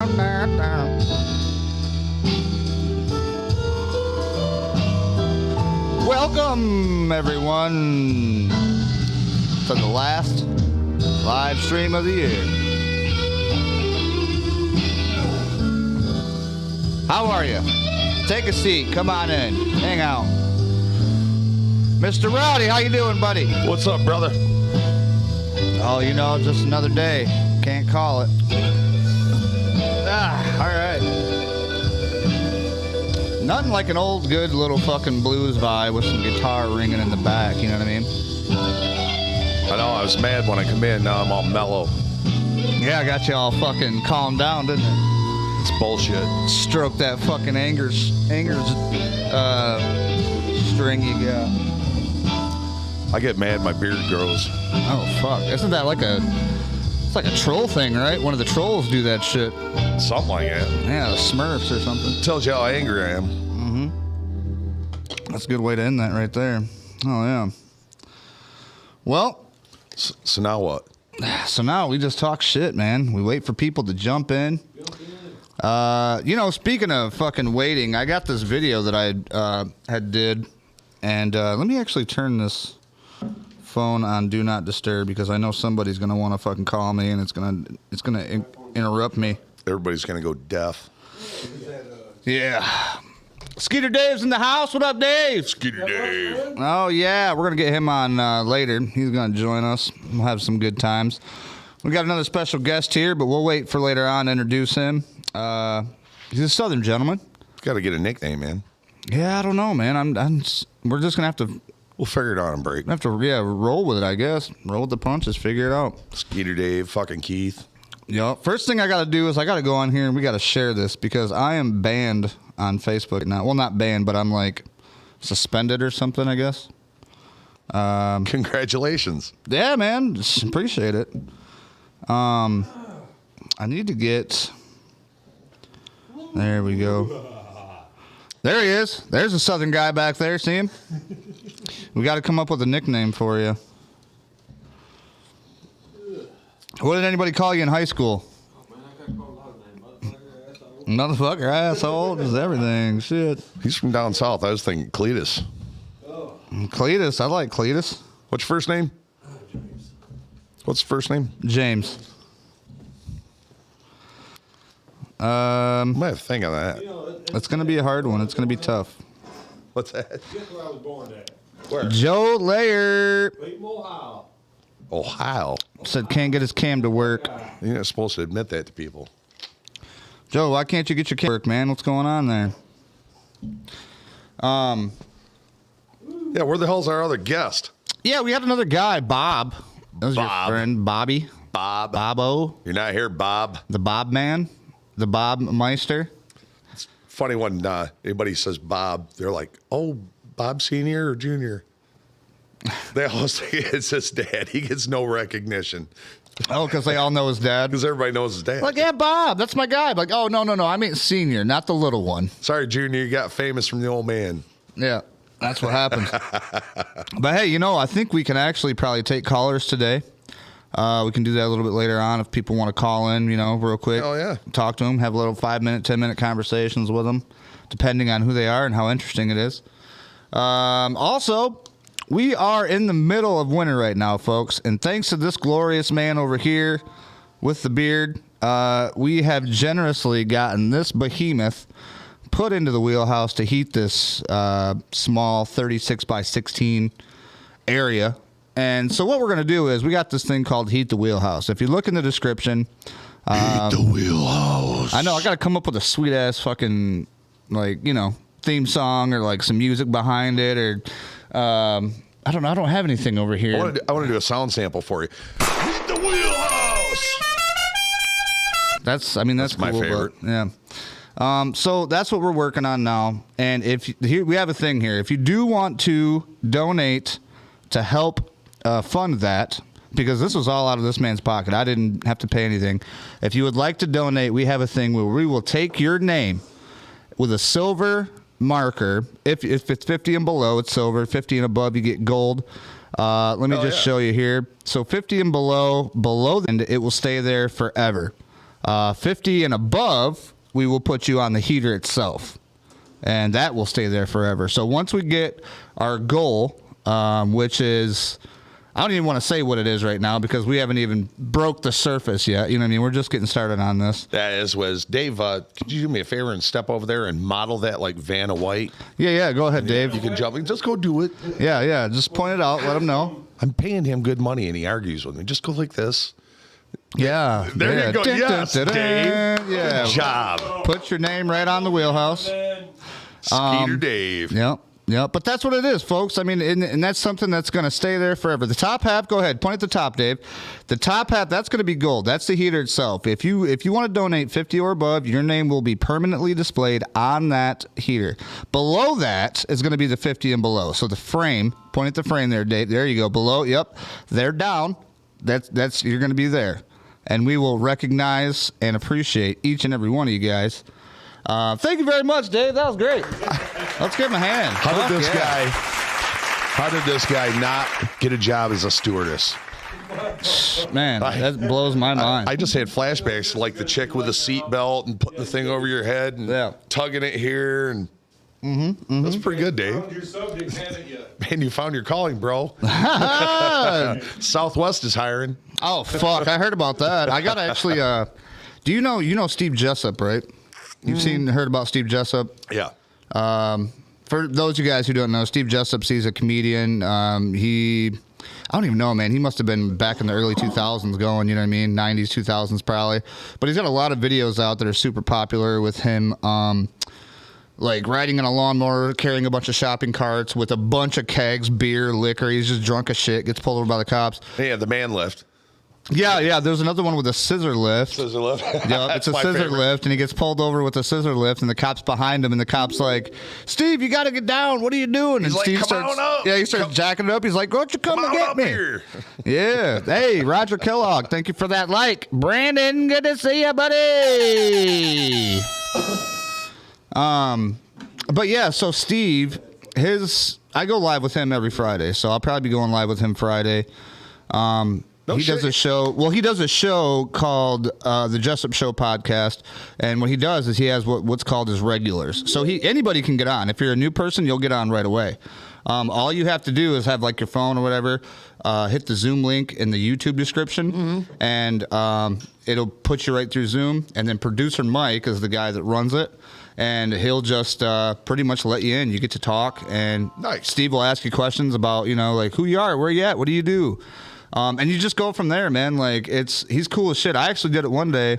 Welcome, everyone, to the last live stream of the year. How are you? Take a seat. Come on in. Hang out. Mr. Rowdy, how you doing, buddy? What's up, brother? Oh, you know, just another day. Can't call it. All right. Nothing like an old, good little fucking blues vibe with some guitar ringing in the back, you know what I mean? I know, I was mad when I come in. Now I'm all mellow. Yeah, I got you all fucking calmed down, didn't it? It's bullshit. Stroke that fucking anger string you got. I get mad, my beard grows. Oh, fuck. Isn't that like it's like a troll thing, right? One of the trolls do that shit. Something like that. Yeah, the Smurfs or something. Tells you how angry I am. Mm-hmm. That's a good way to end that right there. Oh, yeah. Well. So now what? So now we just talk shit, man. We wait for people to jump in. You know, speaking of fucking waiting, I got this video that I had did. And let me actually turn this phone on Do Not Disturb because I know somebody's going to want to fucking call me and it's gonna interrupt me. Everybody's going to go deaf. Yeah. Skeeter Dave's in the house. What up, Dave? Skeeter Dave. Oh, yeah. We're going to get him on later. He's going to join us. We'll have some good times. We got another special guest here, but we'll wait for later on to introduce him. He's a Southern gentleman. Got to get a nickname, man. Yeah, I don't know, man. We're just going to have to... We'll figure it out on break. Roll with it, I guess. Roll with the punches. Figure it out. Skeeter Dave, fucking Keith. Yep. First thing I got to do is I got to go on here and we got to share this because I am banned on Facebook now. Well, not banned, but I'm like suspended or something, I guess. Congratulations. Yeah, man. Just appreciate it. I need to get... There we go. There he is. There's a Southern guy back there. See him? We got to come up with a nickname for you. What did anybody call you in high school? Oh, man, I got called a lot of names. Motherfucker, asshole, is everything. Shit. He's from down south. I was thinking Cletus. Oh. Cletus. I like Cletus. What's your first name? James. What's the first name? James. I might have to think of that. You know, It's going to be a hard one. It's going to be tough. What's that? guess where I was born at? Where? Joe Layer Clayton, Ohio. Ohio. said can't get his cam to work. You're not supposed to admit that to people. Joe, why can't you get your cam to work, man? What's going on there? Yeah, where the hell's our other guest? Yeah, we had another guy, Bob. That was Bob. your friend, Bobby. Bob. Bobo. You're not here, Bob. The Bob man. The Bob Meister. Funny when anybody says Bob, they're like, oh, Bob Senior or Junior? They always think it's his dad. He gets no recognition. Oh, because they all know his dad. Because everybody knows his dad. Like, yeah, Bob, that's my guy. Like, oh, no, I mean senior, not the little one. Sorry, Junior, you got famous from the old man. Yeah, that's what happens. But hey, you know, I think we can actually probably take callers today. We can do that a little bit later on if people want to call in, you know, real quick. Oh, yeah. Talk to them, have a little 5-minute, 10-minute conversations with them, depending on who they are and how interesting it is. Also, we are in the middle of winter right now, folks, and thanks to this glorious man over here with the beard, we have generously gotten this behemoth put into the wheelhouse to heat this small 36 by 16 area. And so what we're going to do is we got this thing called Heat the Wheelhouse. If you look in the description. Heat the Wheelhouse. I know. I got to come up with a sweet-ass fucking, like, you know, theme song or, like, some music behind it or, I don't know. I don't have anything over here. I want to do a sound sample for you. Heat the Wheelhouse. That's cool, my favorite. But, yeah. So that's what we're working on now. And here we have a thing here. If you do want to donate to help fund that, because this was all out of this man's pocket. I didn't have to pay anything. If you would like to donate, we have a thing where we will take your name with a silver marker. If it's 50 and below, it's silver. 50 and above, you get gold. Let me show you here. So 50 and below, and it will stay there forever. 50 and above, we will put you on the heater itself, and that will stay there forever. So once we get our goal, which is, I don't even want to say what it is right now because we haven't even broke the surface yet. You know what I mean? We're just getting started on this. That was Dave. Could you do me a favor and step over there and model that like Vanna White? Yeah. Go ahead, Dave. You can jump. Just go do it. Yeah. Just point it out. Let him know. I'm paying him good money, and he argues with me. Just go like this. Yeah. There you go. Yes, Dave. Yeah. Good job. Put your name right on the wheelhouse. Skeeter Dave. Yep. But that's what it is, folks. I mean, and that's something that's going to stay there forever. The top half, go ahead. Point at the top, Dave. The top half, that's going to be gold. That's the heater itself. If you want to donate 50 or above, your name will be permanently displayed on that heater. Below that is going to be the 50 and below. So the frame, point at the frame there, Dave. There you go. Below, yep. They're down. That's you're going to be there. And we will recognize and appreciate each and every one of you guys. Thank you very much, Dave. That was great. Let's give him a hand. How did this guy not get a job as a stewardess? Man, that blows my mind. I just had flashbacks to like the chick with a seatbelt and putting the thing over your head and tugging it here. And that's pretty good, Dave. Found your subject, haven't you? Man, you found your calling, bro. Southwest is hiring. Oh, fuck. I heard about that. I got to actually, do you know Steve Jessup, right? You've heard about Steve Jessup? Yeah. For those of you guys who don't know, Steve Jessup, he's a comedian. I don't even know, man. He must have been back in the early 2000s going, you know what I mean? 90s, 2000s probably. But he's got a lot of videos out that are super popular with him, like riding in a lawnmower, carrying a bunch of shopping carts with a bunch of kegs, beer, liquor. He's just drunk as shit, gets pulled over by the cops. Yeah, the man lift. Yeah. There's another one with a scissor lift. Scissor lift? Yeah, it's a scissor lift, and he gets pulled over with a scissor lift, and the cop's behind him, and the cop's like, Steve, you got to get down. What are you doing? He's and like, Steve come on up. Yeah, he starts jacking it up. He's like, why don't you come and get me? Here. Yeah. Hey, Roger Kellogg, thank you for that like. Brandon, good to see you, buddy. But yeah, so Steve, I go live with him every Friday, so I'll probably be going live with him Friday. He does a show. Well, he does a show called the Jessup Show podcast, and what he does is he has what's called his regulars. So anybody can get on. If you're a new person, you'll get on right away. All you have to do is have like your phone or whatever, hit the Zoom link in the YouTube description, and it'll put you right through Zoom. And then producer Mike is the guy that runs it, and he'll just pretty much let you in. You get to talk, and Steve will ask you questions about, like who you are, where you at, what do you do, and you just go from there, man. Like he's cool as shit. I actually did it one day,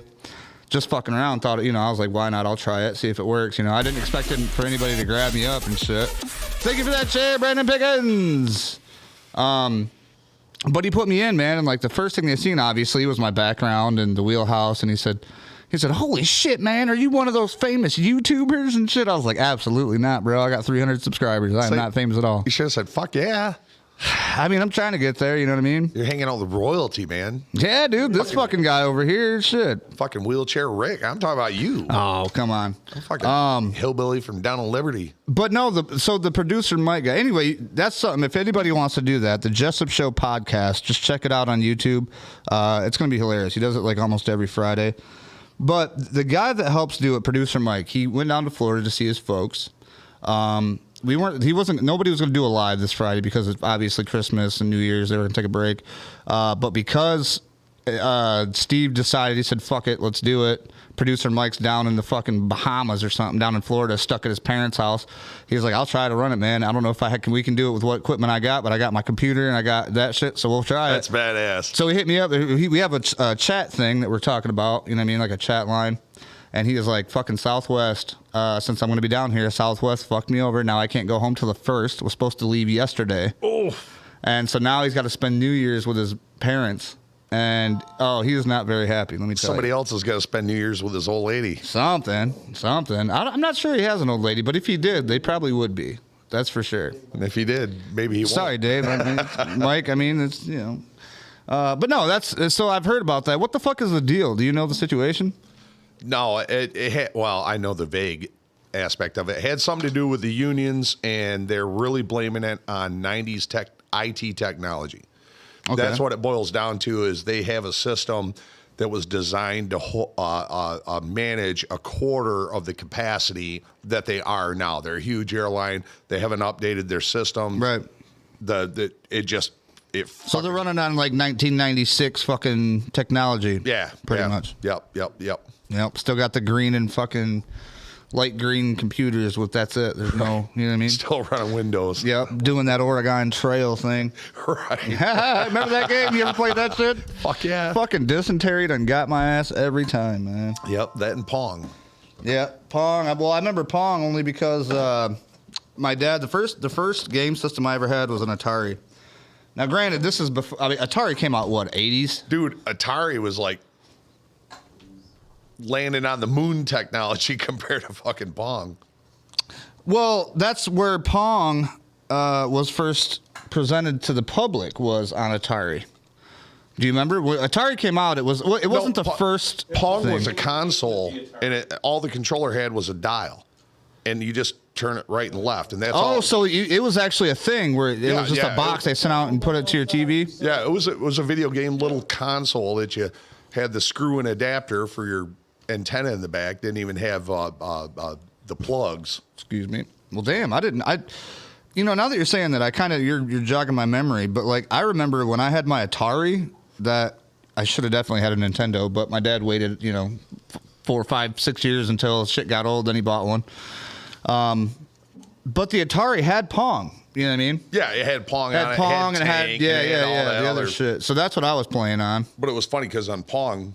just fucking around. Thought, I was like, why not? I'll try it, see if it works. I didn't expect for anybody to grab me up and shit. Thank you for that chair, Brandon Pickens. But he put me in, man, and like the first thing they seen, obviously, was my background and the wheelhouse, and he said, holy shit, man, are you one of those famous YouTubers and shit? I was like, absolutely not, bro. I got 300 subscribers. I'm not famous at all. You should have said, fuck yeah. I mean, I'm trying to get there, you know what I mean? You're hanging out with royalty, man. Yeah, dude, this fucking guy over here, shit. Fucking wheelchair Rick. I'm talking about you. Oh, come on. I'm fucking hillbilly from down on Liberty. But no, so the producer Mike guy. Anyway, that's something. If anybody wants to do that, the Jessup Show podcast, just check it out on YouTube. It's going to be hilarious. He does it like almost every Friday. But the guy that helps do it, producer Mike, he went down to Florida to see his folks. Nobody was going to do a live this Friday because it's obviously Christmas and New Year's. They were going to take a break. But because Steve decided, he said, fuck it, let's do it. Producer Mike's down in the fucking Bahamas or something, down in Florida, stuck at his parents' house. He's like, I'll try to run it, man. I don't know if we can do it with what equipment I got, but I got my computer and I got that shit, so we'll try That's it. That's badass. So he hit me up. We have a chat thing that we're talking about, you know what I mean, like a chat line. And he was like, fucking Southwest, since I'm going to be down here, Southwest fucked me over. Now I can't go home till the 1st. Was supposed to leave yesterday. Oh. And so now he's got to spend New Year's with his parents. And, he is not very happy, let me tell you. Somebody else has got to spend New Year's with his old lady. Something. I'm not sure he has an old lady, but if he did, they probably would be. That's for sure. And if he did, maybe he won't. Sorry, Dave. Mike, it's, but no, so I've heard about that. What the fuck is the deal? Do you know the situation? No, I know the vague aspect of it. It had something to do with the unions, and they're really blaming it on 90s IT technology. Okay. That's what it boils down to, is they have a system that was designed to manage a quarter of the capacity that they are now. They're a huge airline. They haven't updated their system. Right. So they're running on like 1996 fucking technology. Yeah. Pretty much. Yep. Still got the green and fucking light green computers with that's it. There's no, you know what I mean? Still running Windows. Yep. Doing that Oregon Trail thing. Right. Remember that game? You ever played that shit? Fuck yeah. Fucking dysentery done got my ass every time, man. Yep. That and Pong. Yeah. Pong. Well, I remember Pong only because my dad, the first game system I ever had was an Atari. Now, granted, this is before, I mean, Atari came out, what, 80s? Dude, Atari was like landing on the moon technology compared to fucking Pong. Well, that's where Pong was first presented to the public, was on Atari. Do you remember? When Atari came out, it wasn't the first Pong thing. was a console, and all the controller had was a dial. And you just turn it right and left, and that's all. Oh, so it was actually a thing where it was just a box they sent out and put it to your TV? Yeah, it was a video game little console that you had the screw and adapter for your antenna in the back. Didn't even have the plugs. Excuse me. Well, damn, I didn't. Now that you're saying that, I kind of you're jogging my memory. But like, I remember when I had my Atari, that I should have definitely had a Nintendo, but my dad waited 4, 5, 6 years until shit got old. Then he bought one. But the Atari had Pong. You know what I mean? Yeah, it had Pong on it. Pong and it had Tank, the other shit. So that's what I was playing on. But it was funny because on Pong,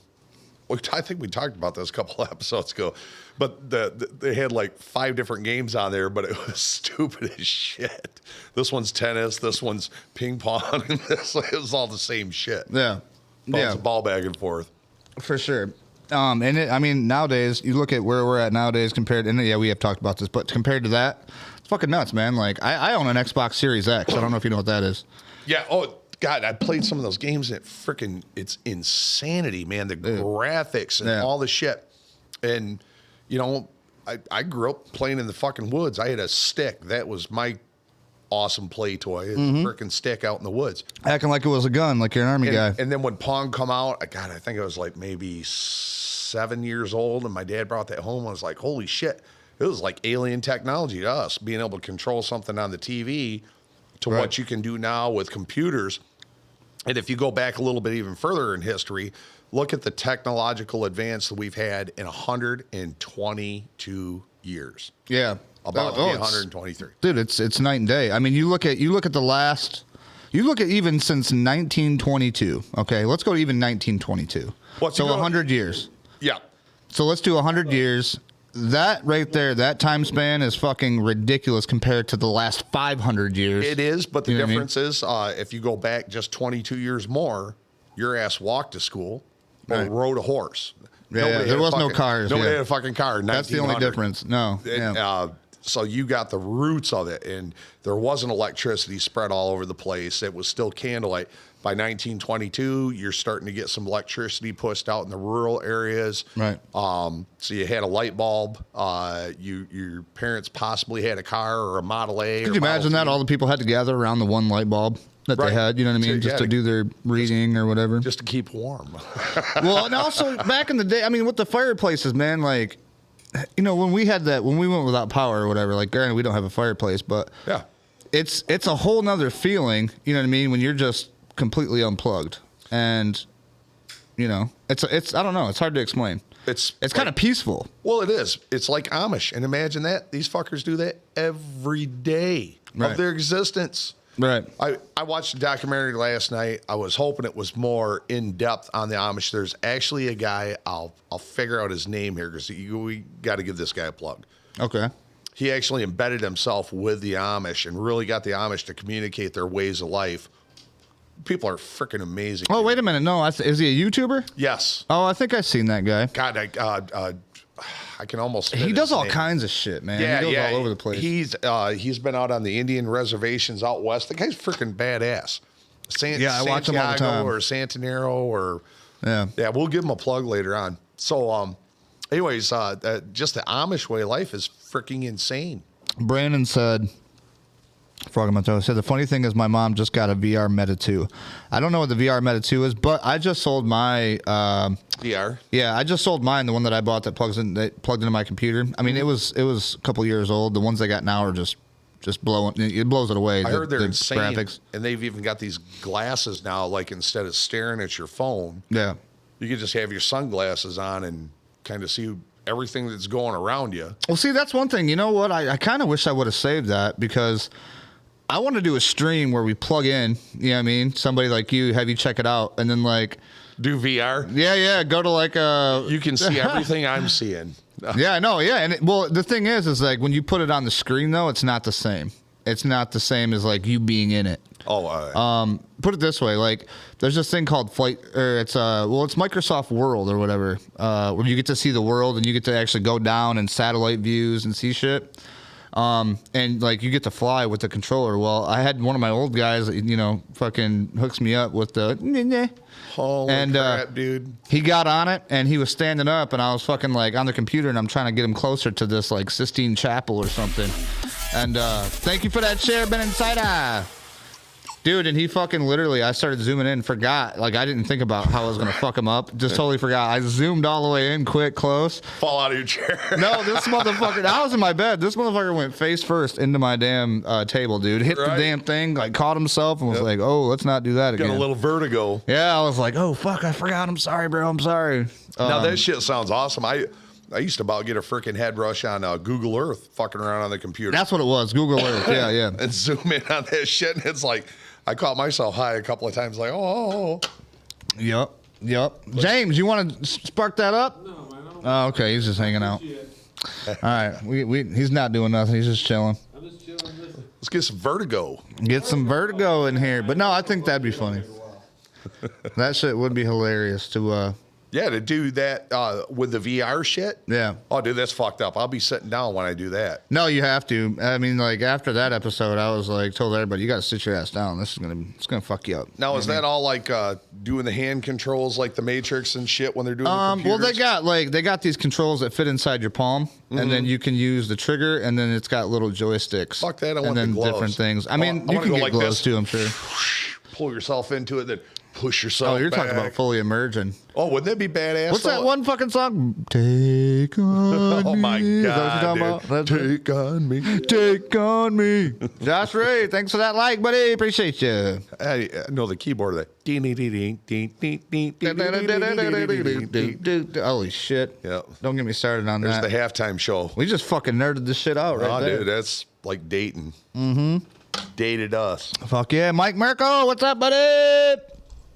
I think we talked about this a couple of episodes ago, but they had like 5 different games on there, but it was stupid as shit. This one's tennis, this one's ping pong, and it was all the same shit. Yeah. Bounce a ball back and forth. For sure. Nowadays, you look at where we're at nowadays compared, and we have talked about this, but compared to that, it's fucking nuts, man. Like, I own an Xbox Series X. I don't know if you know what that is. Yeah. Oh, God, I played some of those games, and it's insanity, man. The graphics and all the shit. And, I grew up playing in the fucking woods. I had a stick. That was my awesome play toy. A freaking stick out in the woods. Acting like it was a gun, like you're an army guy. And then when Pong come out, I think I was like maybe 7 years old, and my dad brought that home. I was like, holy shit. It was like alien technology to us, being able to control something on the TV to what you can do now with computers. And if you go back a little bit even further in history, look at the technological advance that we've had in 122 years. Yeah. About to be 123. Dude, it's night and day. I mean, you look at the last, you look at even since 1922. Okay, let's go to even 1922. So 100 years. Yeah. So let's do 100 years. That right there, that time span is fucking ridiculous compared to the last 500 years. It is, but the difference is if you go back just 22 years more, your ass walked to school or rode a horse. Yeah, there was no cars. Nobody had a fucking car. That's the only difference. No. So you got the roots of it, and there wasn't electricity spread all over the place. It was still candlelight. By 1922, you're starting to get some electricity pushed out in the rural areas. Right. So you had a light bulb. Your parents possibly had a car or a Model A. Could you imagine that? All the people had to gather around the one light bulb that they had, you know what I mean? Just to do their reading or whatever. Just to keep warm. Well, and also back in the day, I mean, with the fireplaces, man, like, when we went without power or whatever, like, granted, we don't have a fireplace, but it's a whole nother feeling, you know what I mean, when you're just completely unplugged. And, it's I don't know, it's hard to explain. It's kind of peaceful. Well, it is. It's like Amish. And imagine that. These fuckers do that every day of their existence. Right. I watched a documentary last night. I was hoping it was more in depth on the Amish. There's actually a guy, I'll figure out his name here because we got to give this guy a plug. Okay. He actually embedded himself with the Amish and really got the Amish to communicate their ways of life. People are freaking amazing. Oh, wait a minute. No, is he a YouTuber? Yes. Oh, I think I've seen that guy. God, I can almost. He does all kinds of shit, man. Yeah, he goes all over the place. He's been out on the Indian reservations out west. The guy's freaking badass. I watch him all the time. Or Santanero or yeah. We'll give him a plug later on. So, anyways, just the Amish way of life is freaking insane. Brandon said, Frog in my throat. So the funny thing is my mom just got a VR Meta 2. I don't know what the VR Meta 2 is, but I just sold my VR. Yeah, I just sold mine, the one that I bought that plugged into my computer. I mean, it was a couple years old. The ones I got now are just blowing. It blows it away. I heard they're insane, graphics. and they've even got these glasses now. Like instead of staring at your phone, Yeah. you can just have your sunglasses on and kind of see everything that's going around you. Well, see, that's one thing. You know what? I kind of wish I would have saved that because I want to do a stream where we plug in, you know what I mean? Somebody like you, have you check it out, and then like... Do VR? Yeah, go to like a... You can see everything I'm seeing. Yeah, I know, yeah. And well, the thing is like when you put it on the screen, though, it's not the same. It's not the same as like you being in it. Oh, Put it this way, like there's this thing called Flight, or it's Microsoft World or whatever, where you get to see the world and you get to actually go down and satellite views and see shit. And like you get to fly with the controller. Well, I had one of my old guys, fucking hooks me up with the holy crap, dude. He got on it and he was standing up and I was fucking like on the computer and I'm trying to get him closer to this like Sistine Chapel or something. And thank you for that share, Ben Insider. Dude, and he fucking literally, I started zooming in, forgot. Like, I didn't think about how I was going to fuck him up. Just totally forgot. I zoomed all the way in, quick, close. Fall out of your chair. No, this motherfucker, I was in my bed. This motherfucker went face first into my damn table, dude. Hit the damn thing, like, caught himself and was like, oh, let's not do that again. Got a little vertigo. Yeah, I was like, oh, fuck, I forgot. I'm sorry, bro. I'm sorry. Now, that shit sounds awesome. I used to about get a freaking head rush on Google Earth, fucking around on the computer. That's what it was, Google Earth. Yeah. And zoom in on that shit, and it's like, I caught myself high a couple of times, like, oh. Yep. James, you want to spark that up? No, man. Oh, okay. He's just hanging out. All right. He's not doing nothing. He's just chilling. I'm just chilling. Let's get some vertigo. Get some vertigo in here. But no, I think that'd be funny. That shit would be hilarious to Yeah, to do that with the VR shit. Yeah. Oh, dude, that's fucked up. I'll be sitting down when I do that. No, you have to. I mean, like after that episode, I was like, told everybody, you got to sit your ass down. It's gonna fuck you up. Now, is that all like doing the hand controls, like the Matrix and shit when they're doing the computers? Well, they got these controls that fit inside your palm, and then you can use the trigger, and then it's got little joysticks. Fuck that! I and want then the gloves. different things. I mean, you can go get like gloves this. too, I'm sure. Pull yourself into it, then push yourself. Oh, you're back. talking about fully immersion. Oh, wouldn't that be badass? What's that one fucking song? Take on Oh my me. Is that god, what you're talking about? That's it. Take on me. Take on me. Josh Ray, thanks for that like, buddy. Appreciate you. I know the keyboard of that. Holy shit. Yeah. Don't get me started on There's that. the halftime show. We just fucking nerded this shit out right there. Dude, that's like dating. Mm-hmm. Dated us. Fuck yeah. Mike Merkel, what's up, buddy?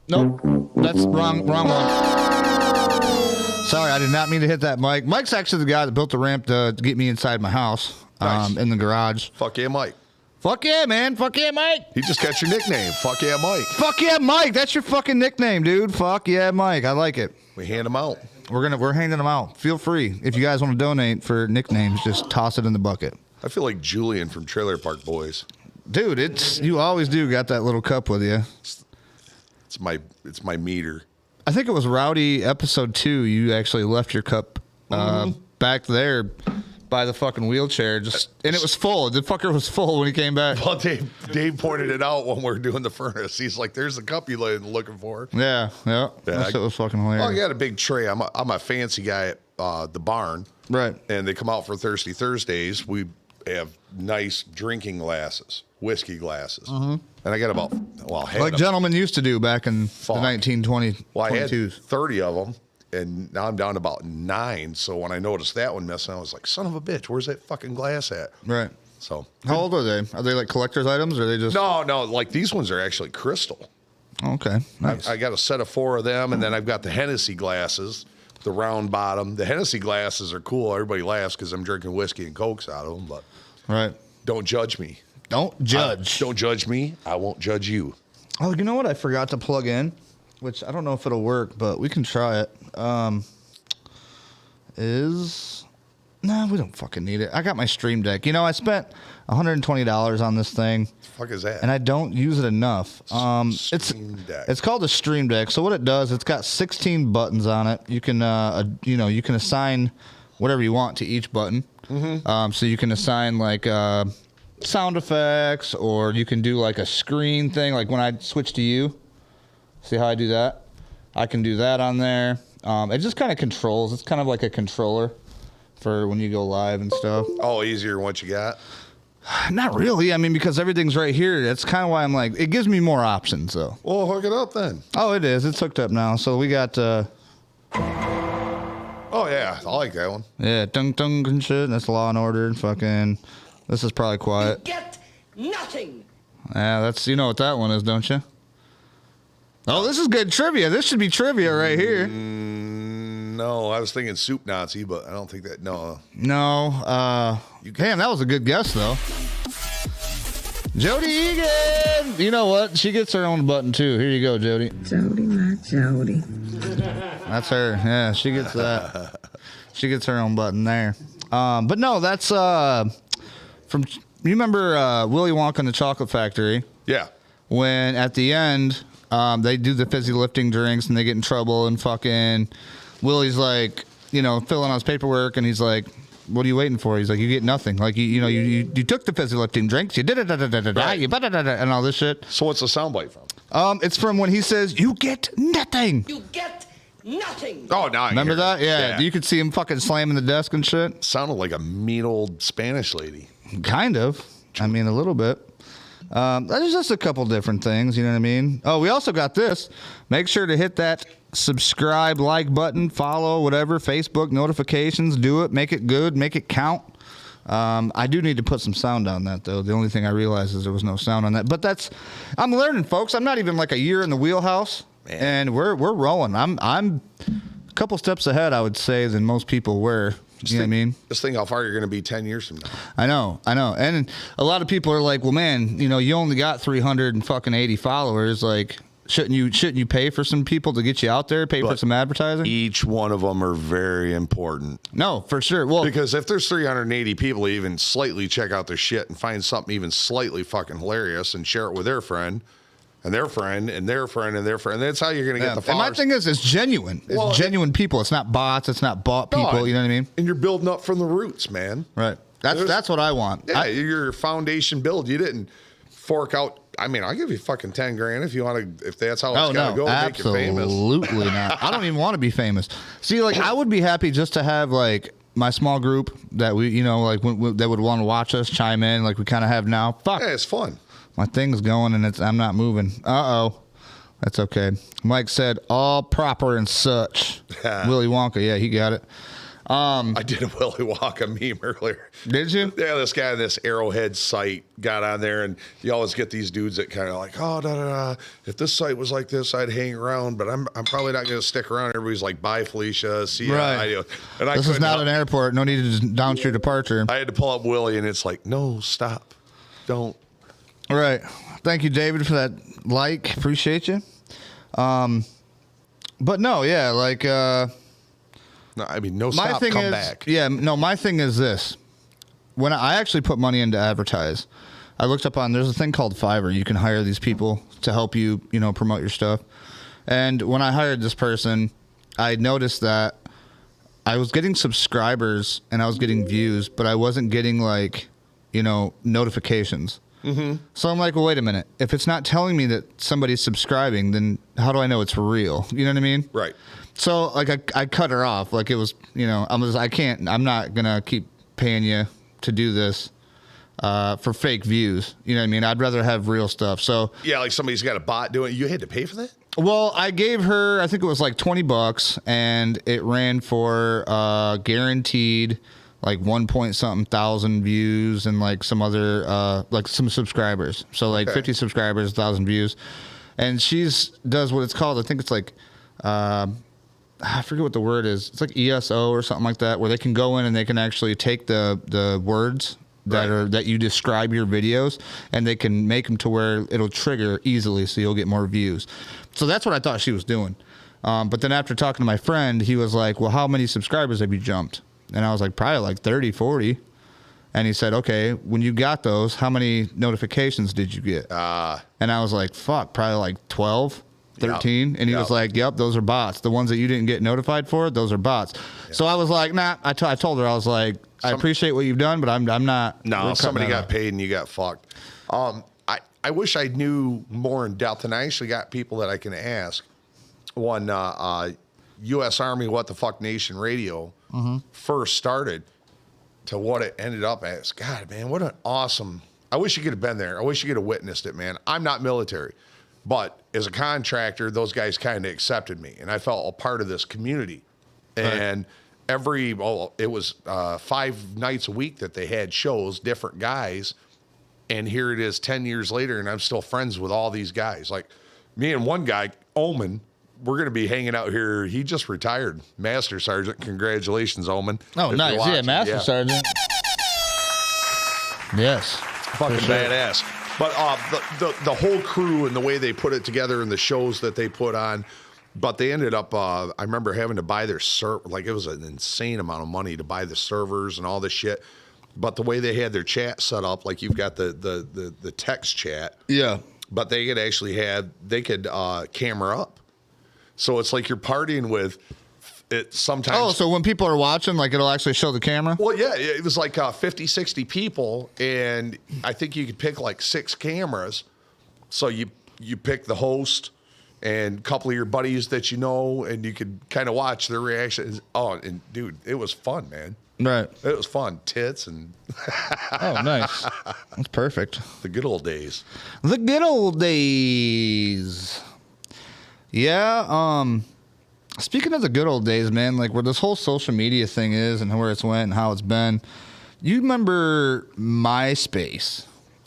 Nope. That's wrong one. Sorry, I did not mean to hit that mic. Mike's actually the guy that built the ramp to get me inside my house, Nice. in the garage. Fuck yeah, Mike. Fuck yeah, man. Fuck yeah, Mike. He just got your nickname. Fuck yeah, Mike. Fuck yeah, Mike. That's your fucking nickname, dude. Fuck yeah, Mike. I like it. We hand him out. We're handing them out. Feel free. If you guys want to donate for nicknames, just toss it in the bucket. I feel like Julian from Trailer Park Boys. Dude, you always do got that little cup with you. It's my meter. I think it was Rowdy episode 2. You actually left your cup back there by the fucking wheelchair, and it was full. The fucker was full when he came back. Well, Dave pointed it out when we were doing the furnace. He's like, "There's the cup you looking for." Yeah. That shit was fucking hilarious. Oh, I got a big tray. I'm a fancy guy at the barn, Right. and they come out for Thirsty Thursdays. We have nice drinking glasses, whiskey glasses, and I got about Like gentlemen used to do back in the 1920s. Well, I had 30 of them, and now I'm down to about 9. So when I noticed that one missing, I was like, son of a bitch, where's that fucking glass at? Right. So How old are they? Are they like collector's items, or are they just... No, like these ones are actually crystal. Okay, nice. I got a set of 4 of them, and then I've got the Hennessy glasses, the round bottom. The Hennessy glasses are cool. Everybody laughs because I'm drinking whiskey and Cokes out of them, but Right. don't judge me. Don't judge. Don't judge me. I won't judge you. Oh, you know what I forgot to plug in? Which I don't know if it'll work, but we can try it. No, we don't fucking need it. I got my Stream Deck. I spent $120 on this thing. The fuck is that? And I don't use it enough. Stream Deck. It's called a Stream Deck. So what it does, it's got 16 buttons on it. You can you can assign whatever you want to each button. So you can assign like sound effects, or you can do like a screen thing. Like when I switch to you, see how I do that? I can do that on there. It just kind of controls. It's kind of like a controller for when you go live and stuff. Oh, easier than what you got? Not really. I mean, because everything's right here. That's kind of why I'm like, it gives me more options, though. Well, hook it up then. Oh, it is. It's hooked up now. So we got, Oh, yeah. I like that one. yeah, dung dung and shit. That's Law and Order. And fucking, this is probably quiet. Get nothing. Yeah, that's, you know what that one is, don't you? Oh, this is good trivia. This should be trivia right here. No, I was thinking Soup Nazi, but I don't think that. No. No. Damn, that was a good guess, though. Jody Egan. You know what? She gets her own button, too. Here you go, Jody. Jody, my Jody. That's her. Yeah, she gets that. She gets her own button there. But no, that's from. You remember Willy Wonka and the Chocolate Factory? Yeah. When at the end they do the fizzy lifting drinks and they get in trouble and fucking Willy's like, you know, filling out his paperwork and he's like, what are you waiting for? He's like, you get nothing. Like, you took the fizzy lifting drinks, you did it, Right. and all this shit. So what's the soundbite from? It's from when he says, you get nothing. You get nothing. Oh, now I Remember hear that? it. Yeah. You could see him fucking slamming the desk and shit. Sounded like a mean old Spanish lady. Kind of. I mean, a little bit. There's just a couple different things, you know what I mean? Oh, we also got this. Make sure to hit that subscribe, like button, follow, whatever, Facebook notifications. Do it. Make it good. Make it count. I do need to put some sound on that, though. The only thing I realized is there was no sound on that. But I'm learning, folks. I'm not even like a year in the wheelhouse, and we're rolling. I'm a couple steps ahead, I would say, than most people were. You know what I mean? Just think how far you're going to be 10 years from now. I know. And a lot of people are like, well, man, you know, you only got 380 followers. Like, shouldn't you pay for some people to get you out there, for some advertising? Each one of them are very important. No, for sure. Well, Because if there's 380 people who even slightly check out their shit and find something even slightly fucking hilarious and share it with their friend and their friend and their friend and their friend, that's how you're going to get the and followers. my thing is, it's genuine. It's genuine people. It's not bots. It's not bought people. You know what I mean? And you're building up from the roots, man. Right. That's what I want. Yeah, your foundation build. You didn't fork out. I mean, I'll give you fucking 10 grand if you want to. If that's how it's got to go, make you famous. Absolutely not. I don't even want to be famous. See, like, I would be happy just to have like my small group that we, you know, like that would want to watch us chime in, like we kind of have now. Fuck. Yeah, it's fun. My thing's going and I'm not moving. Uh-oh. That's okay. Mike said, all proper and such. Willy Wonka. Yeah, he got it. I did a Willy Wonka meme earlier. Did you? Yeah, this guy on this Arrowhead site got on there, and you always get these dudes that kind of like, oh, da, da, da. If this site was like this, I'd hang around, but I'm probably not going to stick around. Everybody's like, bye, Felicia. See ya. Right. And This is not an airport. No need to just announce your departure. I had to pull up Willie, and it's like, no, stop. Don't. All right. Thank you, David, for that like. Appreciate you. But no, yeah, like No, I mean, no my stop, thing come is, back. yeah, no, my thing is this. When I actually put money into advertise, I looked up there's a thing called Fiverr. You can hire these people to help you, you know, promote your stuff. And when I hired this person, I noticed that I was getting subscribers and I was getting views, but I wasn't getting like, you know, notifications. Mm-hmm. So I'm like, well, wait a minute. If it's not telling me that somebody's subscribing, then how do I know it's real? You know what I mean? Right. So like I cut her off. Like it was, you know, I'm not gonna keep paying you to do this for fake views. You know what I mean? I'd rather have real stuff. So Yeah, like somebody's got a bot doing it. You had to pay for that? well, I gave her, I think it was like $20, and it ran for guaranteed like 1 point something thousand views and like some other like some subscribers. So like 50 subscribers, 1,000 views. And does what it's called. I think it's like I forget what the word is. It's like ESO or something like that, where they can go in and they can actually take the words that you describe your videos, and they can make them to where it'll trigger easily, so you'll get more views. So that's what I thought she was doing. But then after talking to my friend, he was like, well, how many subscribers have you jumped? And I was like, probably like 30, 40. And he said, okay, when you got those, how many notifications did you get? And I was like, fuck, probably like 12, 13. And he was like, yep, those are bots. The ones that you didn't get notified for, those are bots. So I was like, nah, I told her, I was like, I appreciate what you've done, but I'm not. No, somebody got off. paid and you got fucked. I wish I knew more in depth, and I actually got people that I can ask. When U.S. Army What the Fuck Nation Radio first started to what it ended up as. God, man, what an awesome. I wish you could have been there. I wish you could have witnessed it, man. I'm not military, but as a contractor, those guys kind of accepted me, and I felt a part of this community. And it was 5 nights a week that they had shows, different guys. And here it is 10 years later, and I'm still friends with all these guys. Like me and one guy, Omen, we're going to be hanging out here. He just retired, Master Sergeant. Congratulations, Omen. Oh, nice. Yeah, Master Sergeant. Yes. Fucking badass. But the whole crew and the way they put it together and the shows that they put on, but they ended up, I remember having to buy their like it was an insane amount of money to buy the servers and all this shit. But the way they had their chat set up, like you've got the text chat. Yeah. But they could camera up. So it's like you're partying with it sometimes. Oh, so when people are watching, like it'll actually show the camera? Well, yeah, it was like 50, 60 people, and I think you could pick like 6 cameras. So you pick the host and a couple of your buddies that you know, and you could kind of watch their reactions. Oh, and dude, it was fun, man. Right. It was fun. Tits and oh, nice. That's perfect. The good old days. The good old days. Yeah. Speaking of the good old days, man, like where this whole social media thing is and where it's went and how it's been. You remember MySpace?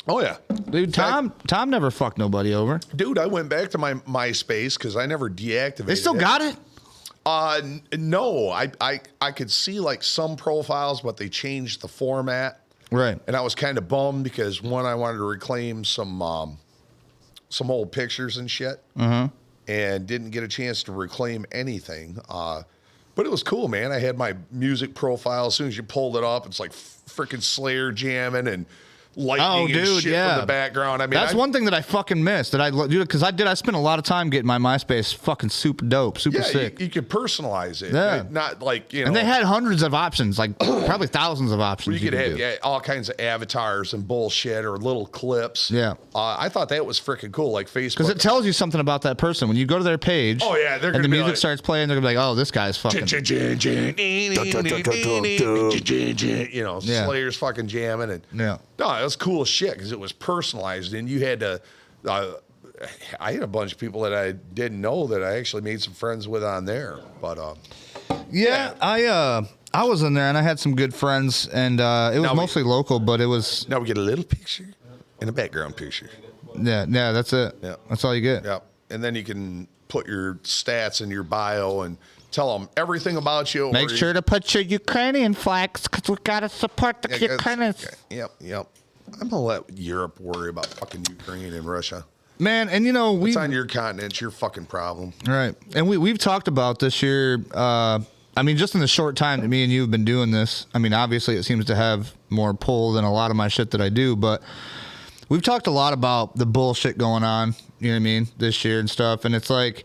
Oh yeah, dude. Tom never fucked nobody over. Dude, I went back to my MySpace because I never deactivated. They still got it. No, I could see like some profiles, but they changed the format. Right. And I was kind of bummed because one, I wanted to reclaim some old pictures and shit, and didn't get a chance to reclaim anything. But it was cool, man. I had my music profile. As soon as you pulled it up, it's like freaking Slayer jamming and lightning and shit from the background. I mean, that's one thing that I fucking missed. That I do because I spent a lot of time getting my MySpace fucking super dope, super sick. You could personalize it. Yeah. Not like, And they had hundreds of options, like probably thousands of options. You could have all kinds of avatars and bullshit or little clips. Yeah. I thought that was freaking cool, like Facebook. Because it tells you something about that person. When you go to their page, oh yeah, they're and the music like, starts playing, they're gonna be like, oh, this guy's fucking. You know, Slayer's fucking jamming and no, it was cool as shit because it was personalized and you had to. I had a bunch of people that I didn't know that I actually made some friends with on there, but yeah. I was in there and I had some good friends and it was mostly local, but it was. Now we get a little picture and a background picture. Yeah, that's it. Yeah, that's all you get. Yeah, and then you can put your stats in your bio and tell them everything about you. Make sure to put your Ukrainian flags because we gotta support the Ukrainians. Yep. I'm gonna let Europe worry about fucking Ukraine and Russia. Man, and you know it's on your continent. It's your fucking problem. Right, and we've talked about this year. I mean, just in the short time that me and you have been doing this. I mean, obviously it seems to have more pull than a lot of my shit that I do, but we've talked a lot about the bullshit going on. You know what I mean? This year and stuff, and it's like.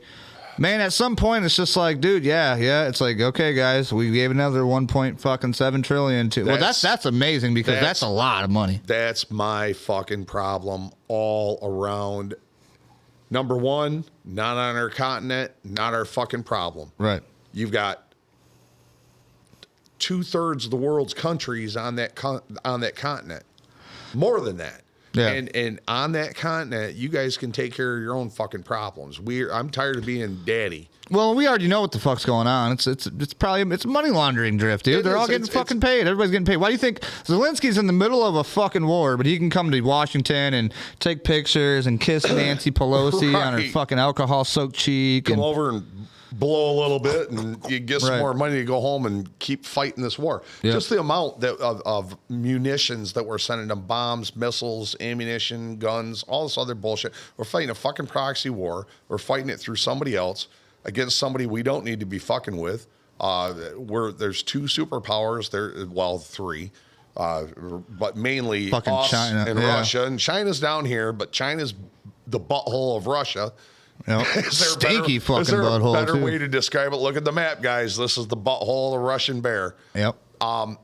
Man, at some point it's just like, dude, yeah. It's like, okay, guys, we gave another 1.7 trillion to. Well, that's amazing because that's a lot of money. That's my fucking problem all around. Number one, not on our continent, not our fucking problem. Right. You've got 2/3 of the world's countries on that continent, more than that. Yeah. And on that continent, you guys can take care of your own fucking problems. I'm tired of being daddy. Well, we already know what the fuck's going on. It's probably money laundering drift, dude. They're all getting fucking paid. Everybody's getting paid. Why do you think Zelensky's in the middle of a fucking war, but he can come to Washington and take pictures and kiss Nancy Pelosi on her fucking alcohol-soaked cheek? Come over and blow a little bit and you get some more money to go home and keep fighting this war. Yep. Just the amount of munitions that we're sending them, bombs, missiles, ammunition, guns, all this other bullshit. We're fighting a fucking proxy war. We're fighting it through somebody else against somebody we don't need to be fucking with. There's 2 superpowers there, well, 3. But mainly fucking us China and Russia. And China's down here, but China's the butthole of Russia. Yep. Stinky fucking butthole. Is there a better way to describe it? Look at the map, guys. This is the butthole of the Russian bear. Yep.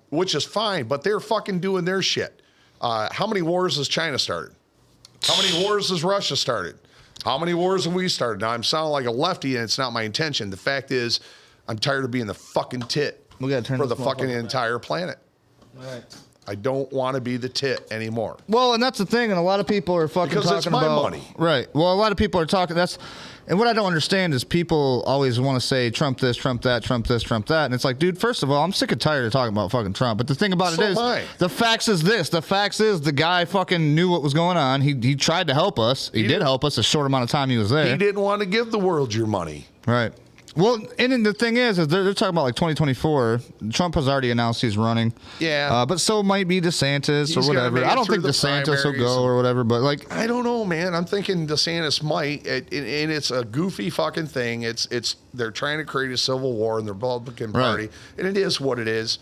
which is fine, but they're fucking doing their shit. How many wars has China started? How many wars has Russia started? How many wars have we started? Now, I'm sounding like a lefty, and it's not my intention. The fact is, I'm tired of being the fucking tit We gotta turn for this the fucking motherfucker entire planet. All right. I don't want to be the tit anymore. Well, and that's the thing, and a lot of people are fucking Because talking it's my about money. Right. Well, a lot of people are talking. And what I don't understand is people always want to say Trump this, Trump that, Trump this, Trump that, and it's like, dude, first of all, I'm sick and tired of talking about fucking Trump. But the thing about So it is, am I. the facts is this: the facts is the guy fucking knew what was going on. He tried to help us. He did help us a short amount of time he was there. He didn't want to give the world your money. Right. Well, and then the thing is they're talking about like 2024. Trump has already announced he's running. Yeah. But so might be DeSantis He's or gonna whatever. make it I don't through think the DeSantis will primaries go or whatever. But like, I don't know, man. I'm thinking DeSantis might, and it's a goofy fucking thing. They're trying to create a civil war in the Republican Party, and it is what it is.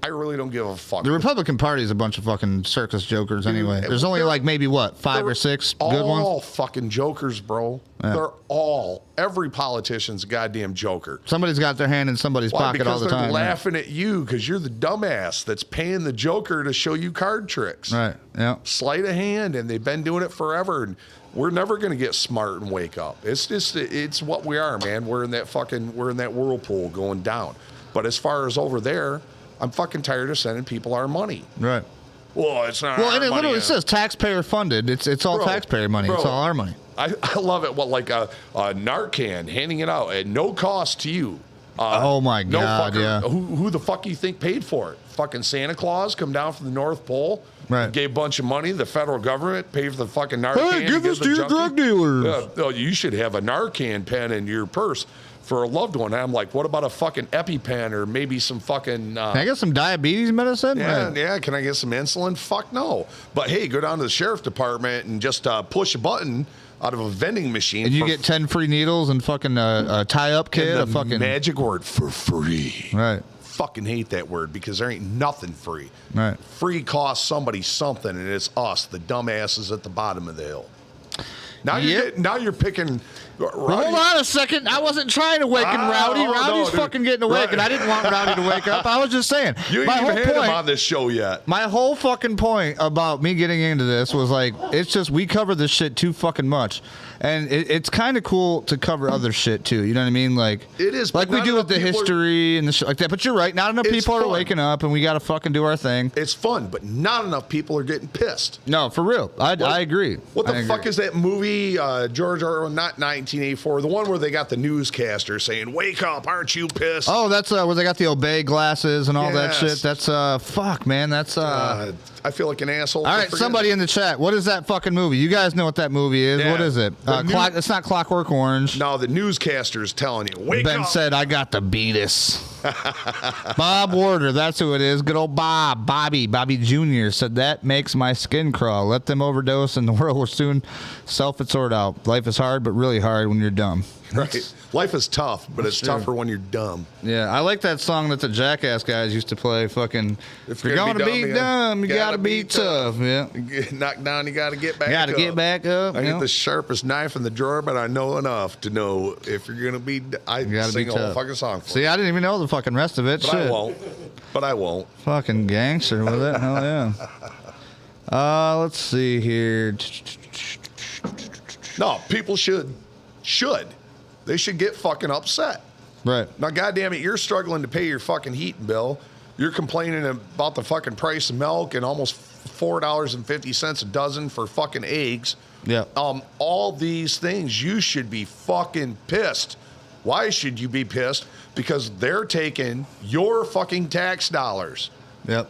I really don't give a fuck. the Republican Party is a bunch of fucking circus jokers anyway. There's only like maybe what 5 or 6 good ones. All fucking jokers, bro. Yeah. They're every politician's a goddamn joker. Somebody's got their hand in somebody's Why? pocket all Because the they're time. laughing at you because you're the dumbass that's paying the joker to show you card tricks. Right. Yeah. Sleight of hand, and they've been doing it forever. And we're never going to get smart and wake up. It's what we are, man. We're in that whirlpool going down. But as far as over there, I'm fucking tired of sending people our money. Right. Well, it's not. Well, our and it money. literally says taxpayer funded. It's all Bro, taxpayer money. It's bro. all our money. I love it. What, like a Narcan, handing it out at no cost to you. Oh my No God, fucker. yeah. Who the fuck you think paid for it? Fucking Santa Claus come down from the North Pole, Right. gave a bunch of money. The federal government paid for the fucking Narcan. Hey, give this the to your junkie. drug dealers. Oh, you should have a Narcan pen in your purse for a loved one. And I'm like, what about a fucking EpiPen or maybe some fucking... Can I get some diabetes medicine? Yeah, Right. yeah. Can I get some insulin? Fuck no. But hey, go down to the sheriff department and just push a button out of a vending machine. And you for- get 10 free needles and fucking a tie-up kit. and A the fucking magic word for free. Right. Fucking hate that word because there ain't nothing free. Right. Free costs somebody something, and it's us, the dumbasses at the bottom of the hill. Now you're picking. Well, hold on a second. I wasn't trying to waken Rowdy. no, Rowdy's dude. fucking getting awake, Right. and I didn't want Rowdy to wake up. I was just saying. You ain't my even whole had him point. on this show yet. My whole fucking point about me getting into this was like, it's just we cover this shit too fucking much, and it's kind of cool to cover other shit too. You know what I mean? Like It is, like but we not do with enough the people are- history and the shit like that. But you're right. Not enough It's people are fun. waking up, and we got to fucking do our thing. It's fun, but not enough people are getting pissed. No, for real. I agree. What the I fuck agree. is that movie, George Orwell, not 1984, the one where they got the newscaster saying, wake up, aren't you pissed? Oh, that's where they got the obey glasses and all that Yes. shit. That's fuck, man. That's I feel like an asshole. All for right, forgetting somebody it. in the chat. What is that fucking movie? You guys know what that movie is. Yeah. What is it? The new- It's not Clockwork Orange. No, the newscaster's telling you, wake Ben up. said, I got the beatus. Bob Warder, that's who it is. Good old Bob. Bobby Jr. said, that makes my skin crawl. Let them overdose and the world will soon self-sort out. Life is hard, but really hard when you're dumb. Right. Life is tough, but it's true. tougher when you're dumb. Yeah, I like that song that the Jackass guys used to play. Fucking, if you're gonna gonna be be dumb, dumb, you gotta be tough. Yeah. You get knocked down, you got to get back Gotta up. get back up, I you get know? the sharpest knife in the drawer, but I know enough to know if you're going to be... I You gotta sing be a whole tough. fucking song for See, you. I didn't even know the fucking rest of it. But Shit. I won't. But I won't. Fucking gangster with it. Hell yeah. Let's see here. No, people should. They should get fucking upset. Right. Now, goddamn it, you're struggling to pay your fucking heating bill. You're complaining about the fucking price of milk and almost $4.50 a dozen for fucking eggs. Yeah. All these things, you should be fucking pissed. Why should you be pissed? Because they're taking your fucking tax dollars Yep.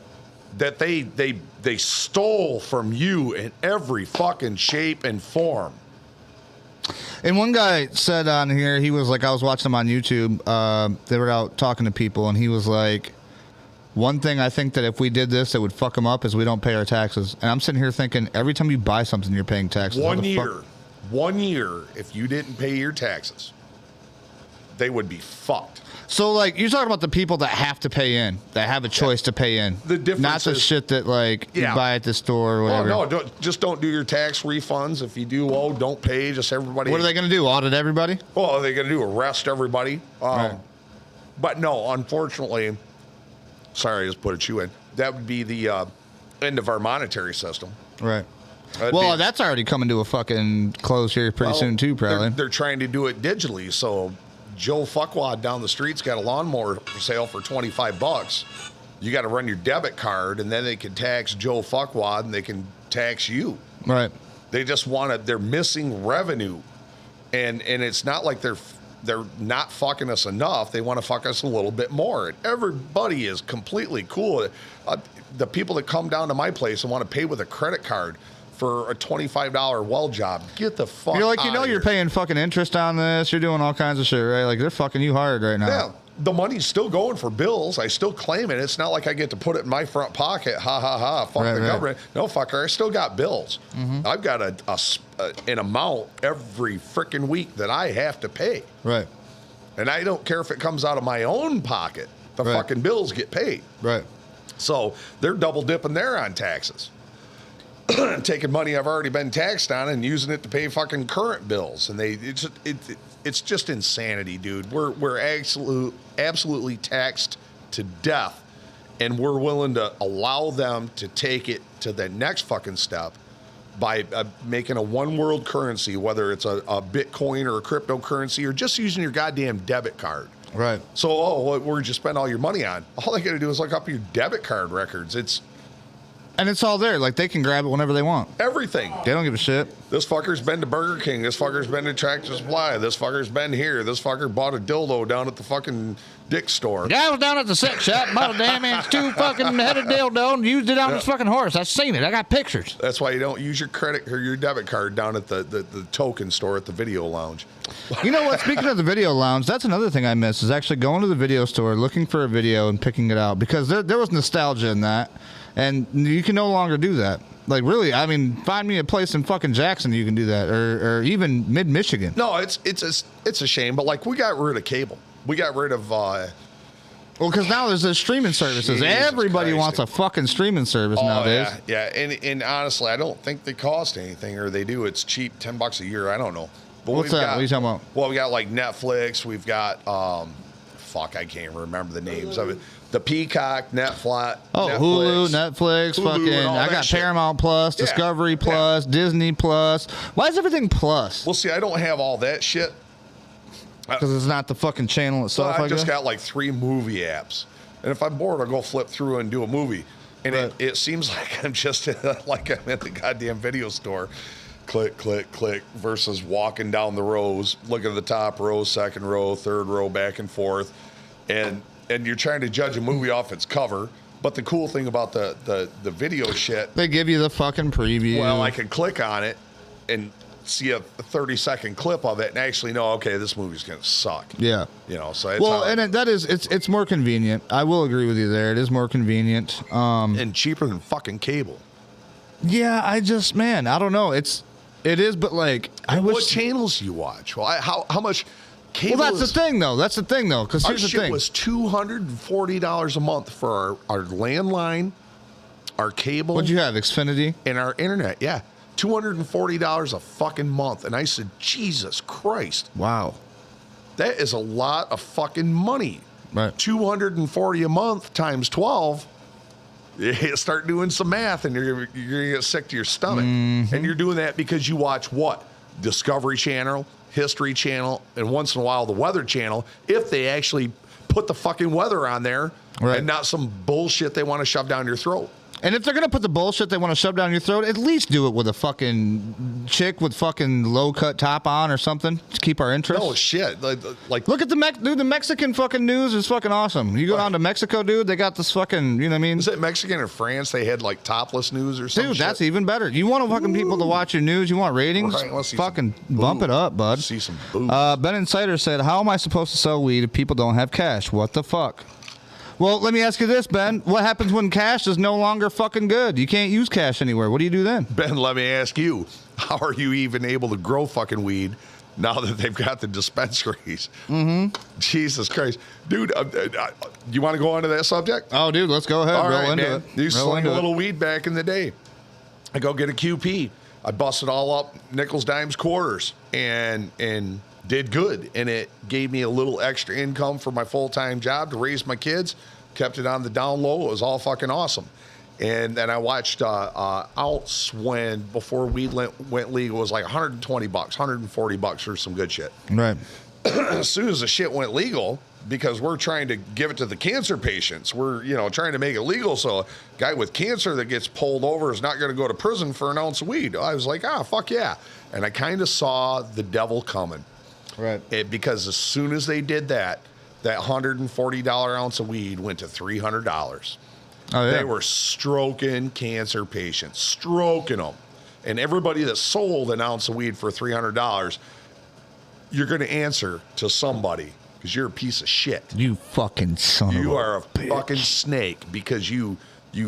that they stole from you in every fucking shape and form. And one guy said on here, he was like, I was watching him on YouTube. They were out talking to people, and he was like, one thing I think that if we did this, that would fuck them up is we don't pay our taxes. And I'm sitting here thinking, every time you buy something, you're paying taxes. How the fuck- 1 year, if you didn't pay your taxes, they would be fucked. So, like, you're talking about the people that have to pay in, that have a choice to pay in. The difference Not the is- shit that, like, Yeah. you buy at the store or Oh, whatever. no, don't do your tax refunds. If you do, don't pay. Just everybody. What are they going to do? Audit everybody? Well, are they going to do? Arrest everybody? Right. But no, unfortunately, Sorry, I just put a chew in. That would be the end of our monetary system. Right. That'd Well, be- that's already coming to a fucking close here pretty well, soon too, probably. They're trying to do it digitally. So Joe Fuckwad down the street's got a lawnmower for sale for $25. You got to run your debit card, and then they can tax Joe Fuckwad, and they can tax you. Right. They just want to. They're missing revenue, and it's not like they're not fucking us enough. They want to fuck us a little bit more. And everybody is completely cool. The people that come down to my place and want to pay with a credit card for a $25 weld job, get the fuck. You're like, outta you're here. paying fucking interest on this. You're doing all kinds of shit, right? Like they're fucking you hard right now. Yeah, the money's still going for bills. I still claim it. It's not like I get to put it in my front pocket. Ha ha ha. Fuck Right, the right. government. No, fucker. I still got bills. I've got an amount every freaking week that I have to pay. Right. And I don't care if it comes out of my own pocket. The Right. fucking bills get paid. Right. So they're double dipping there on taxes. Taking money I've already been taxed on and using it to pay fucking current bills. And it's just insanity, dude. We're absolutely taxed to death. And we're willing to allow them to take it to the next fucking step by making a one world currency, whether it's a Bitcoin or a cryptocurrency or just using your goddamn debit card. Right. So, where'd you spend all your money on? All they got to do is look up your debit card records. It's And it's all there. Like they can grab it whenever they want. everything. They don't give a shit. This fucker's been to Burger King. This fucker's been to Tractor Supply. This fucker's been here. This fucker bought a dildo down at the fucking dick store. Yeah, I was down at the sex shop, bought a damn ass 2 fucking headed dildo and used it on this fucking horse. I've seen it. I got pictures. That's why you don't use your credit or your debit card down at the token store at the video lounge. You know what? Speaking of the video lounge, that's another thing I miss is actually going to the video store, looking for a video and picking it out because there was nostalgia in that, and you can no longer do that. Like really, I mean, find me a place in fucking Jackson you can do that, or even mid Michigan. No, it's a shame, but like we got rid of cable. We got rid of Well, because now there's the streaming services. Jesus Everybody Christ, wants a fucking streaming service nowadays. Yeah. And honestly, I don't think they cost anything, or they do. It's cheap, $10 a year. I don't know. But What's that? What are you talking about? Well, we got like Netflix. We've got I can't remember the names of it. The Peacock, Netflix. Oh, Hulu, Netflix, Hulu fucking. and all I that got shit. Paramount Plus, Yeah, Discovery yeah. Plus, Disney Plus. Why is everything Plus? Well, see, I don't have all that shit. Because it's not the fucking channel So itself. I I just guess. got like 3 movie apps, and if I'm bored, I'll go flip through and do a movie. And Right. it seems like I'm just like I'm at the goddamn video store. Click, click, click, versus walking down the rows, looking at the top row, second row, third row, back and forth, and you're trying to judge a movie off its cover. But the cool thing about the video shit, They give you the fucking preview. well, I can click on it and see a 30-second clip of it and actually know, okay, this movie's gonna suck. Yeah. You know, so it's Well, how- and it's more convenient. I will agree with you there. It is more convenient. and cheaper than fucking cable. Yeah, I don't know. It is, but like I What wish. channels do you watch? Well, how much cable? Well, that's the thing, though. Because Our here's the shit thing. was $240 a month for our landline, our cable, What'd you have? Xfinity. and our internet. Yeah, $240 a fucking month. And I said, Jesus Christ, Wow. that is a lot of fucking money. Right. $240 a month times 12. You start doing some math, and you're gonna get sick to your stomach. Mm-hmm. And you're doing that because you watch what? Discovery Channel, History Channel, and once in a while the Weather Channel. If they actually put the fucking weather on there, Right. and not some bullshit they want to shove down your throat. And if they're gonna put the bullshit they want to shove down your throat, at least do it with a fucking chick with fucking low cut top on or something to keep our interest. No shit. Like Look at the Mexican fucking news is fucking awesome. You go down to Mexico, dude, they got this fucking, you know what I mean? is it Mexican or France? They had like topless news or something. Dude, that's even better. You want fucking people to watch your news? You want ratings? Right, let's see Fucking some bump it boob. up, bud. See some boobs. Ben Insider said, "How am I supposed to sell weed if people don't have cash? What the fuck?" Well, let me ask you this, Ben. What happens when cash is no longer fucking good? You can't use cash anywhere. What do you do then? Ben, let me ask you, how are you even able to grow fucking weed now that they've got the dispensaries? Mm-hmm. Jesus Christ. Dude, you want to go on to that subject? Oh, dude, let's go ahead. All Roll right, into man. it. You Roll sling into a it. little weed back in the day. I go get a QP. I bust it all up, nickels, dimes, quarters, and did good. And it gave me a little extra income for my full-time job to raise my kids. kept it on the down low. It was all fucking awesome. And then I watched ounce when before weed went legal, it was like $120, $140 for some good shit. Right. As soon as the shit went legal, because we're trying to give it to the cancer patients, we're trying to make it legal so a guy with cancer that gets pulled over is not going to go to prison for an ounce of weed. I was like, fuck yeah. And I kind of saw the devil coming. Right. Because as soon as they did that $140 ounce of weed went to $300. Oh, yeah. They were stroking cancer patients, stroking them. And everybody that sold an ounce of weed for $300, you're going to answer to somebody because you're a piece of shit. You fucking son of a You are a bitch. fucking snake because you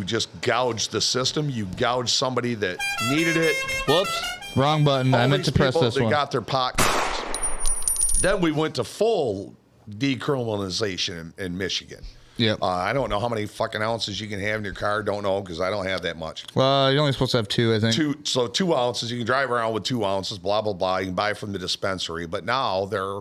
just gouged the system. You gouged somebody that needed it. Whoops. Wrong button. All I meant these to press people, this they one. got their pot. Then we went to full decriminalization in Michigan. Yep. I don't know how many fucking ounces you can have in your car. Don't know because I don't have that much. Well, you're only supposed to have 2, I think. 2 ounces. You can drive around with 2 ounces. Blah blah blah. You can buy from the dispensary. But now they're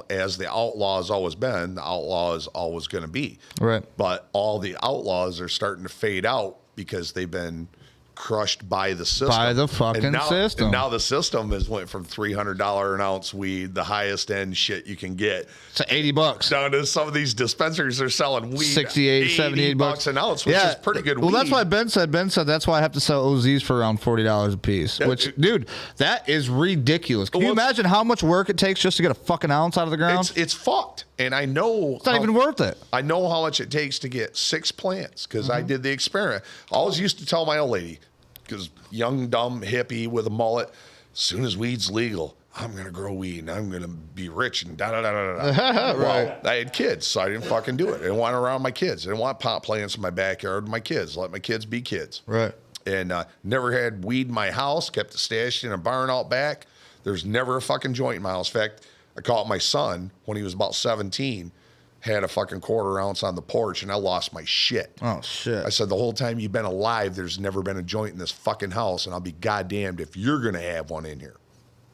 as the outlaw has always been, the outlaw is always going to be. Right. But all the outlaws are starting to fade out because they've been crushed by the system. By the fucking system. And now the system has went from $300 an ounce weed, the highest end shit you can get, To $80. down to some of these dispensaries are selling weed 68, 78 bucks an ounce, which is pretty good well, weed. that's why Ben said that's why I have to sell OZs for around $40 a piece. Yeah, Which, dude, that is ridiculous. Can you imagine how much work it takes just to get a fucking ounce out of the ground? It's fucked. And I know It's not even worth it. I know how much it takes to get 6 plants because I did the experiment. I always used to tell my old lady, because young, dumb hippie with a mullet, as soon as weed's legal, I'm going to grow weed and I'm going to be rich and da-da-da-da-da. Well, I had kids, so I didn't fucking do it. I didn't want around my kids. I didn't want pot plants in my backyard with my kids. Let my kids be kids. Right. And never had weed in my house, kept it stashed in a barn out back. There's never a fucking joint in my house. In fact, I caught my son when he was about 17, had a fucking quarter ounce on the porch, and I lost my shit. Oh, shit. I said, the whole time you've been alive, there's never been a joint in this fucking house, and I'll be goddamned if you're going to have one in here.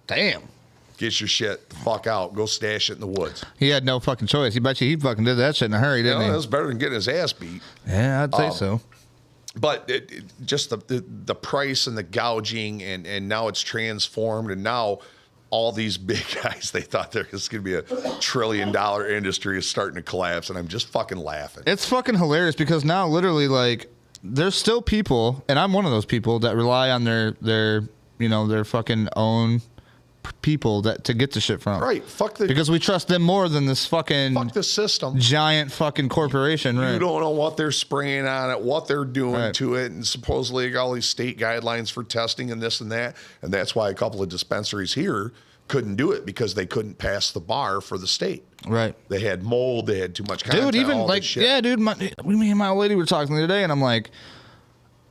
Damn. Get your shit the fuck out. Go stash it in the woods. He had no fucking choice. He bet you he fucking did that shit in a hurry, didn't That's better than getting his ass beat. he? Yeah, I'd say so. But just the price and the gouging, and now it's transformed, and now all these big guys, they thought there was going to be a $1 trillion industry is starting to collapse, and I'm just fucking laughing. It's fucking hilarious because now literally like there's still people, and I'm one of those people that rely on their fucking own people to get the shit from. Right. Because we trust them more than this fucking fuck the system. giant fucking corporation, right? You don't know what they're spraying on it, what they're doing Right. to it, and supposedly they got all these state guidelines for testing and this and that, and that's why a couple of dispensaries here couldn't do it because they couldn't pass the bar for the state. Right. They had mold, they had too much content. Dude, even all like, this shit. yeah, dude, me and my old lady were talking the other day, and I'm like,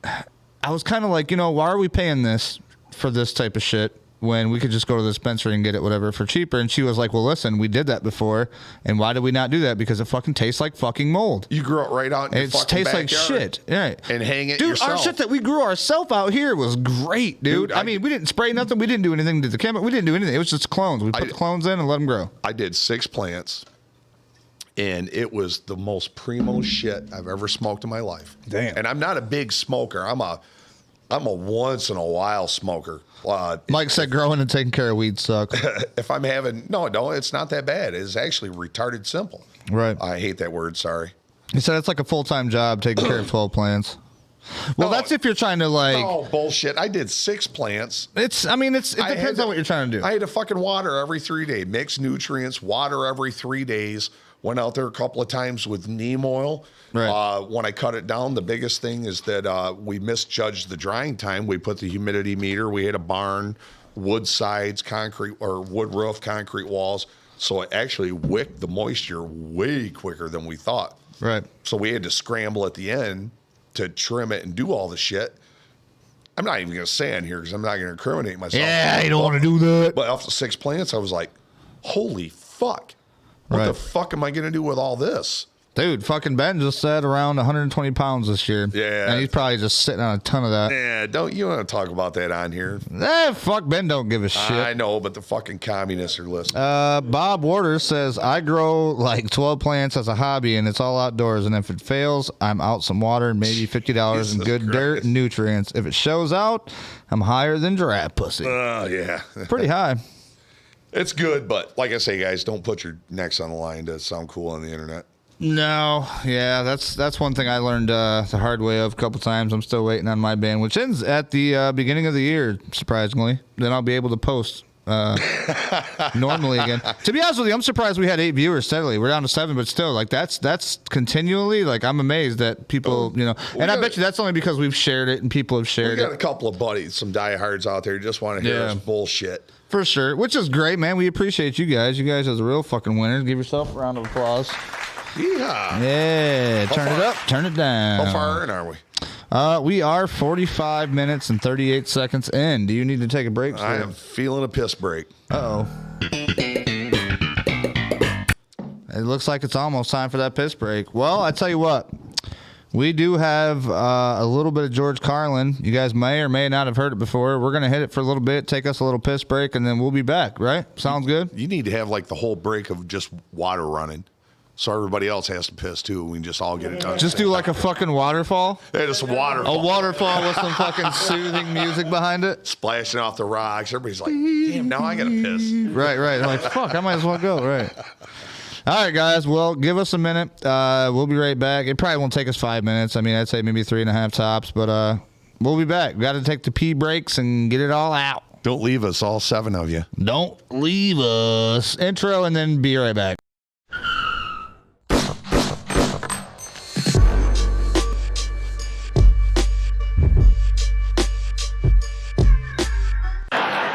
I was kind of like, why are we paying this for this type of shit when we could just go to the dispensary and get it whatever for cheaper? And she was like, well, listen, we did that before, and why did we not do that? Because it fucking tastes like fucking mold. You grew it right out in your It fucking tastes like backyard shit. Right. and hang it Dude, yourself. our shit that we grew ourselves out here was great, dude. Dude, I mean, we didn't spray nothing. We didn't do anything to the chemical. We didn't do anything. It was just clones. We put the clones in and let them grow. I did 6 plants, and it was the most primo shit I've ever smoked in my life. Damn. And I'm not a big smoker. I'm a once in a while smoker. Mike said growing and taking care of weed sucks. If I'm having no, it's not that bad. It's actually retarded simple. Right. I hate that word. Sorry. He said it's like a full-time job taking care of 12 plants. Well, No. that's if you're trying to like. Oh bullshit! I did 6 plants. It depends on what you're trying to do. I had to fucking water every 3 days, mix nutrients, water every 3 days. Went out there a couple of times with neem oil. Right. When I cut it down, the biggest thing is that we misjudged the drying time. We put the humidity meter. We had a barn, wood sides, concrete or wood roof, concrete walls. So it actually wicked the moisture way quicker than we thought. Right. So we had to scramble at the end to trim it and do all the shit. I'm not even going to say on here because I'm not going to incriminate myself. Yeah, you don't want to do that. But off the 6 plants, I was like, holy fuck. What the Right. fuck am I going to do with all this? Dude, fucking Ben just said around 120 pounds this year. Yeah. And he's probably just sitting on a ton of that. Yeah, don't you want to talk about that on here? Fuck Ben don't give a shit. I know, but the fucking communists are listening. Bob Waters says, I grow like 12 plants as a hobby, and it's all outdoors. And if it fails, I'm out some water and maybe $50 in good dirt and nutrients. If it shows out, I'm higher than giraffe pussy. Yeah. Pretty high. It's good, but like I say, guys, don't put your necks on the line to sound cool on the internet. No, yeah, that's one thing I learned the hard way of a couple times. I'm still waiting on my band, which ends at the beginning of the year, surprisingly. Then I'll be able to post normally again. To be honest with you, I'm surprised we had 8 viewers steadily. We're down to 7, but still, like that's continually. Like I'm amazed that people, and I bet you that's only because we've shared it and people have shared We got it. a couple of buddies, some diehards out there who just want to hear us bullshit. For sure, which is great, man. We appreciate you guys. You guys are the real fucking winners. Give yourself a round of applause. Yeah, turn it up, turn it down. How far in are we? We are 45 minutes and 38 seconds in. Do you need to take a break? I am feeling a piss break. Uh-oh. It looks like it's almost time for that piss break. Well, I tell you what. We do have a little bit of George Carlin. You guys may or may not have heard it before. We're going to hit it for a little bit, take us a little piss break, and then we'll be back, right? Sounds good? You need to have like the whole break of just water running. So everybody else has to piss too. We can just all get it done. Just do like a fucking waterfall? Yeah, just a waterfall. A waterfall with some fucking soothing music behind it? Splashing off the rocks. Everybody's like, damn, now I got to piss. Right. I'm like, fuck, I might as well go, right. All right, guys. Well, give us a minute. We'll be right back. It probably won't take us 5 minutes. I mean, I'd say maybe 3.5 tops, but we'll be back. We got to take the pee breaks and get it all out. Don't leave us, all 7 of you. Don't leave us. Intro and then be right back.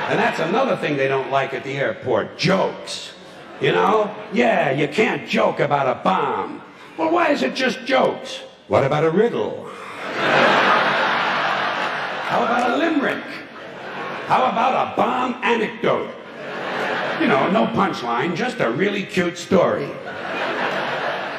And that's another thing they don't like at the airport, jokes. You know? Yeah, you can't joke about a bomb. Well, why is it just jokes? What about a riddle? How about a limerick? How about a bomb anecdote? You know, no punchline, just a really cute story.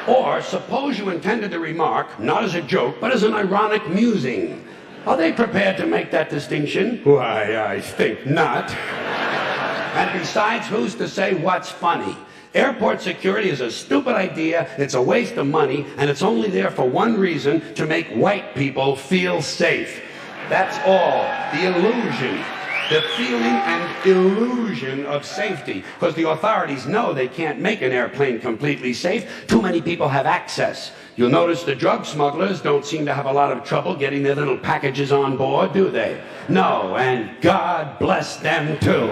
Or suppose you intended the remark, not as a joke, but as an ironic musing. Are they prepared to make that distinction? Why, I think not. And besides, who's to say what's funny? Airport security is a stupid idea, it's a waste of money, and it's only there for one reason, to make white people feel safe. That's all. The illusion. The feeling and illusion of safety. Because the authorities know they can't make an airplane completely safe. Too many people have access. You'll notice the drug smugglers don't seem to have a lot of trouble getting their little packages on board, do they? No, and God bless them too.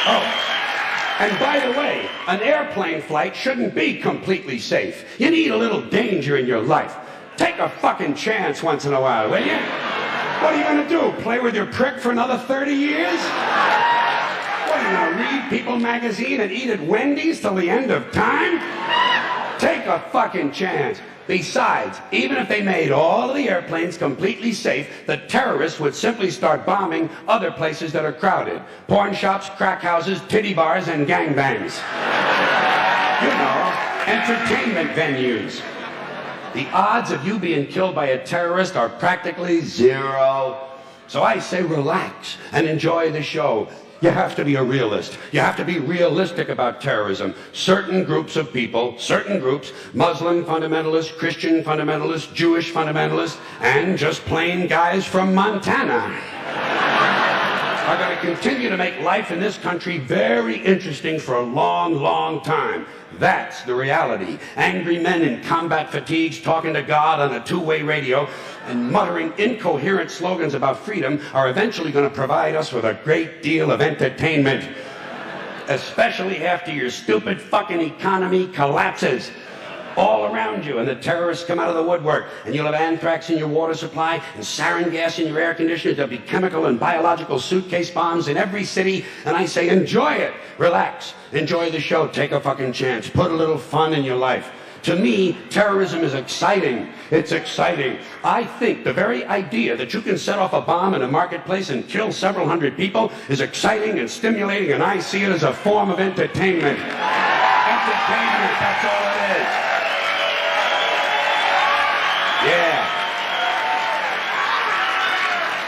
Oh, and by the way, an airplane flight shouldn't be completely safe. You need a little danger in your life. Take a fucking chance once in a while, will you? What are you gonna do? Play with your prick for another 30 years? What, are you gonna read People magazine and eat at Wendy's till the end of time? Take a fucking chance. Besides, even if they made all of the airplanes completely safe, the terrorists would simply start bombing other places that are crowded. Porn shops, crack houses, titty bars, and gangbangs. You know, entertainment venues. The odds of you being killed by a terrorist are practically zero. So I say relax and enjoy the show. You have to be a realist. You have to be realistic about terrorism. Certain groups of people, certain groups, Muslim fundamentalists, Christian fundamentalists, Jewish fundamentalists, and just plain guys from Montana are going to continue to make life in this country very interesting for a long, long time. That's the reality. Angry men in combat fatigues talking to God on a two-way radio and muttering incoherent slogans about freedom are eventually going to provide us with a great deal of entertainment. Especially after your stupid fucking economy collapses all around you and the terrorists come out of the woodwork and you'll have anthrax in your water supply and sarin gas in your air conditioners. There'll be chemical and biological suitcase bombs in every city, and I say enjoy it. Relax. Enjoy the show. Take a fucking chance. Put a little fun in your life. To me, terrorism is exciting. It's exciting. I think the very idea that you can set off a bomb in a marketplace and kill several hundred people is exciting and stimulating, and I see it as a form of entertainment. Entertainment, that's all it is. Yeah.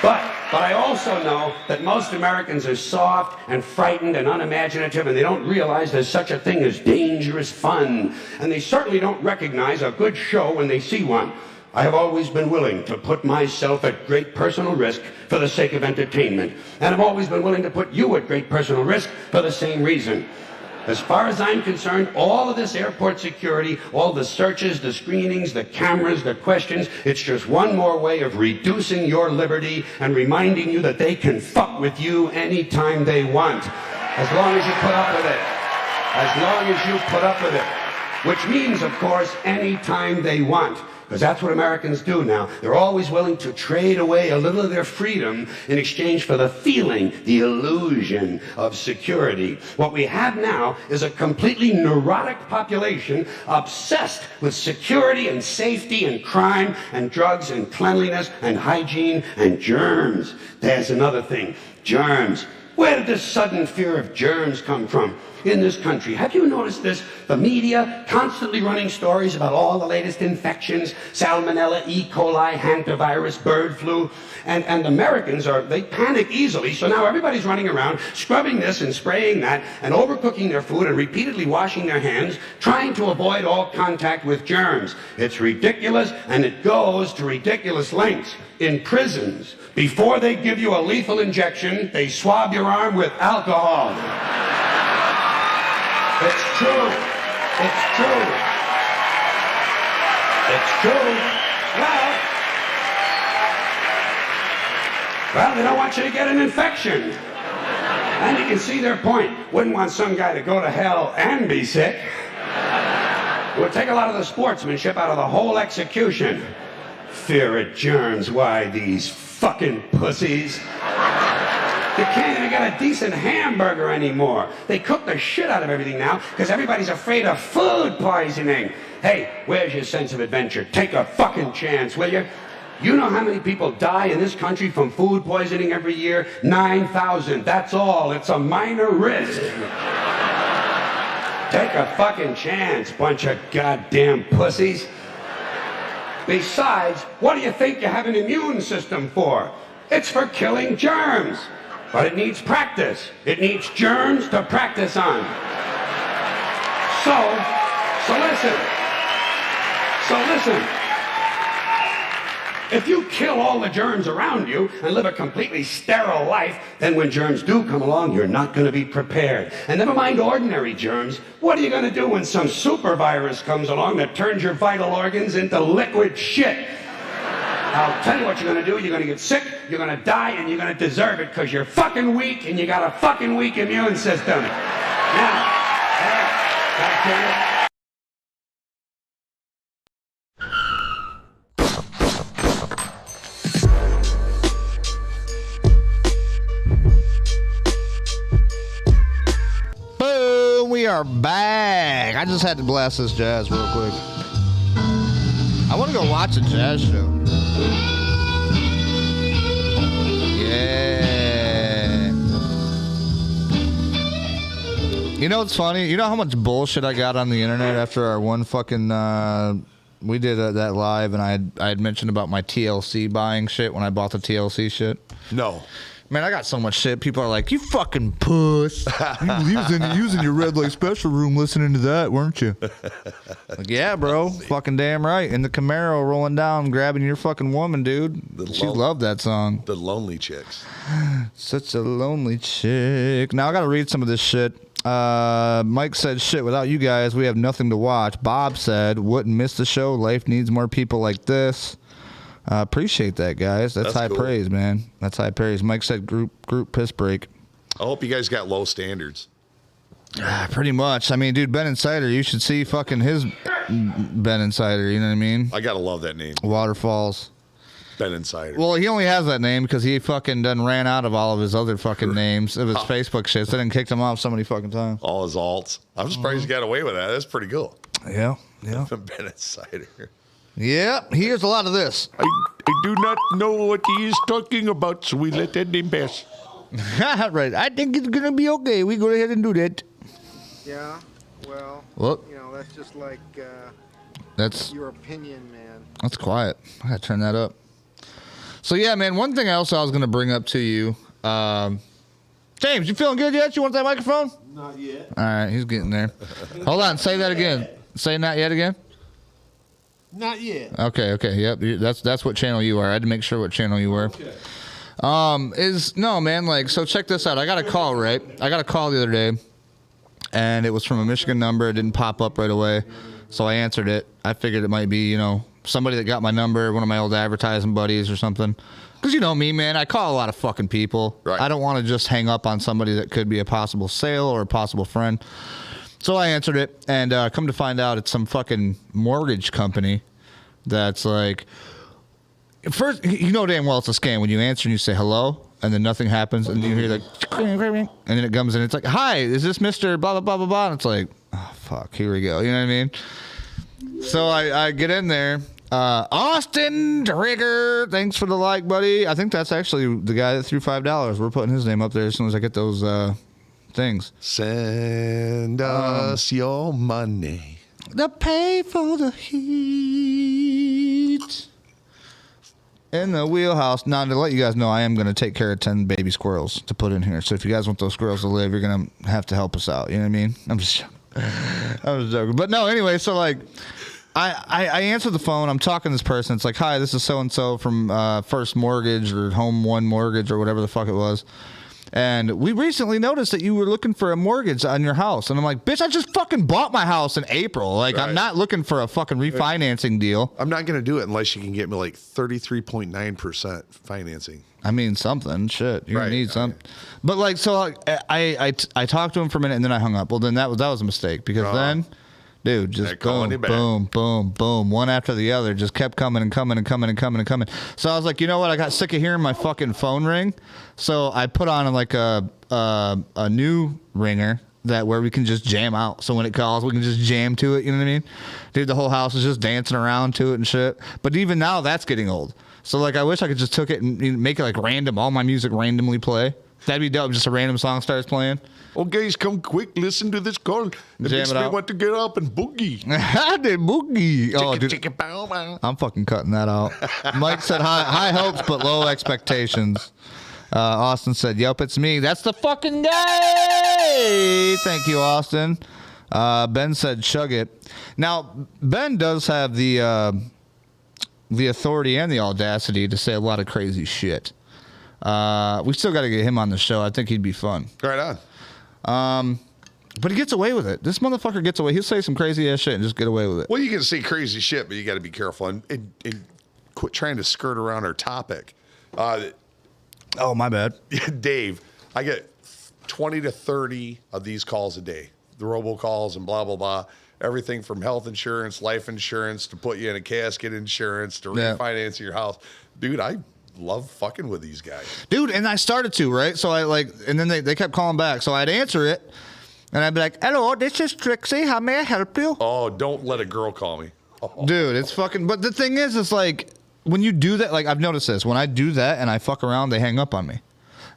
But I also know that most Americans are soft and frightened and unimaginative, and they don't realize there's such a thing as dangerous fun. And they certainly don't recognize a good show when they see one. I have always been willing to put myself at great personal risk for the sake of entertainment. And I've always been willing to put you at great personal risk for the same reason. As far as I'm concerned, all of this airport security, all the searches, the screenings, the cameras, the questions, it's just one more way of reducing your liberty and reminding you that they can fuck with you anytime they want. As long as you put up with it. As long as you put up with it. Which means, of course, anytime they want. Because that's what Americans do now. They're always willing to trade away a little of their freedom in exchange for the feeling, the illusion of security. What we have now is a completely neurotic population obsessed with security and safety and crime and drugs and cleanliness and hygiene and germs. There's another thing. Germs. Where did this sudden fear of germs come from in this country? Have you noticed this? The media constantly running stories about all the latest infections, salmonella, E. coli, hantavirus, bird flu, and Americans they panic easily, so now everybody's running around scrubbing this and spraying that and overcooking their food and repeatedly washing their hands, trying to avoid all contact with germs. It's ridiculous, and it goes to ridiculous lengths. In prisons, before they give you a lethal injection, they swab your arm with alcohol. It's true. It's true. It's true. Well, they don't want you to get an infection. And you can see their point. Wouldn't want some guy to go to hell and be sick. It would take a lot of the sportsmanship out of the whole execution. Fear of germs, why, these fucking pussies. You can't even get a decent hamburger anymore. They cook the shit out of everything now because everybody's afraid of food poisoning. Hey, where's your sense of adventure? Take a fucking chance, will you? You know how many people die in this country from food poisoning every year? 9,000. That's all. It's a minor risk. Take a fucking chance, bunch of goddamn pussies. Besides, what do you think you have an immune system for? It's for killing germs. But it needs practice. It needs germs to practice on. So listen. If you kill all the germs around you and live a completely sterile life, then when germs do come along, you're not going to be prepared. And never mind ordinary germs, what are you going to do when some super virus comes along that turns your vital organs into liquid shit? I'll tell you what you're going to do. You're going to get sick, you're going to die, and you're going to deserve it because you're fucking weak and you got a fucking weak immune system. Now, Boom, we are back. I just had to blast this jazz real quick. I want to go watch a jazz show. Yeah. You know what's funny? You know how much bullshit I got on the internet after our one fucking we did that live, and I had mentioned about my TLC buying shit when I bought the TLC shit. No. Man, I got so much shit. People are like, "You fucking puss! You was using your red light special room listening to that, weren't you?" Like, yeah, bro, fucking damn right. In the Camaro, rolling down, grabbing your fucking woman, dude. She loved that song. The Lonely Chicks. Such a lonely chick. Now I gotta read some of this shit. Mike said, "Shit, without you guys, we have nothing to watch." Bob said, "Wouldn't miss the show. Life needs more people like this." Appreciate that, guys. That's high cool. Praise, man. That's high praise. Mike said group piss break. I hope you guys got low standards. Pretty much. I mean, dude, Ben Insider, you should see fucking his Ben Insider, you know what I mean? I gotta love that name. Waterfalls. Ben Insider. Well, he only has that name because he fucking done ran out of all of his other fucking names of his Facebook shit. So then kicked him off so many fucking times. All his alts. I'm surprised he got away with that. That's pretty cool. Yeah. Bennett cider. Yeah. Here's a lot of this. I do not know what he is talking about, so we let that name pass. Right. I think it's gonna be okay. We go ahead and do that. Yeah, well, What? you know, that's just like That's your opinion, man. That's quiet. I gotta turn that up. So yeah, man. One thing else I was gonna bring up to you, James. You feeling good yet? You want that microphone? Not yet. All right, he's getting there. Hold on. Say that again. Say not yet again. Not yet. Okay. Yep. That's what channel you are. I had to make sure what channel you were. Okay. No, man. Like, so check this out. I got a call, right? I got a call the other day, and it was from a Michigan number. It didn't pop up right away, so I answered it. I figured it might be, somebody that got my number, one of my old advertising buddies or something. Because you know me, man. I call a lot of fucking people. Right. I don't want to just hang up on somebody that could be a possible sale or a possible friend. So I answered it, and come to find out, it's some fucking mortgage company that's like, first, you know damn well it's a scam when you answer and you say hello, and then nothing happens, and you hear like, and then it comes in, it's like, hi, is this Mr. blah, blah, blah, blah, blah, and it's like, oh, fuck, here we go, you know what I mean? So I get in there, Austin Trigger, thanks for the like, buddy. I think that's actually the guy that threw $5. We're putting his name up there as soon as I get those things. Send us your money. To pay for the heat. In the wheelhouse. Now, to let you guys know, I am going to take care of 10 baby squirrels to put in here. So if you guys want those squirrels to live, you're going to have to help us out. You know what I mean? I'm just joking. But no, anyway, so like, I answer the phone. I'm talking to this person. It's like, hi, this is so-and-so from First Mortgage or Home One Mortgage or whatever the fuck it was. And we recently noticed that you were looking for a mortgage on your house. And I'm like, bitch, I just fucking bought my house in April. Like, right. I'm not looking for a fucking refinancing deal. I'm not going to do it unless you can get me like 33.9% financing. I mean, something. Shit. You're right. going to need something. But, like, so like, I talked to him for a minute and then I hung up. Well, then that was a mistake because then... Dude, just boom, one after the other, just kept coming and coming and coming and coming and coming. So I was like, you know what? I got sick of hearing my fucking phone ring, so I put on like a new ringer where we can just jam out. So when it calls, we can just jam to it. You know what I mean? Dude, the whole house is just dancing around to it and shit. But even now, that's getting old. So like, I wish I could just took it and make it like random, all my music randomly play. That'd be dope. Just a random song starts playing. Oh, guys, come quick. Listen to this call. It makes me want to get up and boogie. The boogie. Oh, dude. Chicka, bow, bow. I'm fucking cutting that out. Mike said high hopes but low expectations. Austin said, yep, it's me. That's the fucking guy. Thank you, Austin. Ben said, chug it. Now, Ben does have the authority and the audacity to say a lot of crazy shit. We still got to get him on the show. I think he'd be fun. Right on. But he gets away with it. This motherfucker gets away. He'll say some crazy ass shit and just get away with it. Well, you can say crazy shit, but you got to be careful and quit trying to skirt around our topic. Oh, my bad. Dave, I get 20 to 30 of these calls a day. The robocalls and blah, blah, blah. Everything from health insurance, life insurance, to put you in a casket insurance, to refinance your house. Dude, I love fucking with these guys. Dude, and I started to, right? So and then they kept calling back. So I'd answer it, and I'd be like, hello, this is Trixie. How may I help you? Oh, don't let a girl call me. Oh. Dude, it's fucking, but the thing is, it's like, when you do that, like, I've noticed this. When I do that and I fuck around, they hang up on me.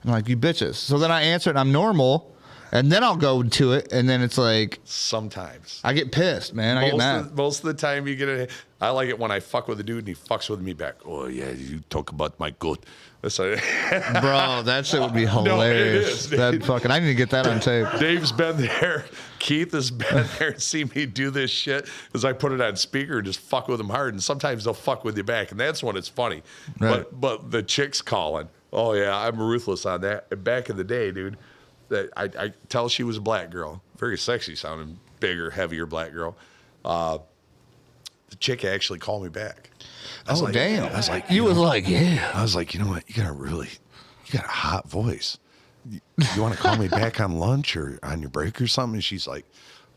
I'm like, you bitches. So then I answer it, and I'm normal, and then I'll go to it, and then it's like... Sometimes. I get pissed, man. I get mad. Most of the time you get it. I like it when I fuck with a dude and he fucks with me back. Oh, yeah, you talk about my good. Bro, that shit would be hilarious. No, it is. I need to get that on tape. Dave's been there. Keith has been there and seen me do this shit because I put it on speaker and just fuck with them hard. And sometimes they'll fuck with you back, and that's when it's funny. Right. But the chick's calling. Oh, yeah, I'm ruthless on that. And back in the day, dude, that I tell she was a black girl. Very sexy sounding, bigger, heavier black girl. The chick actually called me back. Damn. I was like, yeah. I was like, you know what? You got a hot voice. You want to call me back on lunch or on your break or something? And she's like,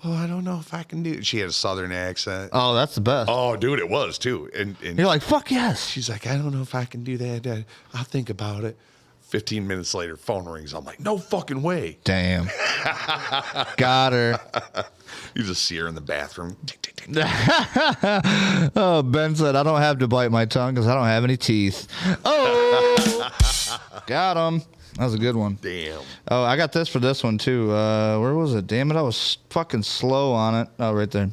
oh, I don't know if I can do it. She had a southern accent. Oh, that's the best. Oh, dude, it was too. And you're like, fuck yes. She's like, I don't know if I can do that. I'll think about it. 15 minutes later, phone rings. I'm like, no fucking way. Damn. Got her. You just see her in the bathroom. Oh, Ben said, I don't have to bite my tongue because I don't have any teeth. Oh, got him. That was a good one. Damn. Oh, I got this for this one, too. Where was it? Damn it, I was fucking slow on it. Oh, right there.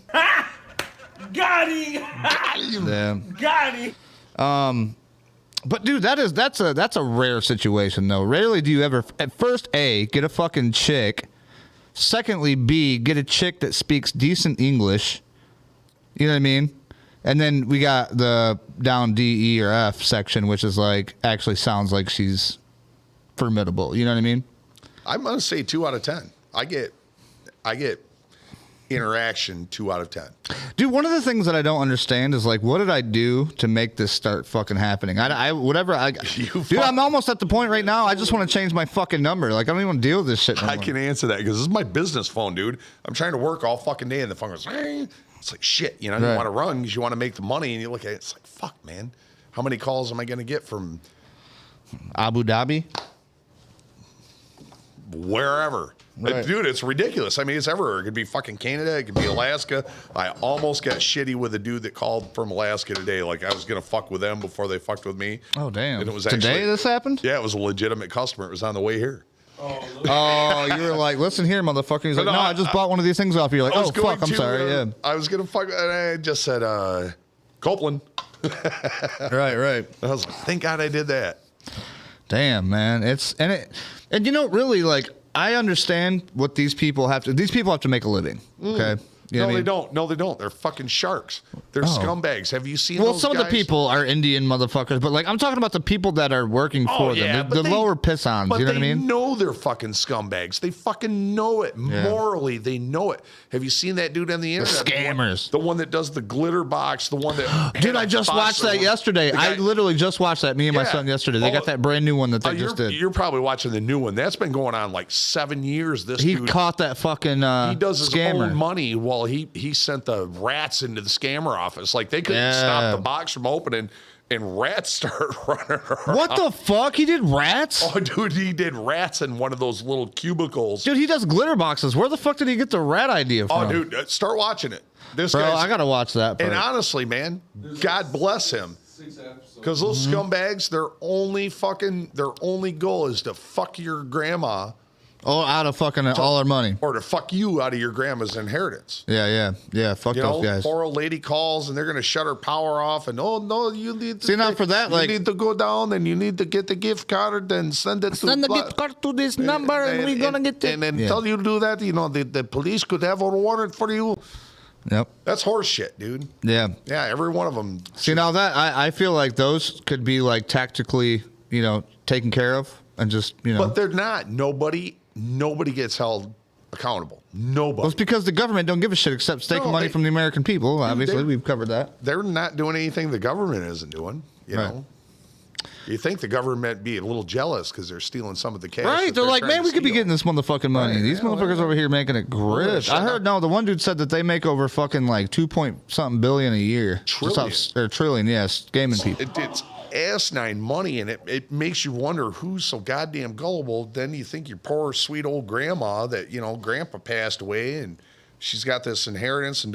Got him. Damn. Got him. But dude, that's a rare situation though. Rarely do you ever at first A, get a fucking chick. Secondly, B, get a chick that speaks decent English. You know what I mean? And then we got the down D, E, or F section, which is like actually sounds like she's formidable. You know what I mean? I'm gonna say 2 out of 10. I get interaction 2 out of 10. Dude, one of the things that I don't understand is like, what did I do to make this start fucking happening? Dude, I'm almost at the point right now. I just want to change my fucking number. Like, I don't even want to deal with this shit no more. I can answer that because this is my business phone, dude. I'm trying to work all fucking day, and the phone goes. It's like shit. You know, you want to run because you want to make the money, and you look at it. It's like fuck, man. How many calls am I gonna get from Abu Dhabi? Wherever. Right. Dude, it's ridiculous. I mean, it's everywhere. It could be fucking Canada. It could be Alaska. I almost got shitty with a dude that called from Alaska today. Like, I was going to fuck with them before they fucked with me. Oh, damn. And it was Today this happened? Yeah, it was a legitimate customer. It was on the way here. Oh, you were like, listen here, motherfucker. He's like, no, I just bought one of these things off you. You're like, oh, fuck, I'm sorry. Yeah. I was going to fuck, and I just said, Copeland. Right. I was like, thank God I did that. Damn, man. And you know, really, like, I understand what these people have to make a living. Okay. You know what I mean? They don't. No, they don't. They're fucking sharks. They're scumbags. Have you seen those some guys? of the people are Indian motherfuckers, but like I'm talking about the people that are working for them. The lower piss-ons, you know what I mean? But they know they're fucking scumbags. They fucking know it. Yeah. Morally, they know it. Have you seen that dude on the internet? The scammers. The one that does the glitter box, the one that... Dude, I just watched that yesterday. I literally just watched that, me and my son yesterday. They got that brand new one that they just did. You're probably watching the new one. That's been going on like 7 years. He caught that fucking he does his own money while he sent the rats into the scammer office. Like they couldn't stop the box from opening, and rats start running around. What the fuck? He did rats? Oh, dude, he did rats in one of those little cubicles. Dude, he does glitter boxes. Where the fuck did he get the rat idea from? Oh, dude, start watching it. Bro, I gotta watch that part. And honestly, man, God bless him. Because those scumbags, their only goal is to fuck your grandma. Oh, out of fucking all our money. Or to fuck you out of your grandma's inheritance. Yeah. Fuck those guys. Poor old lady calls and they're going to shut her power off. And, oh, no, you need to... See, now for that, you need to go down and you need to get the gift card and send it to... Send the gift card to this number and we're going to get it. And until you do that, the police could have a warrant for you. Yep. That's horse shit, dude. Yeah. Yeah, every one of them. See, now that, I feel like those could be, like, tactically, taken care of and just, But they're not. Nobody gets held accountable. Nobody. Well, it's because the government don't give a shit except taking money from the American people. Obviously, we've covered that. They're not doing anything the government isn't doing. You know. You think the government be a little jealous because they're stealing some of the cash? Right? They're like, man, we could be getting this motherfucking money. Right. These motherfuckers over here making it grip. I heard the one dude said that they make over fucking like 2-point-something billion a year. Trillion. Or trillion, yes, gaming people. It's asinine money, and it makes you wonder who's so goddamn gullible. Then you think your poor sweet old grandma that grandpa passed away and she's got this inheritance and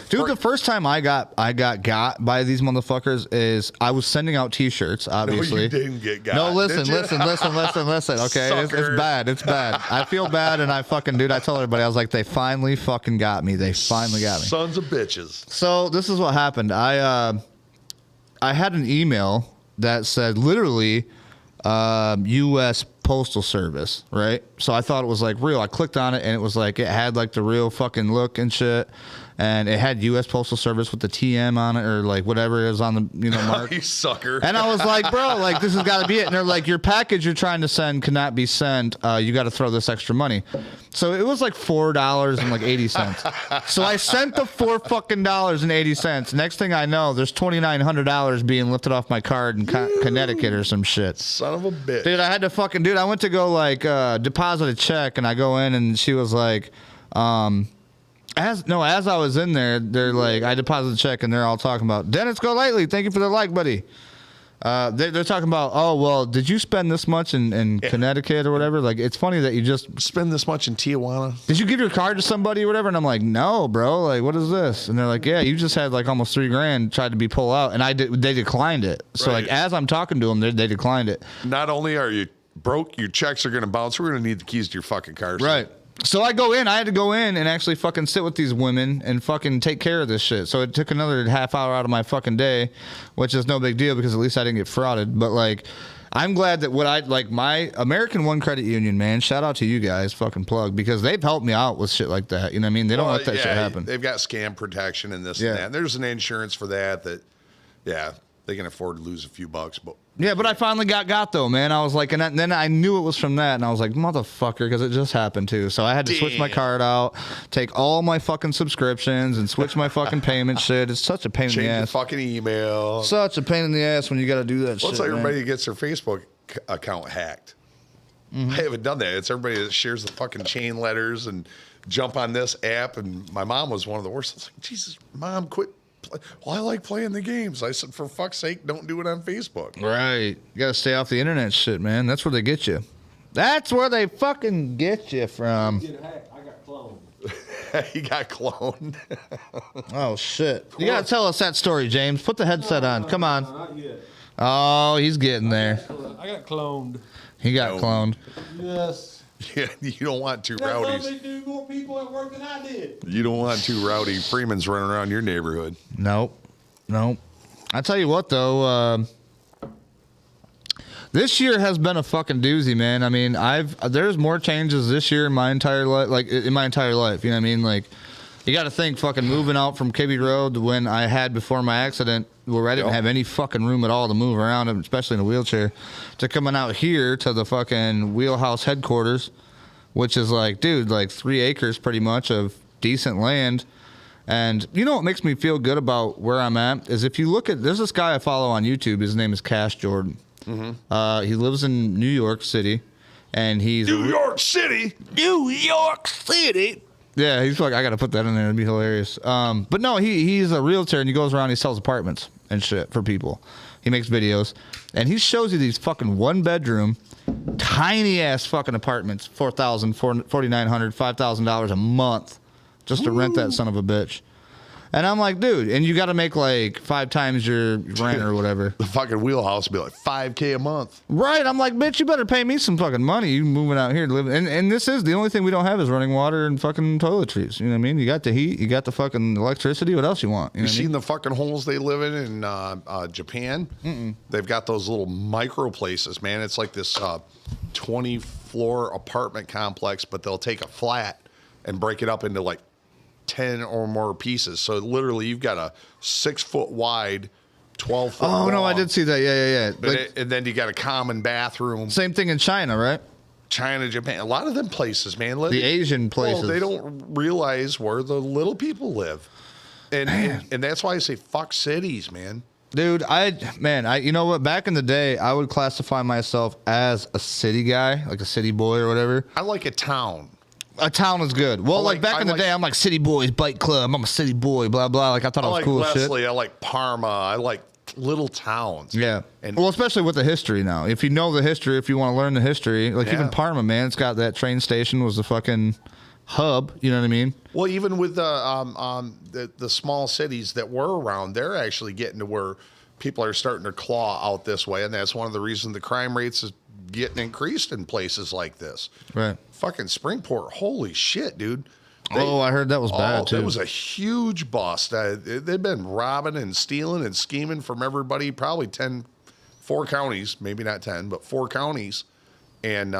Dude, the first time I got by these motherfuckers is I was sending out T-shirts. Obviously, no, you didn't get got. No, listen. Okay, it's bad. I feel bad, and I tell everybody, I was like, they finally fucking got me. Sons of bitches. So this is what happened. I had an email that said literally U.S. Postal Service, right? So I thought it was like real. I clicked on it and it was like it had like the real fucking look and shit, and it had U.S. Postal Service with the TM on it or like whatever it was on the mark. You sucker. And I was like, bro, like this has got to be it. And they're like, your package you're trying to send cannot be sent. You got to throw this extra money. So it was like $4.80. So I sent the $4.80. Next thing I know, there's $2,900 being lifted off my card in Connecticut or some shit. Son of a bitch. Dude, I had to fucking I went to go like deposit a check, and I go in and she was like, as I was in there, they're like, I deposited a check and they're all talking about Dennis Go Lightly. Thank you for the like, buddy. They're talking about, oh, well, did you spend this much in Connecticut or whatever? Like, it's funny that you just spend this much in Tijuana. Did you give your card to somebody or whatever? And I'm like, no, bro. Like, what is this? And they're like, yeah, you just had like almost $3,000 tried to be pulled out, and they declined it. So Right. like, as I'm talking to them, they declined it. Not only are you broke, your checks are going to bounce. We're going to need the keys to your fucking car. Right. So I had to go in and actually fucking sit with these women and fucking take care of this shit. So it took another half hour out of my fucking day, which is no big deal because at least I didn't get frauded. But like, I'm glad that my American One Credit Union, man, shout out to you guys, fucking plug, because they've helped me out with shit like that. You know what I mean? They don't let that shit happen. They've got scam protection and this and that. And there's an insurance for that, they can afford to lose a few bucks. But yeah, but I finally got though, man. I was like, and then I knew it was from that, and I was like, motherfucker, because it just happened too. So I had to switch my card out, take all my fucking subscriptions, and switch my fucking payment shit. It's such a pain in the ass. Change the fucking email. Such a pain in the ass when you got to do that shit. It's like man. everybody gets their Facebook account hacked. I haven't done that. It's everybody that shares the fucking chain letters and jump on this app. And my mom was one of the worst. I was like, Jesus, Mom, quit. Well, I like playing the games. I said, for fuck's sake, don't do it on Facebook. Right. You got to stay off the internet shit, man. That's where they get you. That's where they fucking get you from. I got cloned. He got cloned. Oh, shit. You got to tell us that story, James. Put the headset on. Come on. Not yet. Oh, he's getting there. I got cloned. He got cloned. Yes. Yeah, you don't want two rowdies. They do more people at work than I did. You don't want two rowdy Freemans running around your neighborhood. Nope. I tell you what, though, this year has been a fucking doozy, man. I mean, there's more changes this year in my entire life, You know what I mean? Like, you got to think fucking moving out from Kibbe Road to when I had before my accident, where I didn't have any fucking room at all to move around, especially in a wheelchair, to coming out here to the fucking Wheelhouse headquarters, which is like, dude, like 3 acres pretty much of decent land. And you know what makes me feel good about where I'm at is if you look at, there's this guy I follow on YouTube. His name is Cash Jordan. Mm-hmm. He lives in New York City, and he's New York City. Yeah, he's like, I got to put that in there. It'd be hilarious. But no, he's a realtor, and he goes around, he sells apartments and shit for people. He makes videos, and he shows you these fucking 1-bedroom, tiny-ass fucking apartments, $4,000, $4,900, $5,000 a month just to rent that son of a bitch. And I'm like, dude, and you got to make like 5 times your rent or whatever. The fucking Wheelhouse would be like $5K a month. Right. I'm like, bitch, you better pay me some fucking money. You moving out here to live. And this is the only thing we don't have is running water and fucking toiletries. You know what I mean? You got the heat. You got the fucking electricity. What else you want? You seen the fucking holes they live in Japan? Mm-mm. They've got those little micro places, man. It's like this 20-floor apartment complex, but they'll take a flat and break it up into like 10 or more pieces. So literally you've got a 6-foot wide, 12-foot long. Oh, no, I did see that. Yeah. And then you got a common bathroom. Same thing in China, right? China, Japan. A lot of them places, man. The Asian places. Well, they don't realize where the little people live. And that's why I say fuck cities, man. Dude, you know what? Back in the day, I would classify myself as a city guy, like a city boy or whatever. I like a town. A town is good. Well, like back in the day, I'm like City Boys Bike Club. I'm a city boy, blah, blah. Like I thought I was cool as shit. I like Parma. I like little towns. Yeah. And well, especially with the history now. If you know the history, if you want to learn the history, like even Parma, man, it's got that train station was the fucking hub. You know what I mean? Well, even with the small cities that were around, they're actually getting to where people are starting to claw out this way. And that's one of the reasons the crime rates is getting increased in places like this. Right. Fucking Springport, holy shit, dude. I heard that was bad too. It was a huge bust. They've been robbing and stealing and scheming from everybody, probably 4 counties, maybe not 10, but 4 counties, and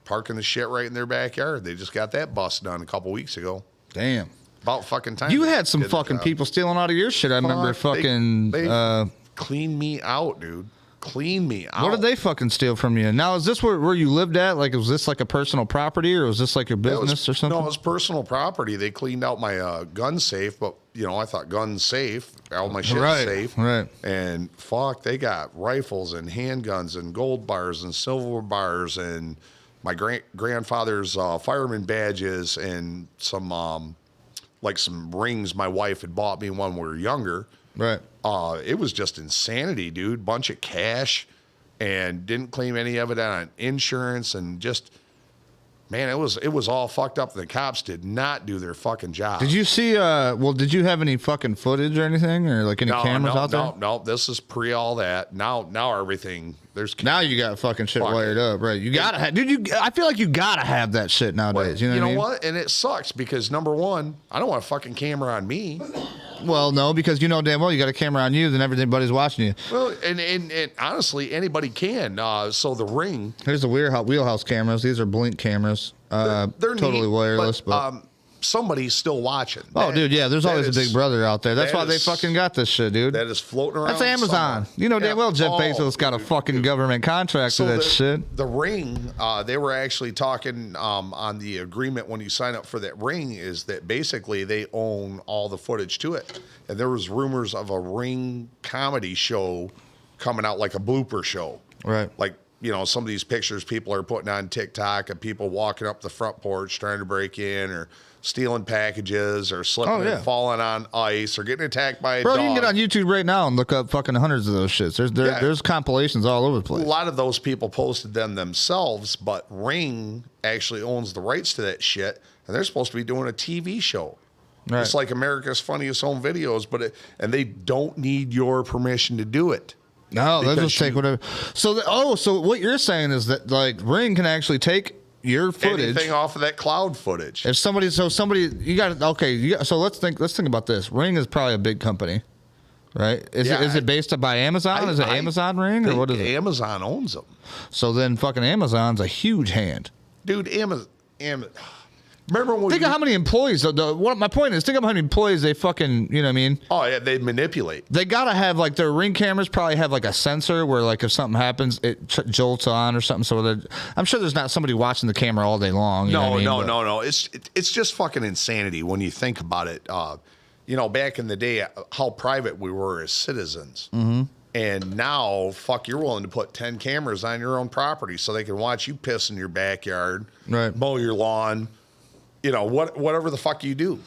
parking the shit right in their backyard. They just got that bust done a couple weeks ago. Damn. About fucking time. You had some fucking people stealing out of your shit. I remember fucking... They cleaned me out, dude. Clean me out. What did they fucking steal from you? Now, is this where you lived at? Like, was this like a personal property or was this like your business or something? No, it was personal property. They cleaned out my gun safe, but, I thought guns safe. All my shit's safe. Right. And fuck, they got rifles and handguns and gold bars and silver bars and my grandfather's fireman badges and some like some rings my wife had bought me when we were younger. Right. It was just insanity, dude. Bunch of cash, and didn't claim any of it on insurance, and just, man, it was all fucked up. The cops did not do their fucking job. Did you see? Did you have any fucking footage or anything, or like any cameras out there? No. This is pre all that. Now everything. Now you got fucking shit wired up, right? You gotta have, dude. I feel like you gotta have that shit nowadays. Well, you know what I mean? what? And it sucks because number one, I don't want a fucking camera on me. Well, no, because you know damn well you got a camera on you, then everybody's watching you. Well, and honestly, anybody can. So the Ring. Here's the Wheelhouse cameras. These are Blink cameras. They're totally neat, wireless, but somebody's still watching. oh, dude, yeah, there's always a big brother out there. That's why they fucking got this shit, dude. That is floating around. That's Amazon. somewhere. You know damn well Jeff Oh, Bezos got a fucking government contract So to that shit. The Ring, they were actually talking on the agreement when you sign up for that Ring is that basically they own all the footage to it. And there was rumors of a Ring comedy show coming out, like a blooper show. Right. Like, you know, some of these pictures people are putting on TikTok of people walking up the front porch trying to break in, or stealing packages, or slipping and falling on ice, or getting attacked by a Bro, dog. you can get on YouTube right now and look up fucking hundreds of those shits. There's compilations all over the A place. lot of those people posted them themselves, but Ring actually owns the rights to that shit, and they're supposed to be doing a TV show. Right. It's like America's Funniest Home Videos, and they don't need your permission to do it. No, they'll Because just take whatever. So, so what you're saying is that like Ring can actually take your footage. Anything off of that cloud footage. If somebody, you got so let's think about this. Ring is probably a big company, right? Is it based by Amazon? Is it Amazon Ring or what is it? Amazon owns them. So then fucking Amazon's a huge hand. Dude, Amazon. Remember when Think of how many employees. My point is, think of how many employees they fucking, you know what I mean? Oh, yeah, they manipulate. They gotta have like their Ring cameras probably have like a sensor where like if something happens, it jolts on or something. So I'm sure there's not somebody watching the camera all day long. You know what I mean? No. It's just fucking insanity when you think about it. You know, back in the day, how private we were as citizens. Mm-hmm. And now, fuck, you're willing to put 10 cameras on your own property so they can watch you piss in your backyard, right? Mow your lawn. You know, whatever the fuck you do.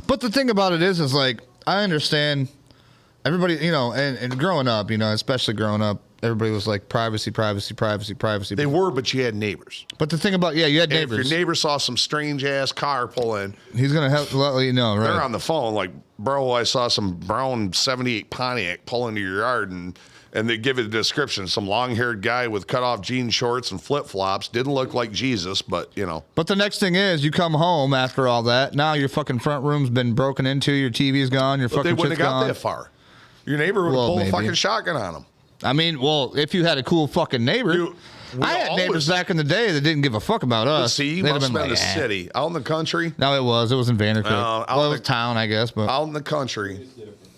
But the thing about it is like, I understand everybody, you know, and growing up, you know, especially growing up, everybody was like privacy. They were, but you had neighbors. But the thing about, you had neighbors. If your neighbor saw some strange ass car pull in, he's going to let you know, right? They're on the phone like, bro, I saw some brown 78 Pontiac pull into your yard, and they give it a description. Some long-haired guy with cut-off jean shorts and flip-flops. Didn't look like Jesus, but, you know. But the next thing is, you come home after all that. Now your fucking front room's been broken into. Your TV's gone. Your fucking shit's gone. They wouldn't have got that far. Your neighbor would have pulled a fucking shotgun on them. I mean, well, if you had a cool fucking neighbor. I had neighbors back in the day that didn't give a fuck about us. See, you must have been in the city. Out in the country? No, it was. It was in Vanderbilt. Well, it was town, I guess. But out in the country,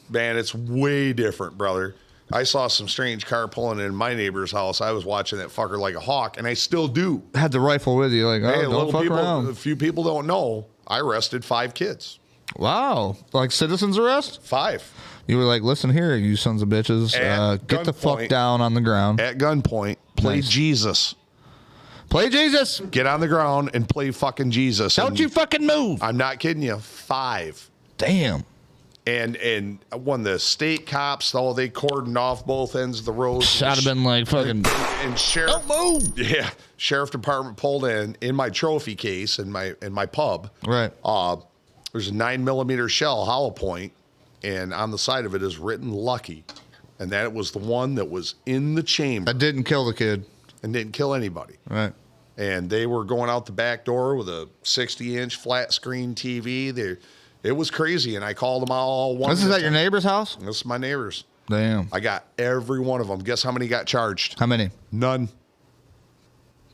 man, it's way different, brother. I saw some strange car pulling in my neighbor's house. I was watching that fucker like a hawk, and I still do. Had the rifle with you, like, oh, hey, don't fuck around. A few people don't know, I arrested 5 kids. Wow. Like citizen's arrest? 5. You were like, listen here, you sons of bitches. Get the fuck down on the ground. At gunpoint, play Jesus. Play Jesus. Get on the ground and play fucking Jesus. Don't you fucking move. I'm not kidding you. 5. Damn. And when the state cops, they cordoned off both ends of the road. I'd have been like fucking. And sheriff, don't move. Yeah, sheriff department pulled in my trophy case in my pub. Right. There's a 9mm shell hollow point, and on the side of it is written "Lucky," and that was the one that was in the chamber. That didn't kill the kid. And didn't kill anybody. Right. And they were going out the back door with a 60-inch flat screen TV. It was crazy, and I called them all one. This is at your neighbor's house? This is my neighbor's. Damn. I got every one of them. Guess how many got charged? How many? None.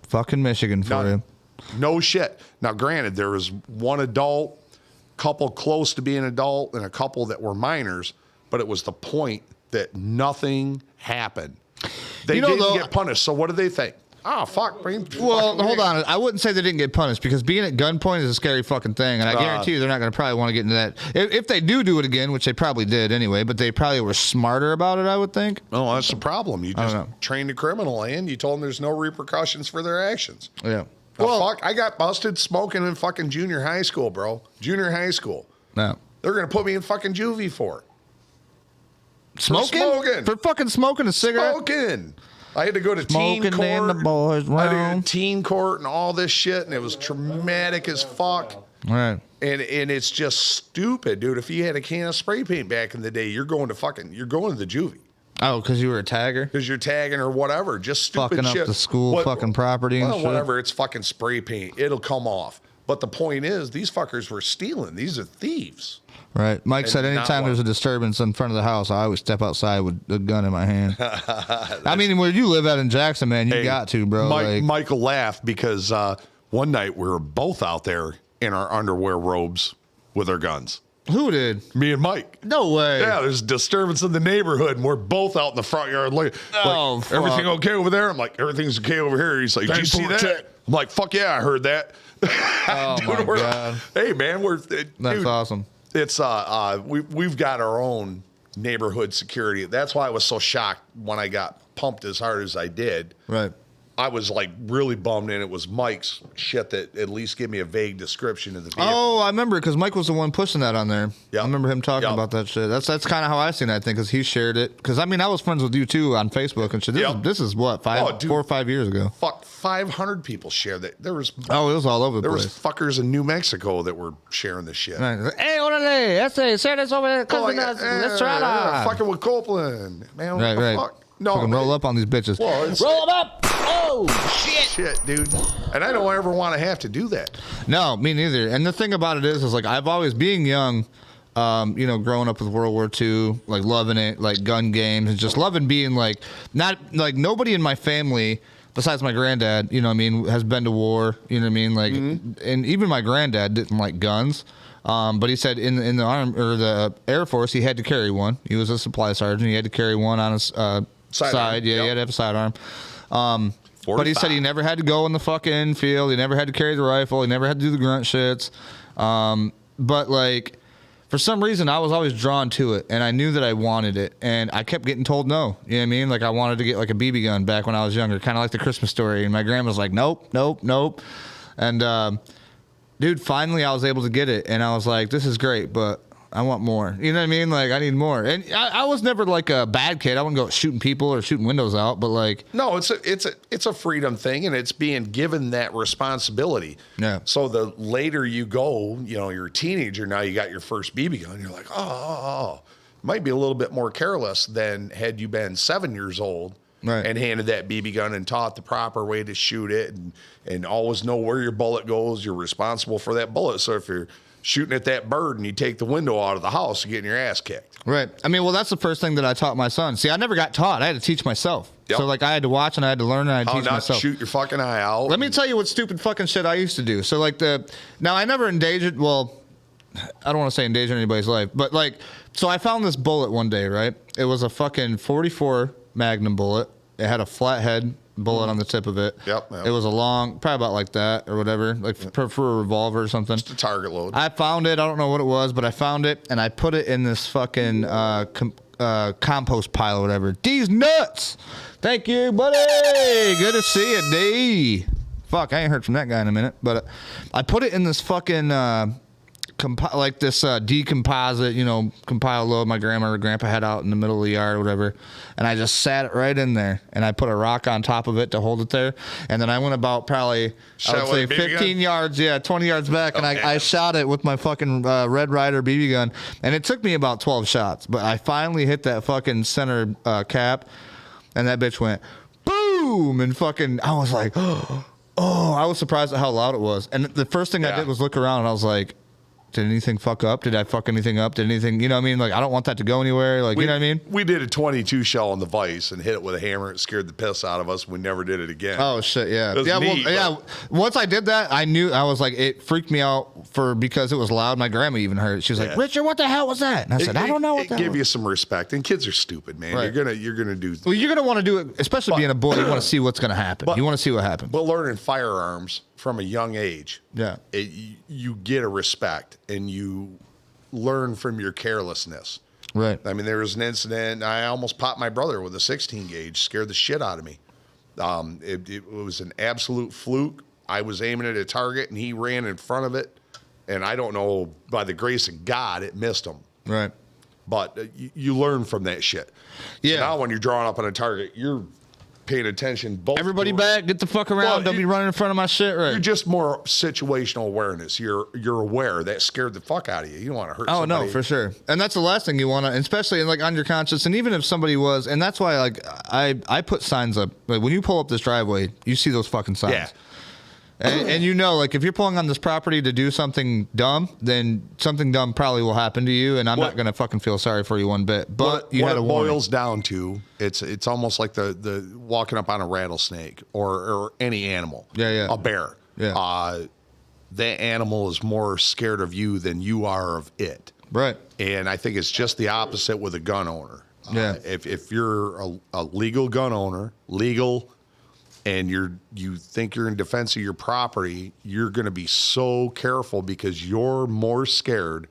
Fucking Michigan for you. No shit. Now, granted, there was one adult, couple close to being adult, and a couple that were minors, but it was the point that nothing happened. They didn't get punished, so what do they think? Oh, fuck. Well, hold on. I wouldn't say they didn't get punished because being at gunpoint is a scary fucking thing. And I guarantee you they're not going to probably want to get into that. If they do it again, which they probably did anyway, but they probably were smarter about it, I would think. No, that's the problem. You just trained a criminal and you told them there's no repercussions for their actions. Yeah. Well, fuck, I got busted smoking in fucking junior high school, bro. Junior high school. No. They're going to put me in fucking juvie for it. Smoking? For fucking smoking a cigarette? Smoking. I had to go to teen Smoking in the court. boys' I had to go room. to teen court and all this shit, and it was traumatic as fuck. Right. And it's just stupid, dude. If you had a can of spray paint back in the day, you're going to the juvie. Oh, because you were a tagger? Because you're tagging or whatever. Just stupid Fucking shit. up the school fucking property and shit. Whatever. It's fucking spray paint. It'll come off. But the point is, these fuckers were stealing. These are thieves. Right. Mike And said not anytime there's a disturbance in front of the house, I always step outside with a gun in my hand. I mean, where you live at in Jackson, man, you got to, bro. Michael laughed because one night we were both out there in our underwear robes with our guns. Who did? Me and Mike. No way. Yeah, there's disturbance in the neighborhood, and we're both out in the front yard. Fuck. Everything okay over there? I'm like, everything's okay over here. He's like, did you see that? I'm like, fuck yeah, I heard that. Oh, Dude, my God. Hey, man, That's awesome. It's we've got our own neighborhood security. That's why I was so shocked when I got pumped as hard as I did. Right. I was like really bummed, and it was Mike's shit that at least gave me a vague description of the vehicle. Oh, I remember because Mike was the one pushing that on there. Yep. I remember him talking Yep. about that shit. That's kind of how I seen it, I think, because he shared it. Because I mean, I was friends with you too on Facebook and shit. This is what 4 or 5 years ago. Fuck, 500 people shared that. There was it was all over the there place. was fuckers in New Mexico that were sharing this shit. Right. Hey, orale, share this over there. Let's try it. Fucking with Copeland, man. What Right, the right. fuck? No, Fucking roll up on these bitches. Well, it's, Roll them up. Oh shit, dude. And I don't ever want to have to do that. No, me neither. And the thing about it is like I've always being young, growing up with World War II, like loving it, like gun games, and just loving being like not like nobody in my family besides my granddad, you know what I mean, has been to war, you know what I mean, like, and even my granddad didn't like guns. But he said in the army or the Air Force, he had to carry one. He was a supply sergeant. He had to carry one on his side. Yeah, he had to have a sidearm. But he said he never had to go in the fucking field. He never had to carry the rifle. He never had to do the grunt shits. But like, for some reason, I was always drawn to it, and I knew that I wanted it, and I kept getting told no. You know what I mean? Like I wanted to get like a BB gun back when I was younger, kind of like the Christmas Story. And my grandma was like, nope, nope, nope. And dude, finally I was able to get it, and I was like, this is great, but I want more. You know what I mean? Like, I need more. And I was never like a bad kid. I wouldn't go shooting people or shooting windows out, but like... No, it's a freedom thing, and it's being given that responsibility. Yeah. So the later you go, you're a teenager, now you got your first BB gun, you're like, oh. Might be a little bit more careless than had you been 7 years old. Right. And handed that BB gun and taught the proper way to shoot it and always know where your bullet goes. You're responsible for that bullet. So if you're shooting at that bird and you take the window out of the house, you're getting your ass kicked. Right. I mean, well, that's the first thing that I taught my son. See, I never got taught. I had to teach myself. Yep. So, like, I had to watch and I had to learn and I had to teach myself. Shoot your fucking eye out. Let me tell you what stupid fucking shit I used to do. So, like, now I never endangered, well, I don't want to say endanger anybody's life, but, like, so I found this bullet one day, right? It was a fucking 44 Magnum bullet. It had a flathead bullet on the tip of it. Yep. It was a long, probably about like that or whatever, like for a revolver or something. Just a target load. I found it. I don't know what it was, but I found it and I put it in this fucking compost pile or whatever. D's nuts. Thank you, buddy. Good to see you, D. Fuck, I ain't heard from that guy in a minute, but I put it in this fucking decomposite, compile load my grandma or grandpa had out in the middle of the yard or whatever. And I just sat it right in there and I put a rock on top of it to hold it there. And then I went about probably, I would say 15 yards, 20 yards back. And I shot it with my fucking Red Ryder BB gun. And it took me about 12 shots, but I finally hit that fucking center cap and that bitch went boom. And fucking, I was like, oh, I was surprised at how loud it was. And the first thing I did was look around and I was like, did anything fuck up? Did I fuck anything up? Did anything, you know what I mean? Like, I don't want that to go anywhere. Like, you know what I mean? We did a 22 shell on the vise and hit it with a hammer. It scared the piss out of us. We never did it again. Oh, shit, yeah. It was neat, Once I did that, I knew, I was like, it freaked me out because it was loud. My grandma even heard it. She was like, Richard, what the hell was that? And I said, I don't know what that was. It gave you some respect. And kids are stupid, man. Right. You're gonna do. Well, you're gonna want to do it, especially being a boy. You want to see what's gonna happen. You want to see what happens. But learning firearms from a young age, you get a respect and you learn from your carelessness. Right. I mean, there was an incident. I almost popped my brother with a 16 gauge. Scared the shit out of me. It was an absolute fluke. I was aiming at a target and he ran in front of it And I don't know, by the grace of God, it missed him. Right. But you learn from that shit. Yeah. So now when you're drawing up on a target, you're paying attention. Both Everybody to- back, get the fuck around. Well, Don't be running in front of my shit. Right. You're just more situational awareness. You're aware. That scared the fuck out of you. You don't want to hurt Oh somebody. no, for sure. And that's the last thing you want to, especially like on your conscience. And even if somebody was, and that's why like I put signs up. Like when you pull up this driveway, you see those fucking signs. Yeah. And you know, like if you're pulling on this property to do something dumb, then something dumb probably will happen to you. And I'm not gonna fucking feel sorry for you one bit. But you what had a it warning. boils down to, it's almost like the walking up on a rattlesnake or any animal. Yeah. A bear. Yeah. That animal is more scared of you than you are of it. Right. And I think it's just the opposite with a gun owner. Yeah. If you're a legal gun owner, and you think you're in defense of your property, you're going to be so careful because you're more scared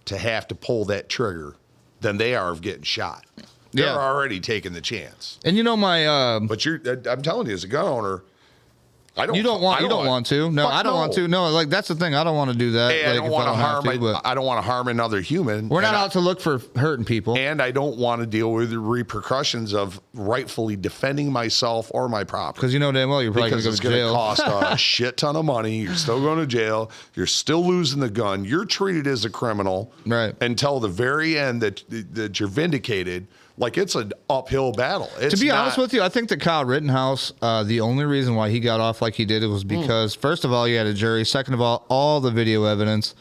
to have to pull that trigger than they are of getting shot. They're Yeah. already taking the chance. And you know my But I'm telling you, as a gun owner, I don't. you don't want to. No, Fuck I don't want to. No, like that's the thing. I don't want to do that. Hey, like, I don't if want to have harm. but I don't want to harm another human. we're not And out to look for hurting people. And I don't want to deal with the repercussions of rightfully defending myself or my property. Because you know damn well you're probably going Because to it's go to going to jail. cost a shit ton of money. You're still going to jail. You're still losing the gun. You're treated as a criminal, Right. Until the very end that you're vindicated. Like it's an uphill battle. To be honest with you, I think that Kyle Rittenhouse, the only reason why he got off like he did it was because, first of all, you had a jury. Second of all the video evidence.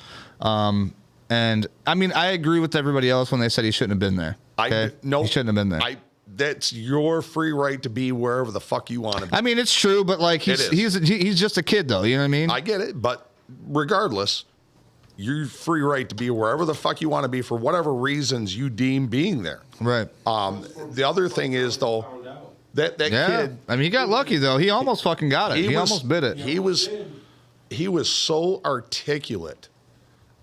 And I mean, I agree with everybody else when they said he shouldn't have been there. Okay? He shouldn't have been there. That's your free right to be wherever the fuck you want to be. I mean, it's true, but like he's just a kid, though. You know what I mean? I get it, but regardless, you're free right to be wherever the fuck you want to be for whatever reasons you deem being there. Right. The other thing is though that kid. I mean, he got lucky though. He almost fucking got it. He almost bit it. He was so articulate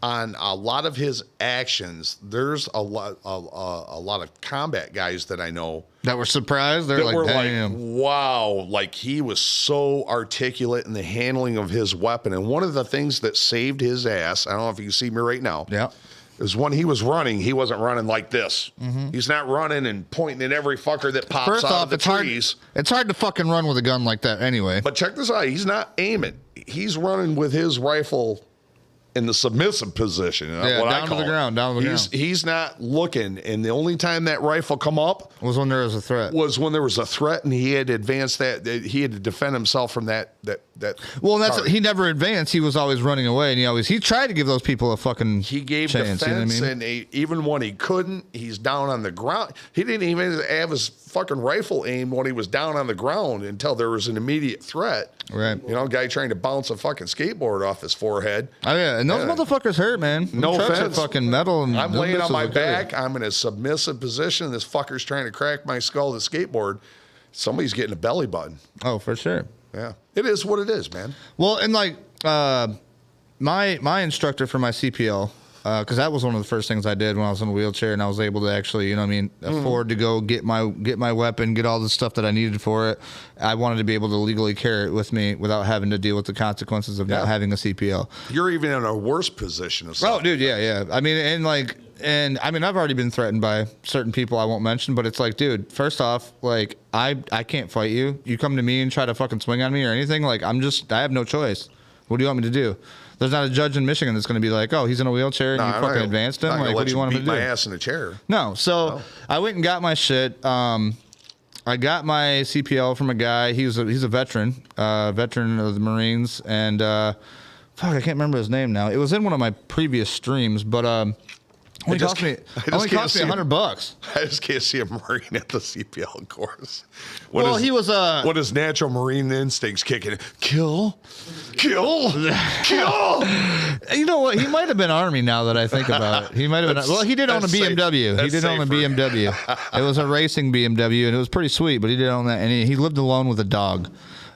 on a lot of his actions. There's a lot of combat guys that I know That were surprised. They're that like, were damn. like, wow, like he was so articulate in the handling of his weapon. And one of the things that saved his ass, I don't know if you can see me right now, is when he was running, he wasn't running like this. He's not running and pointing at every fucker that pops First out off, of the trees. It's hard to fucking run with a gun like that anyway. But check this out. He's not aiming. He's running with his rifle in the submissive position. Yeah, what I down to call the it. ground, down to the ground. He's not looking. And the only time that rifle come up Was when there was a threat. was when there was a threat and he had to advance that. He had to defend himself from that. Well, that's target. he never advanced. He was always running away, and he tried to give those people a fucking He gave chance. defense, You know what I mean? and even when he couldn't, he's down on the ground. He didn't even have his fucking rifle aimed when he was down on the ground until there was an immediate threat. Right. You know, a guy trying to bounce a fucking skateboard off his forehead. Oh yeah, and those motherfuckers hurt, man. Them No trucks offense. are fucking metal, and I'm them laying on bitches my look back. good. I'm in a submissive position. This fucker's trying to crack my skull with a skateboard. Somebody's getting a belly button. Oh, for sure. Yeah. It is what it is, man. Well, and like my instructor for my CPL, because that was one of the first things I did when I was in a wheelchair, and I was able to actually, you know what I mean, afford to go get my weapon, get all the stuff that I needed for it. I wanted to be able to legally carry it with me without having to deal with the consequences of not having a CPL. You're even in a worse position. Oh, dude, yeah. I mean, and I've already been threatened by certain people I won't mention, but it's like, dude, first off, like, I can't fight you. You come to me and try to fucking swing on me or anything, like, I have no choice. What do you want me to do? There's not a judge in Michigan that's going to be like, oh, he's in a wheelchair and you fucking advanced him. Like, what do you want him to do? Beat my ass in a chair. No. So I went and got my shit. I got my CPL from a guy. He's a veteran of the Marines, and fuck, I can't remember his name now. It was in one of my previous streams, but only cost me $100. I just can't see a Marine at the CPL course. He was what is natural Marine instincts kicking? Kill. You know what? He might have been Army now that I think about it. He might have been. Well, he did own a BMW. He did own a BMW. It was a racing BMW, and it was pretty sweet. But he did own that, and he lived alone with a dog.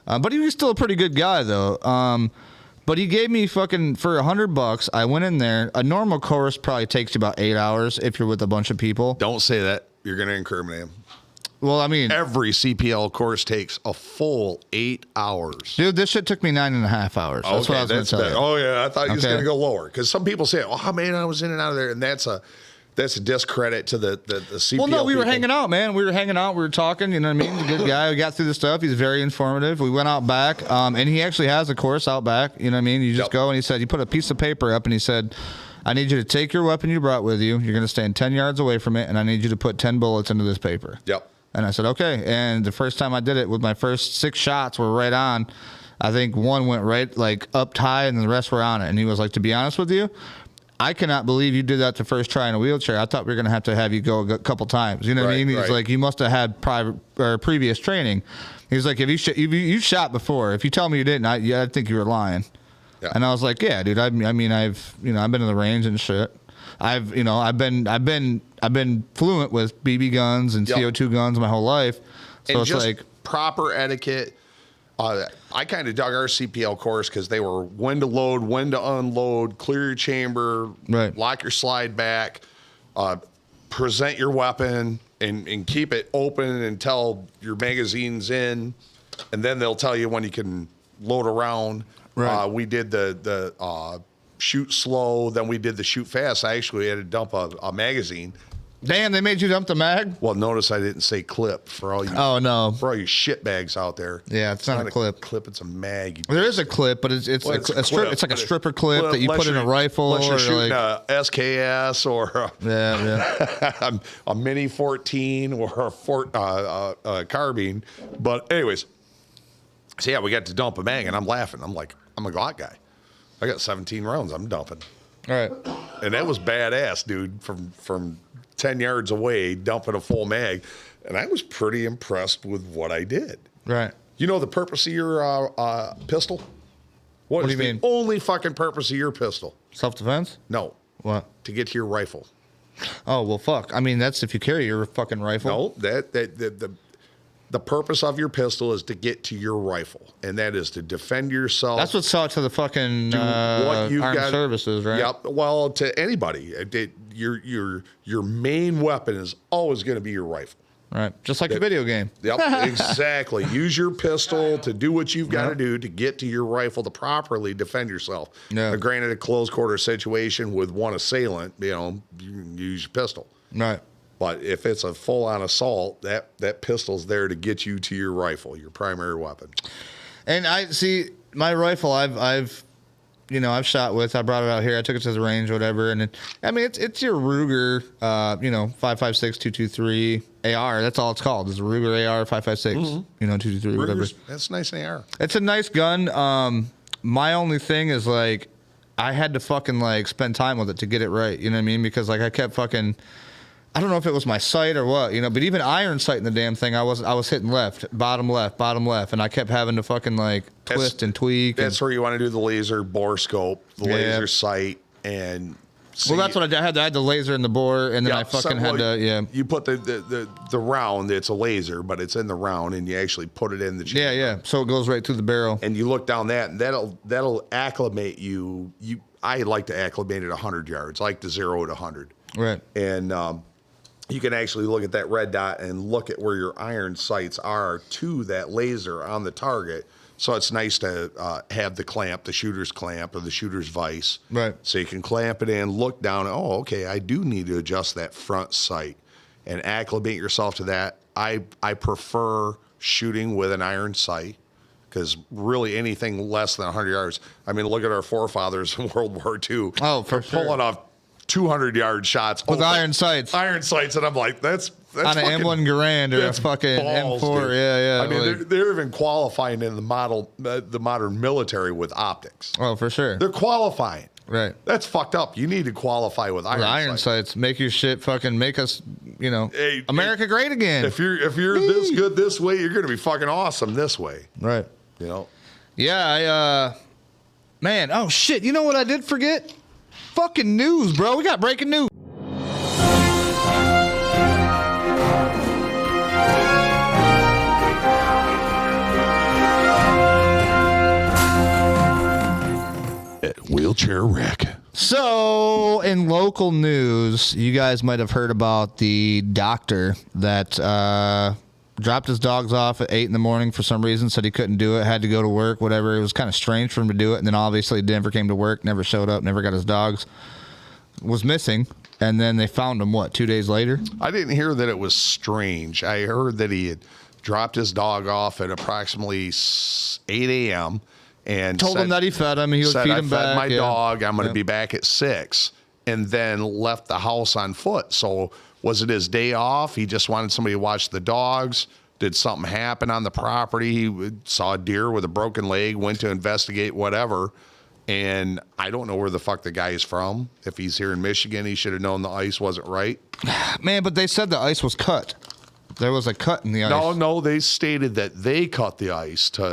But he was still a pretty good guy, though. But he gave me fucking for $100. I went in there. A normal course probably takes you about 8 hours if you're with a bunch of people. Don't say that. You're going to incriminate him. Well, I mean, every CPL course takes a full 8 hours. dude, this shit took me 9.5 hours. That's what I was going to tell you. Oh yeah, I thought you was going to go lower because some people say, "Oh man, I was in and out of there," and that's a discredit to the CPL. Well, no, we were people. hanging out, man. We were hanging out. We were talking. You know what I mean? The good guy. We got through the stuff. He's very informative. We went out back, and he actually has a course out back. You know what I mean? You just go, and he said, he put a piece of paper up, and he said, I need you to take your weapon you brought with you. You're going to stand 10 yards away from it, and I need you to put 10 bullets into this paper. Yep. And I said, okay. And the first time I did it, with my first 6 shots were right on. I think one went right, like, up high, and the rest were on it. And he was like, to be honest with you, I cannot believe you did that the first try in a wheelchair. I thought we were going to have you go a couple times. You know what I mean? He's like, you must have had private or previous training. He's like, if you shot before. If you tell me you didn't, I think you were lying. Yeah. And I was like, yeah, dude. I mean, I've been in the range and shit. I've been fluent with BB guns and CO2 guns my whole life. So and it's just like proper etiquette. I kind of dug our CPL course because they were when to load, when to unload, clear your chamber, lock your slide back, present your weapon, and keep it open until your magazine's in, and then they'll tell you when you can load around. Right. We did the shoot slow, then we did the shoot fast. I actually had to dump a magazine. Damn, they made you dump the mag? Well, notice I didn't say clip for all you. Oh no, for all you shit bags out there. Yeah, it's not a clip. Clip, it's a mag. There is a clip, but it's a strip. It's like a stripper clip that you put in a rifle, unless you're shooting like a SKS or a Mini 14 or a carbine. But anyways, so yeah, we got to dump a mag, and I'm laughing. I'm like, I'm a Glock guy. I got 17 rounds. I'm dumping. All right, and that was badass, dude. From 10 yards away, dumping a full mag. And I was pretty impressed with what I did. Right. You know the purpose of your pistol? What do you mean? The only fucking purpose of your pistol? Self-defense? No. What? To get to your rifle. Oh, well, fuck. I mean, that's if you carry your fucking rifle. No, the purpose of your pistol is to get to your rifle, and that is to defend yourself. That's what's taught to the fucking armed services, right? Yep. Well, to anybody, your main weapon is always going to be your rifle. Right. Just like a video game. Yep, exactly. Use your pistol to do what you've got to do to get to your rifle to properly defend yourself. Yeah. Granted, a close quarter situation with one assailant, you can use your pistol. Right. But if it's a full-on assault, that pistol's there to get you to your rifle, your primary weapon. And I see my rifle. I've shot with. I brought it out here. I took it to the range, whatever. And it's your Ruger, 5.56 223 AR. That's all it's called. It's a Ruger AR 5.56. 223, whatever. That's nice AR. It's a nice gun. My only thing is like, I had to fucking like spend time with it to get it right. You know what I mean? Because like I kept fucking. I don't know if it was my sight or what, but even iron sight in the damn thing, I was hitting bottom left, and I kept having to fucking like twist and tweak. That's where you want to do the laser bore scope, the laser sight, and well, that's what I had. I had the laser and the bore, and then I fucking had to, You put the round. It's a laser, but it's in the round, and you actually put it in the chamber. Yeah. So it goes right through the barrel, and you look down that, and that'll acclimate you. I like to acclimate at 100 yards. I like to 0 to 100. Right. And you can actually look at that red dot and look at where your iron sights are to that laser on the target. So it's nice to have the clamp, the shooter's clamp or the shooter's vise. Right. So you can clamp it in, look down. Oh, okay, I do need to adjust that front sight and acclimate yourself to that. I prefer shooting with an iron sight because really anything less than 100 yards. I mean, look at our forefathers in World War II. Oh, for sure. Pulling off 200-yard shots with iron sights. Iron sights, and I'm like, that's on an M1 Garand or a fucking balls, M4. Dude. Yeah. I mean, they're even qualifying in the modern military with optics. Oh, for sure. They're qualifying. Right. That's fucked up. You need to qualify with iron sights. Make your shit fucking make us, America great again. If you're this good this way, you're gonna be fucking awesome this way. Right. Yeah. Man. Oh shit. You know what I did forget? Fucking news, bro. We got breaking news. Wheelchair wreck. So, in local news, you guys might have heard about the doctor that dropped his dogs off at 8 in the morning for some reason, said he couldn't do it, had to go to work, whatever. It was kind of strange for him to do it. And then obviously never came to work, never showed up, never got his dogs. Was missing. And then they found him, 2 days later? I didn't hear that it was strange. I heard that he had dropped his dog off at approximately 8 a.m. and Told him that he fed him. He would feed him back. I fed my dog. I'm going to be back at 6. And then left the house on foot. So was it his day off? He just wanted somebody to watch the dogs. Did something happen on the property? He saw a deer with a broken leg, went to investigate, whatever. And I don't know where the fuck the guy is from. If he's here in Michigan, he should have known the ice wasn't right. Man, but they said the ice was cut. There was a cut in the ice. No, they stated that they cut the ice to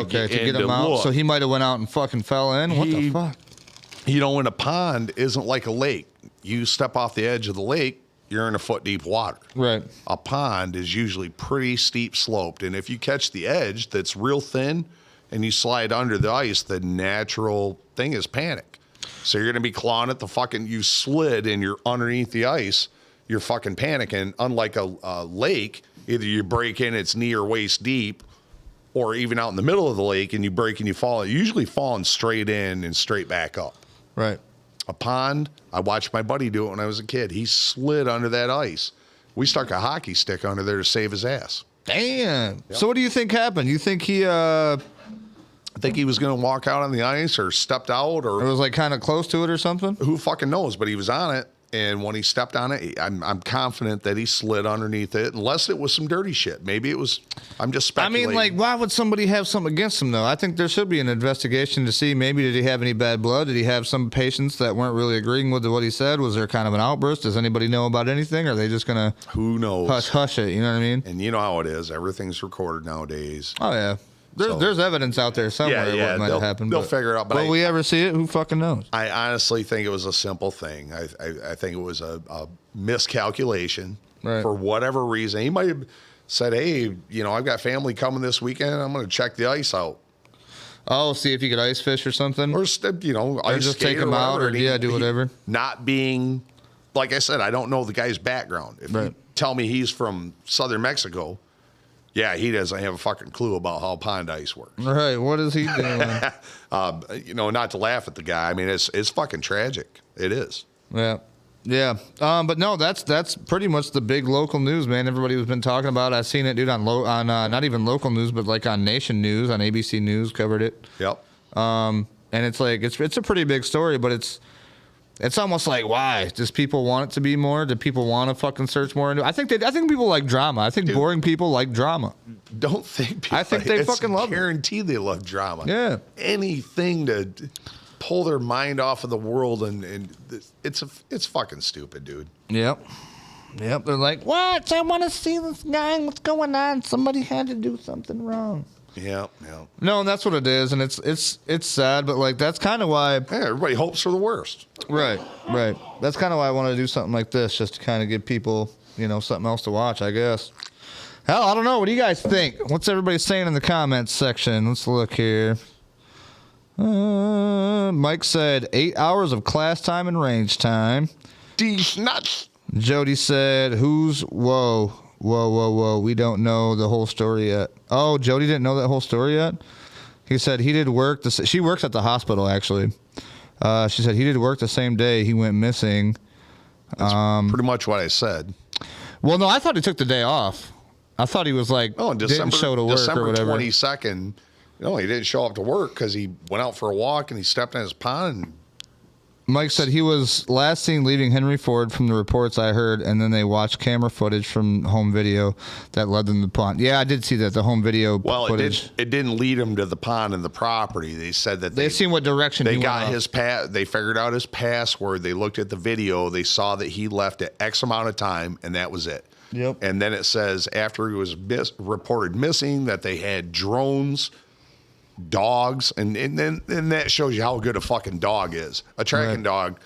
get him out. Look. So he might have went out and fucking fell in. What the fuck? You know, when a pond isn't like a lake, you step off the edge of the lake, you're in a foot deep water. Right. A pond is usually pretty steep sloped. And if you catch the edge that's real thin and you slide under the ice, the natural thing is panic. So you're going to be clawing at the fucking, you slid and you're underneath the ice, you're fucking panicking. Unlike a lake, either you break in, it's knee or waist deep, or even out in the middle of the lake and you break and you fall. You're usually falling straight in and straight back up. Right. A pond, I watched my buddy do it when I was a kid. He slid under that ice. We stuck a hockey stick under there to save his ass. Damn. Yep. So what do you think happened? You think he I think he was going to walk out on the ice or stepped out or... It was like kind of close to it or something? Who fucking knows? But he was on it. And when he stepped on it, I'm confident that he slid underneath it, unless it was some dirty shit. Maybe it was, I'm just speculating. I mean, like, why would somebody have something against him, though? I think there should be an investigation to see maybe did he have any bad blood? Did he have some patients that weren't really agreeing with what he said? Was there kind of an outburst? Does anybody know about anything? Or are they just going to... Who knows? Hush it, you know what I mean? And you know how it is. Everything's recorded nowadays. Oh, yeah. There's evidence out there somewhere yeah, what might have happened. They'll figure it out. Will we ever see it? Who fucking knows? I honestly think it was a simple thing. I think it was a miscalculation for whatever reason. He might have said, hey, you know, I've got family coming this weekend. I'm going to check the ice out. Oh, see if you could ice fish or something? Or, you know, ice just take him out or do whatever. Not being, like I said, I don't know the guy's background. If you tell me he's from southern Mexico, yeah, he doesn't have a fucking clue about how pond ice works. Right, what is he doing? You know, not to laugh at the guy. I mean, it's fucking tragic. It is. Yeah. But no, that's pretty much the big local news, man. Everybody has been talking about. I've seen it, dude, on not even local news, but like on Nation News, on ABC News, covered it. Yep. And it's like it's a pretty big story, but it's almost like, why? Does people want it to be more? Do people want to fucking search more into it? I think people like drama. I think boring people like drama. Don't think people. I think they fucking love it. Guaranteed they love drama. Yeah. Anything to pull their mind off of the world and it's fucking stupid, dude. Yep. They're like, what? I want to see this guy. What's going on? Somebody had to do something wrong. Yeah. No, and that's what it is, and it's sad, but like that's kind of why. Yeah, everybody hopes for the worst. Right. That's kind of why I want to do something like this, just to kind of give people, you know, something else to watch, I guess. Hell, I don't know. What do you guys think? What's everybody saying in the comments section? Let's look here. Mike said 8 hours of class time and range time. These nuts. Jody said, whoa. We don't know the whole story yet. Oh, Jody didn't know that whole story yet? He said he did work. She works at the hospital, actually. She said he did work the same day he went missing. That's pretty much what I said. Well, no, I thought he took the day off. I thought he was like, didn't show to work December or whatever. 22nd. No, he didn't show up to work because he went out for a walk and he stepped in his pond. And Mike said he was last seen leaving Henry Ford from the reports I heard, and then they watched camera footage from home video that led them to the pond. Yeah, I did see that, the home video footage. It didn't lead him to the pond and the property. They said that they seen what direction they he got went they figured out his password. They looked at the video. They saw that he left at X amount of time, and that was it. Yep. And then it says after he was reported missing that they had drones, dogs, and that shows you how good a fucking dog is. A tracking dog,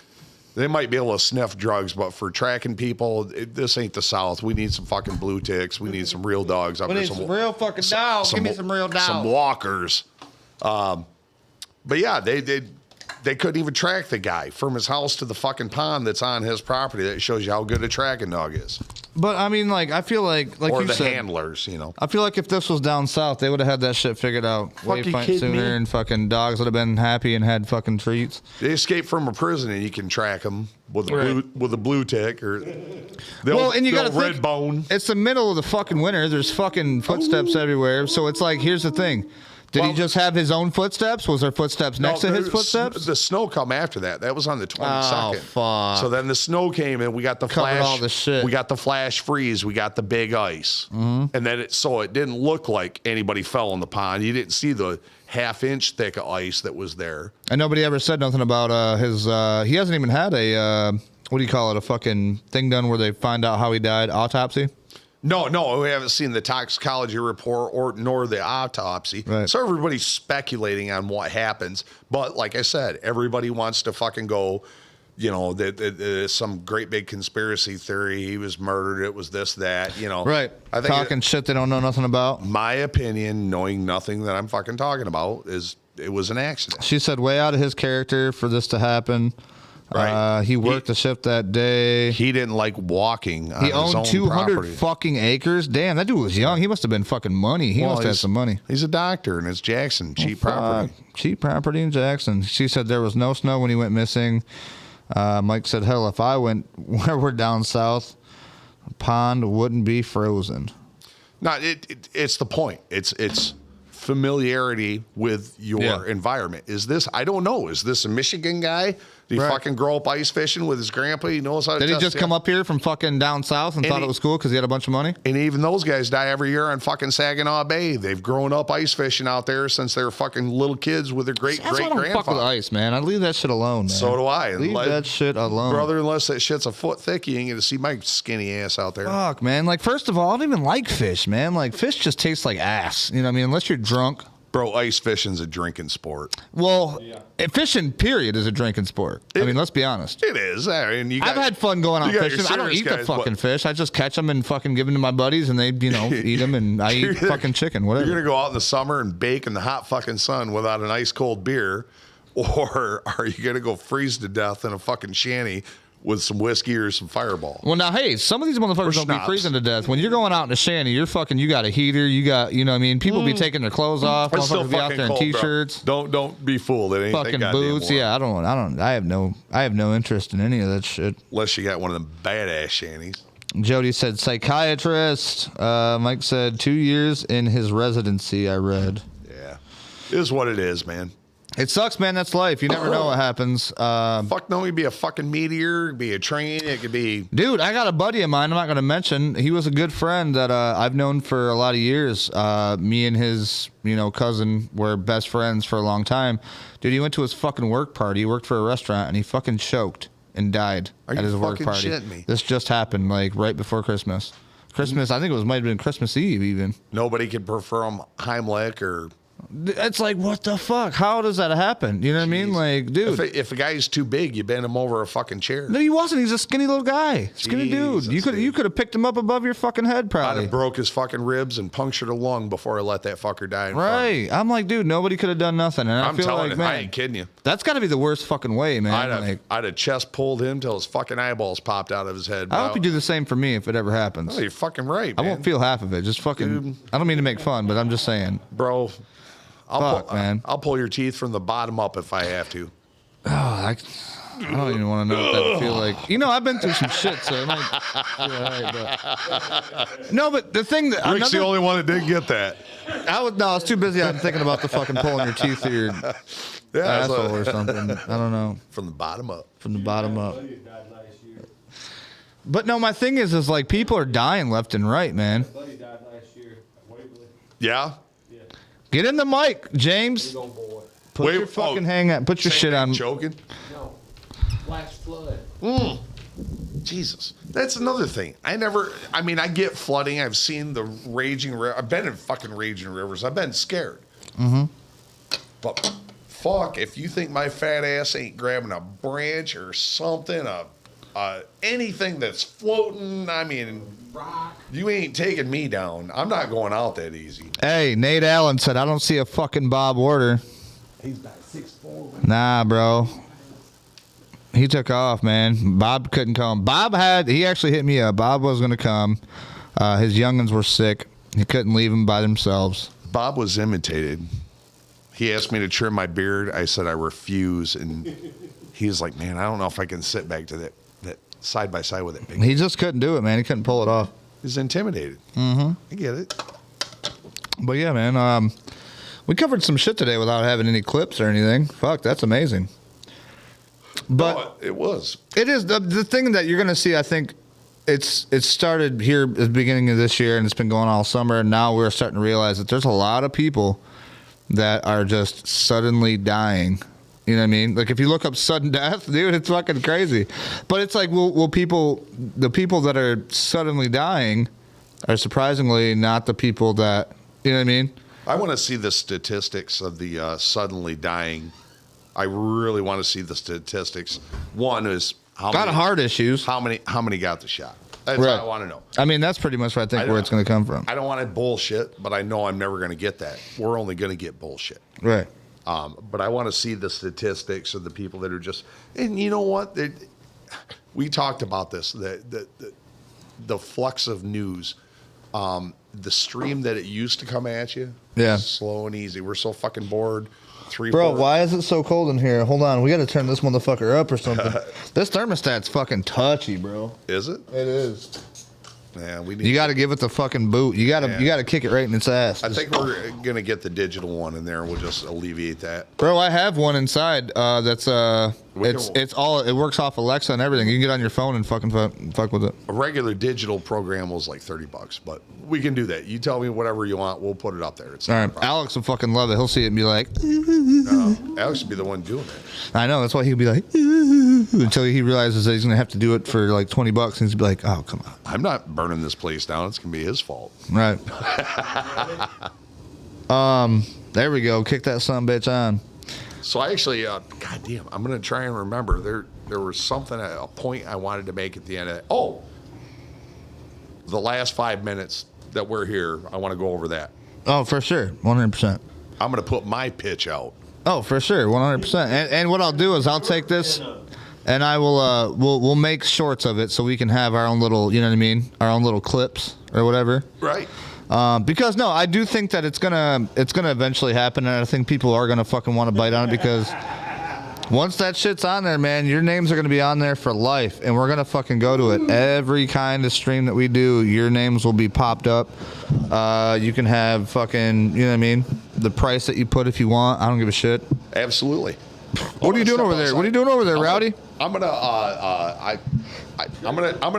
they might be able to sniff drugs, but for tracking people, this ain't the South. We need some fucking blue ticks. We need some real dogs up there. We need some real fucking dogs. Give me some real dogs. Some walkers. But yeah, they couldn't even track the guy from his house to the fucking pond that's on his property. That shows you how good a tracking dog is. But I mean, like, I feel like or you the said, handlers, you know. I feel like if this was down south, they would have had that shit figured out way sooner, and fucking dogs would have been happy and had fucking treats. They escape from a prison, and you can track them with a blue tick or and you got a red bone. It's the middle of the fucking winter. There's fucking footsteps everywhere. So it's like, here's the thing. Did he just have his own footsteps? Was there footsteps next to his footsteps? The snow come after that. That was on the 22nd. Oh, fuck. So then the snow came and we got the Covered flash. all the shit. We got the flash freeze. We got the big ice. Mm-hmm. And then it didn't look like anybody fell in the pond. You didn't see the half-inch thick of ice that was there. And nobody ever said nothing about his. He hasn't even had a what do you call it? A fucking thing done where they find out how he died. Autopsy. No, we haven't seen the toxicology report nor the autopsy. Right. So everybody's speculating on what happens. But like I said, everybody wants to fucking go, you know, that some great big conspiracy theory. He was murdered. It was this, that, you know. Right. I think Talking shit they don't know nothing about. my opinion, knowing nothing that I'm fucking talking about, is it was an accident. She said way out of his character for this to happen. Right. He worked the shift that day. He didn't like walking on He his owned own 200 property. fucking acres. Damn, that dude was young. He must have been fucking money. He must have had some money. He's a doctor, and it's Jackson, cheap property. Cheap property in Jackson. She said there was no snow when he went missing. Mike said, hell, if I went where we're down south, a pond wouldn't be frozen. No, it's the point. It's familiarity with your environment. Is this, I don't know, is this a Michigan guy? Did he fucking grow up ice fishing with his grandpa? He knows how to Did he just come up here from fucking down south and thought it was cool because he had a bunch of money? And even those guys die every year on fucking Saginaw Bay. They've grown up ice fishing out there since they were fucking little kids with their That's why I don't great-great-grandfather. fuck with ice, man. I leave that shit alone, man. So do I. Leave that shit alone. Brother, unless that shit's a foot thick, you ain't going to see my skinny ass out there. Fuck, man. Like, first of all, I don't even like fish, man. Like, fish just tastes like ass. You know what I mean? Unless you're drunk. Bro, ice fishing's a drinking sport. Well, fishing, period, is a drinking sport. I mean, let's be honest. It is. I mean, I've had fun going out you got your fishing. I don't serious eat the guys, fucking but- fish. I just catch them and fucking give them to my buddies, and they, you know, eat them, and I eat fucking chicken, whatever. You're going to go out in the summer and bake in the hot fucking sun without an ice cold beer, or are you going to go freeze to death in a fucking shanty with some whiskey or some Fireball? Well, now, hey, some of these motherfuckers don't be schnapps. freezing to death. When you're going out in a shanty, you're fucking, you got a heater, you got, you know what I mean? People be taking their clothes off. It's still Motherfuckers be out fucking there in cold, bro. T-shirts. Don't be fooled. It ain't Fucking that goddamn boots. warm. Yeah, I have no interest in any of that shit. Unless you got one of them badass shanties. Jody said psychiatrist. Mike said 2 years in his residency, I read. Yeah. It is what it is, man. It sucks, man. That's life. You never know what happens. Fuck no, it'd be a fucking meteor, it'd be a train, it could be... Dude, I got a buddy of mine, I'm not going to mention. He was a good friend that I've known for a lot of years. Me and his, cousin were best friends for a long time. Dude, he went to his fucking work party. He worked for a restaurant, and he fucking choked and died Are at you his work fucking party. shitting me? This just happened, like, right before Christmas. I think it might have been Christmas Eve, even. Nobody could perform Heimlich or... It's like, what the fuck? How does that happen? You know what I mean? Like, dude. If a guy's too big, you bend him over a fucking chair. No, he wasn't. He's a skinny little guy. Skinny dude. Jesus, You could have picked him up above your fucking head, I'd probably. have broke his fucking ribs and punctured a lung before I let that fucker die in front of me. Right. I'm like, dude, nobody could have done nothing. And I'm I feel telling like, you, I man, ain't kidding you. that's got to be the worst fucking way, man. I'd have chest pulled him till his fucking eyeballs popped out of his head. I hope you do the same for me if it ever happens. Oh, you're fucking right, I man. won't feel half of it. Just fucking. Dude. I don't mean to make fun, but I'm just saying. Bro, Man. I'll pull your teeth from the bottom up if I have to. Oh, I don't even want to know what that would feel like. I've been through some shit, so it might feel all right, but... No, but the thing that Rick's the only one that didn't get that. I was too busy. I'm thinking about the fucking pulling your teeth through your asshole or something. I don't know. From the bottom up. From the bottom up. But no, my thing is like people are dying left and right, man. Buddy died last year. Yeah? Get in the mic, James. Put your fucking hang up. Put your shit on. Joking? No. Flash flood. Jesus. That's another thing. I get flooding. I've seen the raging river. I've been in fucking raging rivers. I've been scared. Mm-hmm. But fuck, if you think my fat ass ain't grabbing a branch or something, anything that's floating, you ain't taking me down. I'm not going out that easy. Hey, Nate Allen said, I don't see a fucking Bob Order. He's about 6'4". Nah, bro. He took off, man. Bob couldn't come. He actually hit me up. Bob was going to come. His youngins were sick. He couldn't leave them by themselves. Bob was imitated. He asked me to trim my beard. I said I refuse. And he was like, man, I don't know if I can sit back to that side by side with it. Big. He just couldn't do it, man. He couldn't pull it off. He's intimidated. Mm-hmm. I get it. But yeah, man. We covered some shit today without having any clips or anything. Fuck, that's amazing. But No, it was. it is the thing that you're going to see, I think, it started here at the beginning of this year and it's been going all summer, and now we're starting to realize that there's a lot of people that are just suddenly dying. You know what I mean? Like if you look up sudden death, dude, it's fucking crazy. But it's like, the people that are suddenly dying are surprisingly not the people that, you know what I mean? I want to see the statistics of the suddenly dying. I really want to see the statistics. One is A lot of heart issues. How many got the shot? That's Right. what I want to know. I mean, that's pretty much what I think where it's going to come from. I don't want to bullshit, but I know I'm never going to get that. We're only going to get bullshit. Right. But I want to see the statistics of the people that are just. And you know what? We talked about this. The flux of news. The stream that it used to come at you. Yeah. Slow and easy. We're so fucking bored. Bro, why is it so cold in here? Hold on, we got to turn this motherfucker up or something. This thermostat's fucking touchy, bro. Is it? It is. Yeah, we need. You got to give it the fucking boot. You got to kick it right in its ass. I think we're gonna get the digital one in there, and we'll just alleviate that. Bro, I have one inside. That's it works off Alexa and everything. You can get on your phone and fucking fuck with it. A regular digital program was like $30, but we can do that. You tell me whatever you want, we'll put it up there. It's all right. Alex will fucking love it. He'll see it and be like, no, Alex will be the one doing it. I know. That's why he'll be like, until he realizes that he's gonna have to do it for like $20, and he's be like, oh, come on. I'm not burning this place down. It's gonna be his fault. Right. There we go. Kick that sumbitch on. So I actually, goddamn, I'm gonna try and remember. There was something at a point I wanted to make at the end of it. Oh, the last 5 minutes that we're here, I want to go over that. Oh, for sure, 100%. I'm gonna put my pitch out. Oh, for sure, 100%. And what I'll do is I'll take this, and I will we'll make shorts of it so we can have our own little, you know what I mean, our own little clips or whatever. Right. Because no, I do think that it's gonna eventually happen, and I think people are gonna fucking want to bite on it because once that shit's on there, man, your names are gonna be on there for life, and we're gonna fucking go to it. Every kind of stream that we do, your names will be popped up. You can have fucking, you know what I mean, the price that you put if you want. I don't give a shit. Absolutely. What are you doing over there? What are you doing over there, Rowdy? I'm gonna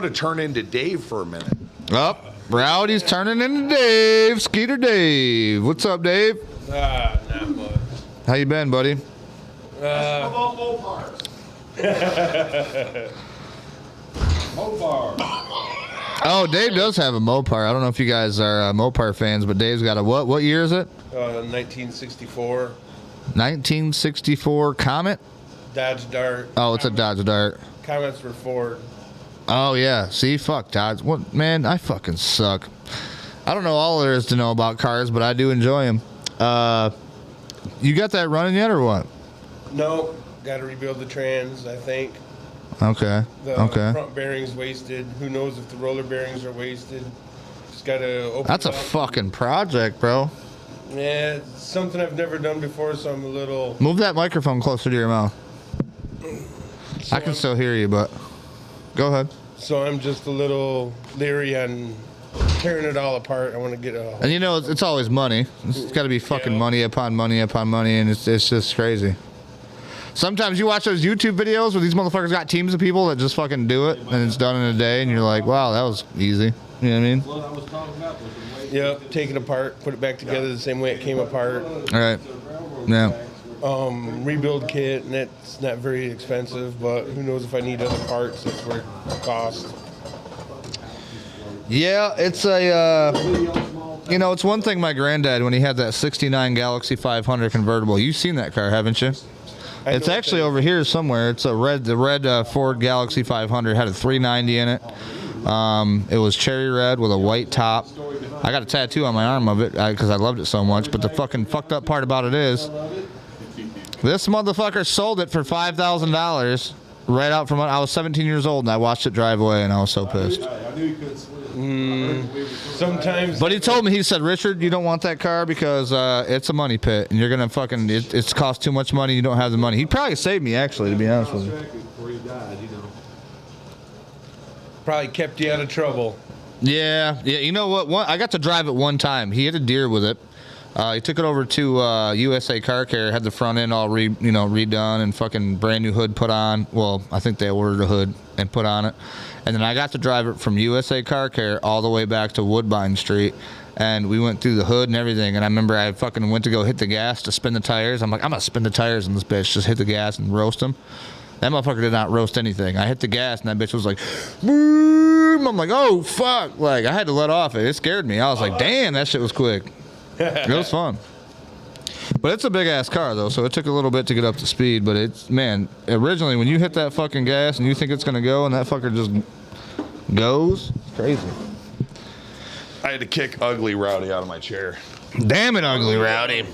turn into Dave for a minute. Oh, Rowdy's turning into Dave. Skeeter Dave. What's up, Dave? Not much. How you been, buddy? Mopar. Oh, Dave does have a Mopar. I don't know if you guys are Mopar fans, but Dave's got a what? What year is it? 1964. 1964 Comet? Dodge Dart. Oh, it's a Dodge Dart. Comments were Ford. Oh, yeah. See, fuck Dodge. What, man, I fucking suck. I don't know all there is to know about cars, but I do enjoy them. You got that running yet or what? No, got to rebuild the trans, I think. Okay. The front bearing's wasted. Who knows if the roller bearings are wasted. Just got to open That's a it up. fucking project, bro. Yeah, it's something I've never done before, so I'm a little... Move that microphone closer to your mouth. I can still hear you, but go ahead. So I'm just a little leery on tearing it all apart. I want to get a... And you know, it's always money. It's got to be fucking money upon money upon money, and it's just crazy. Sometimes you watch those YouTube videos where these motherfuckers got teams of people that just fucking do it, and it's done in a day, and you're like, wow, that was easy. You know what I mean? What I was talking about was the way... Yep, take it apart, put it back together the same way it came apart. All right. Yeah. Rebuild kit, and it's not very expensive, but who knows if I need other parts, that's where it costs. Yeah, it's a, you know, it's one thing my granddad, when he had that 69 Galaxy 500 convertible, you've seen that car, haven't you? It's actually over here somewhere. It's the red Ford Galaxy 500, had a 390 in it. It was cherry red with a white top. I got a tattoo on my arm of it because I loved it so much, but the fucking fucked up part about it is this motherfucker sold it for $5,000 right out from. I was 17 years old and I watched it drive away and I was so pissed. I knew you couldn't swim. Sometimes. But he told me, he said, Richard, you don't want that car because it's a money pit and you're gonna fucking. It's cost too much money. You don't have the money. He probably saved me actually, to be honest with you. Before he died, you know. Probably kept you out of trouble. Yeah. You know what? I got to drive it one time. He hit a deer with it. He took it over to USA Car Care, had the front end all redone and fucking brand new hood put on. Well, I think they ordered a hood and put on it. And then I got to drive it from USA Car Care all the way back to Woodbine Street. And we went through the hood and everything. And I remember I fucking went to go hit the gas to spin the tires. I'm like, I'm going to spin the tires in this bitch. Just hit the gas and roast them. That motherfucker did not roast anything. I hit the gas and that bitch was like, boom. I'm like, oh, fuck. Like, I had to let off it. It scared me. I was like, damn, that shit was quick. It was fun. But it's a big-ass car, though, so it took a little bit to get up to speed. But it's, man, originally, when you hit that fucking gas and you think it's going to go and that fucker just goes, it's crazy. I had to kick ugly Rowdy out of my chair. Damn it, ugly Rowdy.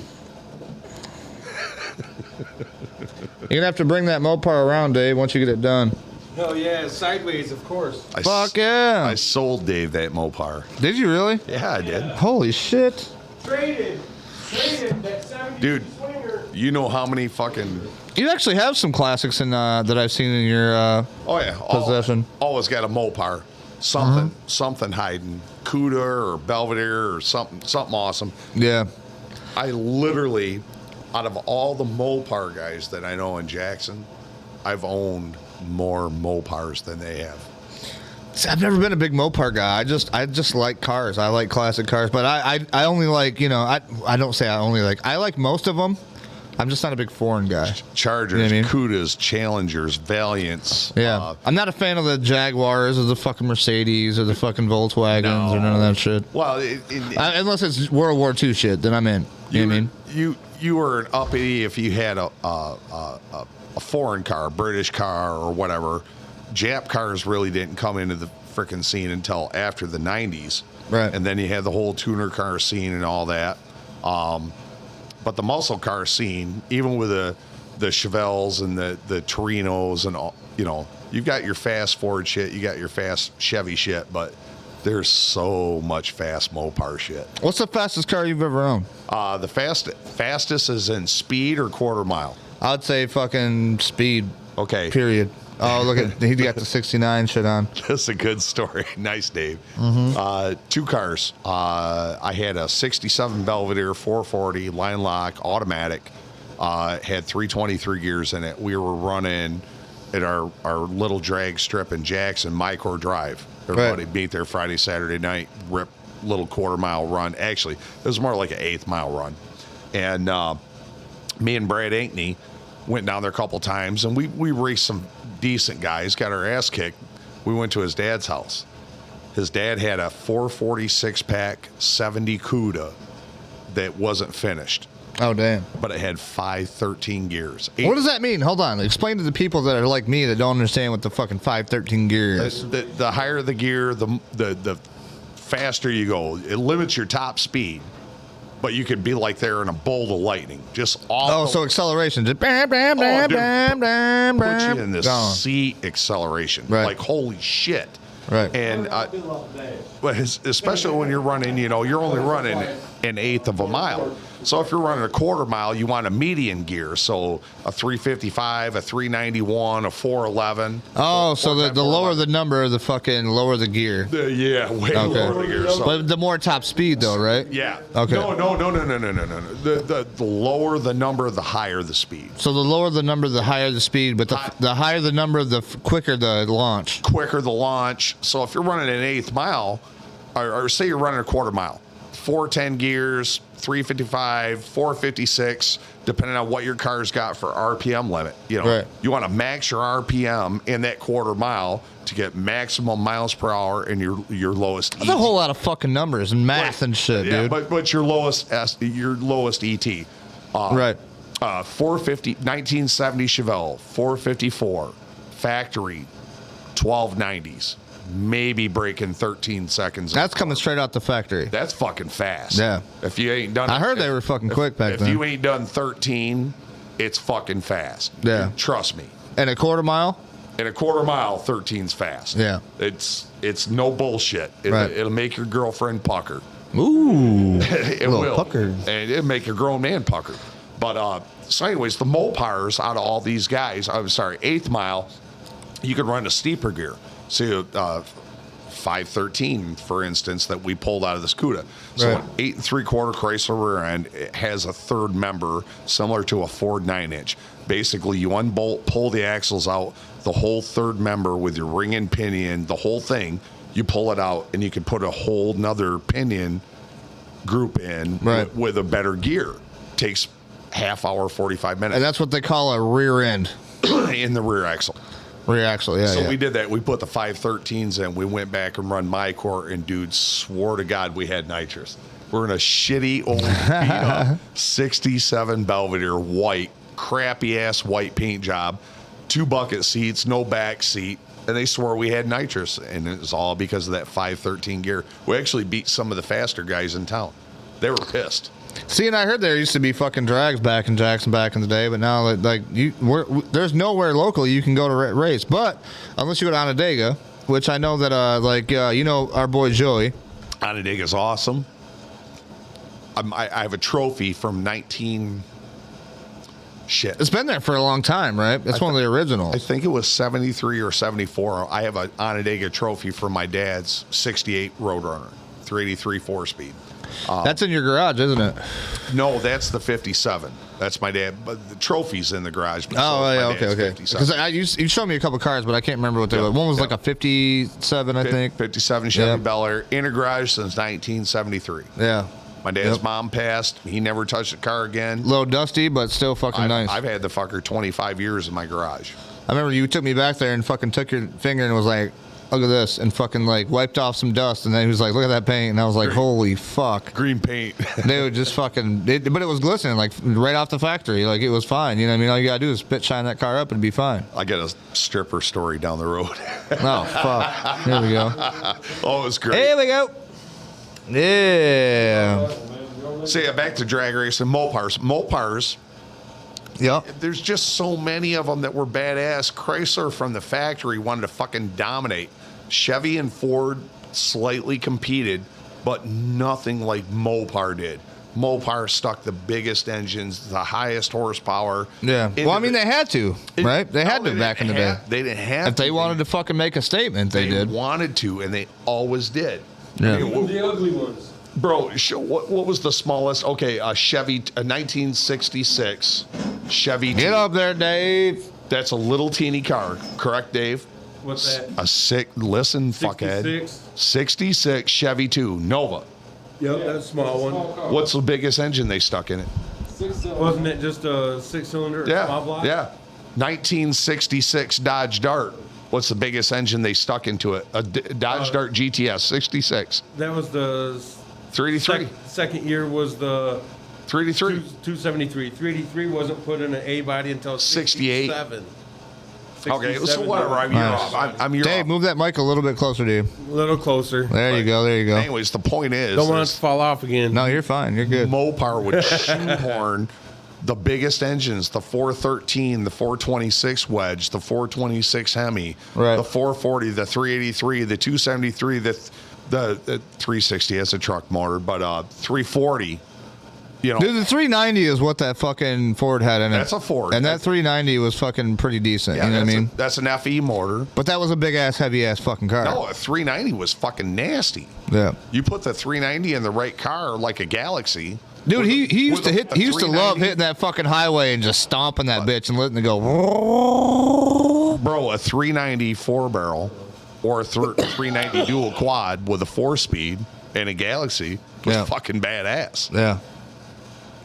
You're going to have to bring that Mopar around, Dave, once you get it done. Hell yeah, sideways, of course. Fuck yeah. I sold Dave that Mopar. Did you really? Yeah, I did. Holy shit. Traded that 70 Dude, swinger. you know how many fucking... You actually have some classics in that I've seen in your Oh, yeah. possession. Always got a Mopar. Something hiding. Cuda or Belvedere or something awesome. Yeah. I literally, out of all the Mopar guys that I know in Jackson, I've owned more Mopars than they have. See, I've never been a big Mopar guy. I just like cars. I like classic cars, but I only like, I don't say I only like. I like most of them. I'm just not a big foreign guy. Chargers, You know what I mean? Cudas, Challengers, Valiants. Yeah, I'm not a fan of the Jaguars or the fucking Mercedes or the fucking Volkswagens or none of that shit. Well, Unless it's World War II shit, then I'm in. You know what I mean? You were an uppity if you had a foreign car, British car or whatever. Jap cars really didn't come into the frickin' scene until after the 90s. Right. And then you had the whole tuner car scene and all that. But the muscle car scene, even with the Chevelles and the Torinos and all, you've got your fast Ford shit, you got your fast Chevy shit, but there's so much fast Mopar shit. What's the fastest car you've ever owned? The fastest is in speed or quarter mile. I would say fucking speed. Okay. Period. Oh, look at he got the 69 shit on. That's a good story. Nice, Dave. Two cars. I had a 67 Belvedere 440 line lock automatic. Had 323 gears in it. We were running at our little drag strip in Jackson, Micro Drive. Everybody meet there Friday, Saturday night, rip little quarter mile run. Actually, it was more like an 1/8 mile run. And me and Brad Ankney went down there a couple times, and we raced some decent guys, got our ass kicked. We went to his dad's house. His dad had a 446 pack 70 Cuda that wasn't finished, Oh, damn. but it had 513 gears. What does that mean? Hold on. Explain to the people that are like me that don't understand what the fucking 513 gear is. The higher the gear, the faster you go. It limits your top speed, but you could be like there in a bolt of lightning. Just all. Oh, so acceleration. Just bam, bam, bam, dude, bam, bam, put bam. you in this Gone. seat acceleration. Right. Like, holy shit. Right. And but especially when you're running, you're only running an 1/8 of a mile. So if you're running a quarter mile, you want a median gear. So a 355, a 391, a 411. Oh, so the lower the number, the fucking lower the gear. Yeah, way lower the gear. So, But the more top speed, though, right? yeah. Okay. No. The lower the number, the higher the speed. So the lower the number, the higher the speed, but the higher the number, the quicker the launch. Quicker the launch. So if you're running an 1/8 mile, or say you're running a quarter mile, 410 gears, 355, 456, depending on what your car's got for RPM limit. Right. You want to max your RPM in that quarter mile to get maximum miles per hour in your lowest. That's a whole lot of fucking numbers and math and shit, yeah, dude. but your lowest ET. Right. 450, 1970 Chevelle, 454, factory, 1290s. Maybe breaking 13 seconds. That's coming straight out the factory. That's fucking fast. Yeah. If you ain't done I heard they were fucking quick back then. If you ain't done 13, it's fucking fast. Yeah. Trust me. And a quarter mile? In a quarter mile, 13's fast. Yeah. It's no bullshit. It'll make your girlfriend pucker. Ooh. It little will. pucker. And it'll make your grown man pucker. But so anyways, the Mopars out of all these guys, I'm sorry, 8th mile, you could run a steeper gear. So 513, for instance, that we pulled out of the Scuda. So Right. an 8 3/4 Chrysler rear end, it has a third member similar to a Ford 9-inch. Basically, you unbolt, pull the axles out, the whole third member with your ring and pinion, the whole thing, you pull it out, and you can put a whole nother pinion group in Right. with a better gear. Takes half hour, 45 minutes. And that's what they call a rear end. in the rear axle. Rear axle, yeah. So yeah. we did that. We put the 513s in. We went back and run my court, and dude, swore to God we had nitrous. We're in a shitty old beat up 67 Belvedere white, crappy ass white paint job, 2 bucket seats, no back seat, and they swore we had nitrous, and it was all because of that 513 gear. We actually beat some of the faster guys in town. They were pissed. See, and I heard there used to be fucking drags back in Jackson back in the day, but now there's nowhere local you can go to race, but unless you go to Onondaga, which I know that our boy Joey. Onondaga's awesome. I have a trophy from 19. Shit. It's been there for a long time, right? It's one of the originals. I think it was 73 or 74. I have an Onondaga trophy from my dad's 68 Roadrunner, 383 4-speed. That's in your garage, isn't it? No, that's the 57. That's my dad. But the trophy's in the garage. But Oh, yeah, okay. 57. Because you showed me a couple cars, but I can't remember what they were. One was like a 57, I think. 57 Chevy Yeah. Bel Air in a garage since 1973. Yeah. My dad's Yep. mom passed. He never touched the car again. A little dusty, but still fucking nice. I've had the fucker 25 years in my garage. I remember you took me back there and fucking took your finger and was like, look at this, and fucking like wiped off some dust, and then he was like, look at that paint, and I was like, holy fuck. Green paint. They would just fucking, but it was glistening, like right off the factory, like it was fine. You know what I mean? All you gotta do is spit shine that car up and be fine. I got a stripper story down the road. Oh, fuck. Here we go. Oh, it was great. Here we go. Yeah. So yeah, back to drag racing. Mopars. Yep. There's just so many of them that were badass. Chrysler from the factory wanted to fucking dominate. Chevy and Ford slightly competed, but nothing like Mopar did. Mopar stuck the biggest engines, the highest horsepower. Yeah. Well, I mean, they had to, right? They had to back in the day. They didn't have If they wanted to fucking make a statement, they did. They wanted to, and they always did. Yeah. The ugly ones. Bro, what was the smallest? Okay, a Chevy, a 1966 Chevy. Get up there, Dave. That's a little teeny car, correct, Dave? What's that? Listen, fuckhead. 66 Chevy 2 Nova. Yep, that's a small one. What's the biggest engine they stuck in it? Wasn't it just a 6-cylinder small block? Yeah. 1966 Dodge Dart. What's the biggest engine they stuck into it? A Dodge Dart GTS 66. That was the 383. second year was the 383. 273. 383 wasn't put in an A body until 68. 67. Okay, so 67. whatever. I'm year Nice. off. I'm year Dave, off. move that mic a little bit closer to you. A little closer. There you go. There you go. Anyways, the point is, Don't want it to fall off again. No, you're fine. You're good. Mopar would shoehorn the biggest engines, the 413, the 426 wedge, the 426 Hemi, Right. the 440, the 383, the 273, the 360 has a truck motor, but 340. You know, Dude, the 390 is what that fucking Ford had in it. That's a Ford. And that 390 was fucking pretty decent. yeah, you know what I that's mean? that's an FE motor. But that was a big ass, heavy ass fucking car. No, a 390 was fucking nasty. Yeah. You put the 390 in the right car, like a Galaxy. Dude, he used to with hit. a He used to love 390. hitting that fucking highway and just stomping that bitch and letting it go. Bro, a 390 4-barrel or a 390 dual quad with a 4-speed and a Galaxy was Yeah. fucking badass. Yeah.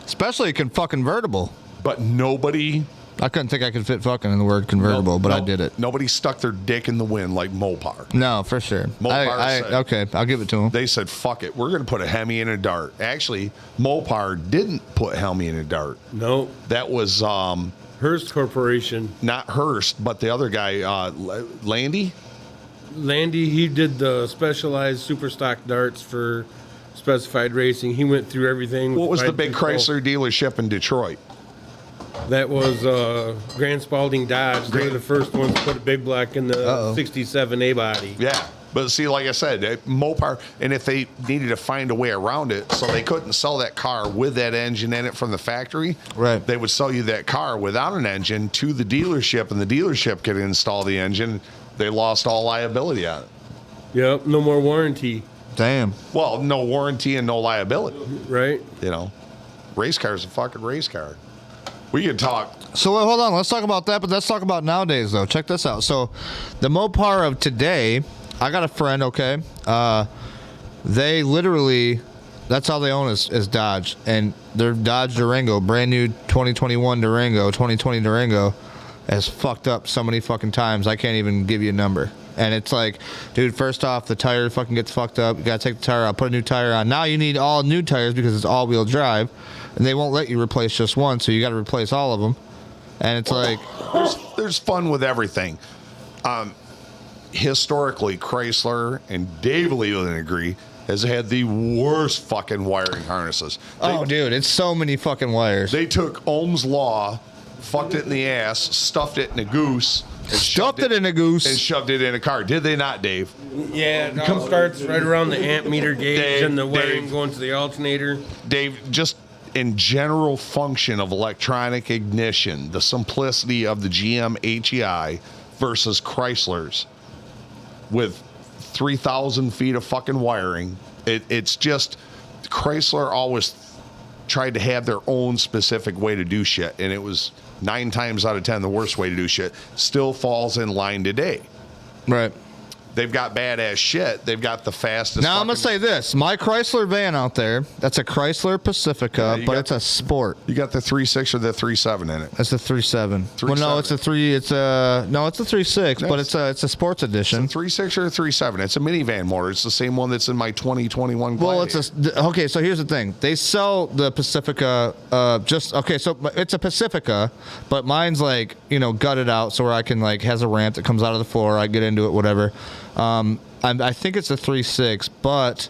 Especially a fucking convertible. But nobody I couldn't think I could fit fucking in the word convertible, but I did it. Nobody stuck their dick in the wind like Mopar. No, for sure. Mopar said- Okay, I'll give it to him. They said, fuck it, we're going to put a Hemi in a Dart. Actually, Mopar didn't put Hemi in a Dart. No. That was Hearst Corporation. not Hearst, but the other guy, Landy. Landy, he did the specialized super stock darts for specified racing. He went through everything. with What was the ride big control. Chrysler dealership in Detroit? That was Grand Spalding Dodge. They were the first ones to put a big block in the 67 A body. Yeah. But see, like I said, Mopar, and if they needed to find a way around it, so they couldn't sell that car with that engine in it from the factory, right? They would sell you that car without an engine to the dealership, and the dealership could install the engine. They lost all liability on it. Yep, no more warranty. Damn. Well, no warranty and no liability. Right. You know, race car's a fucking race car. We can talk. So hold on, let's talk about that, but let's talk about nowadays, though. Check this out. So the Mopar of today, I got a friend, okay? They literally, that's all they own is Dodge. And their Dodge Durango, brand new 2021 Durango, 2020 Durango, has fucked up so many fucking times, I can't even give you a number. And it's like, dude, first off, the tire fucking gets fucked up. You got to take the tire out, put a new tire on. Now you need all new tires because it's all-wheel drive. And they won't let you replace just one, so you got to replace all of them. And it's like... There's fun with everything. Historically, Chrysler, and Dave will even agree, has had the worst fucking wiring harnesses. Dude, it's so many fucking wires. They took Ohm's Law, fucked it in the ass, stuffed it in a goose, and stuffed it in a goose, and shoved it in a car. Did they not, Dave? Yeah, it all starts right around the amp meter gauge and the wiring going to the alternator. Dave, just in general function of electronic ignition, the simplicity of the GM HEI versus Chrysler's with 3,000 feet of fucking wiring. It's just Chrysler always tried to have their own specific way to do shit, and it was 9 times out of 10 the worst way to do shit. Still falls in line today. Right. They've got badass shit. They've got the fastest. Now, I'm going to say this. My Chrysler van out there, that's a Chrysler Pacifica, but it's a sport. You got the 3.6 or the 3.7 in it. It's a 3.7. Well, no, it's a 3. It's a 3.6, but it's a sports edition. It's a 3.6 or a 3.7. It's a minivan motor. It's the same one that's in my 2021 Well, okay, so here's the thing. They sell the Pacifica so it's a Pacifica, but mine's like, gutted out so where I can has a ramp that comes out of the floor. I get into it, whatever. I think it's a 3.6, but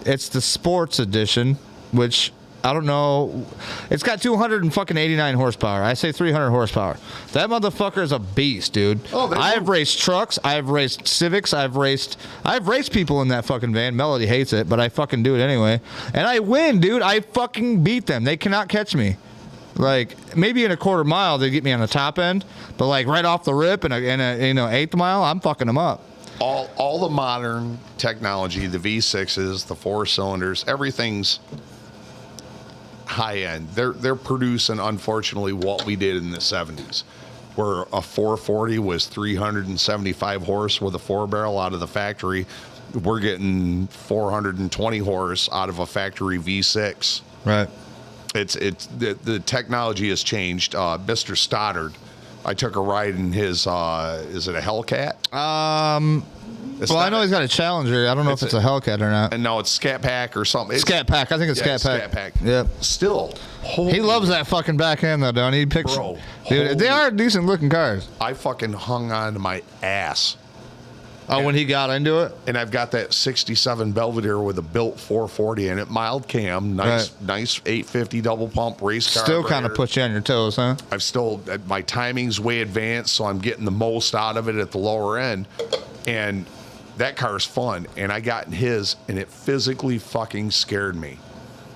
it's the sports edition, which I don't know. It's got 289 horsepower. I say 300 horsepower. That motherfucker is a beast, dude. I've raced trucks. I've raced Civics. I've raced people in that fucking van. Melody hates it, but I fucking do it anyway. And I win, dude. I fucking beat them. They cannot catch me. Maybe in a quarter mile they get me on the top end, but right off the rip in a eighth mile, I'm fucking them up. All the modern technology, the V6s, the 4 cylinders, everything's high end. They're producing, unfortunately, what we did in the 70s, where a 440 was 375 horse with a 4-barrel out of the factory. We're getting 420 horse out of a factory V6. Right. The technology has changed. Mr. Stoddard, I took a ride in his, is it a Hellcat? I know he's got a Challenger. I don't know if it's a Hellcat or not. And no, it's Scat Pack or something. Scat Pack. I think it's Scat Pack. Scat Pack. Yep. Still. He loves that fucking backhand, though, don't he? Dude, they are decent looking cars. I fucking hung on to my ass. Oh, when he got into it? And I've got that 67 Belvedere with a built 440 in it, mild cam, nice 850 double pump race car. Still kind of puts you on your toes, huh? My timing's way advanced, so I'm getting the most out of it at the lower end. And that car's fun. And I got in his, and it physically fucking scared me.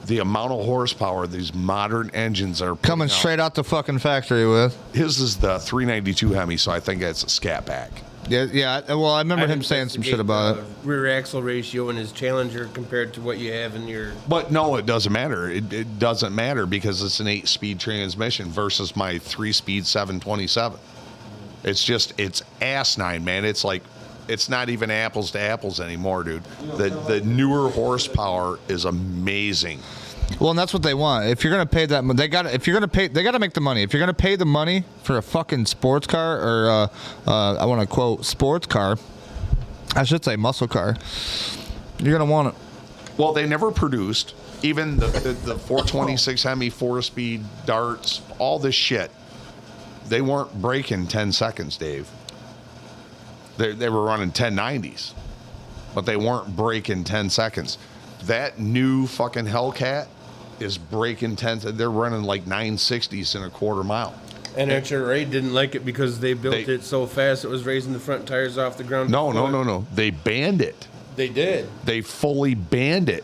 The amount of horsepower these modern engines are coming straight out the fucking factory with. His is the 392 Hemi, so I think that's a Scat Pack. Yeah. Well, I remember him saying some shit about it. Rear axle ratio in his Challenger compared to what you have in your. But no, it doesn't matter. It doesn't matter because it's an 8-speed transmission versus my 3-speed 727. It's asinine, man. It's not even apples to apples anymore, dude. The newer horsepower is amazing. Well, and that's what they want. If you're gonna pay that, they got to make the money. If you're gonna pay the money for a fucking sports car, or I want to quote sports car, I should say muscle car, you're gonna want it. Well, they never produced even the 426 Hemi 4-speed darts, all this shit. They weren't breaking 10 seconds, Dave. They were running 1090s, but they weren't breaking 10 seconds. That new fucking Hellcat is brake intensive. They're running like 960s in a quarter mile. And HRA didn't like it because they built it so fast it was raising the front tires off the ground. No. They banned it. They did. They fully banned it.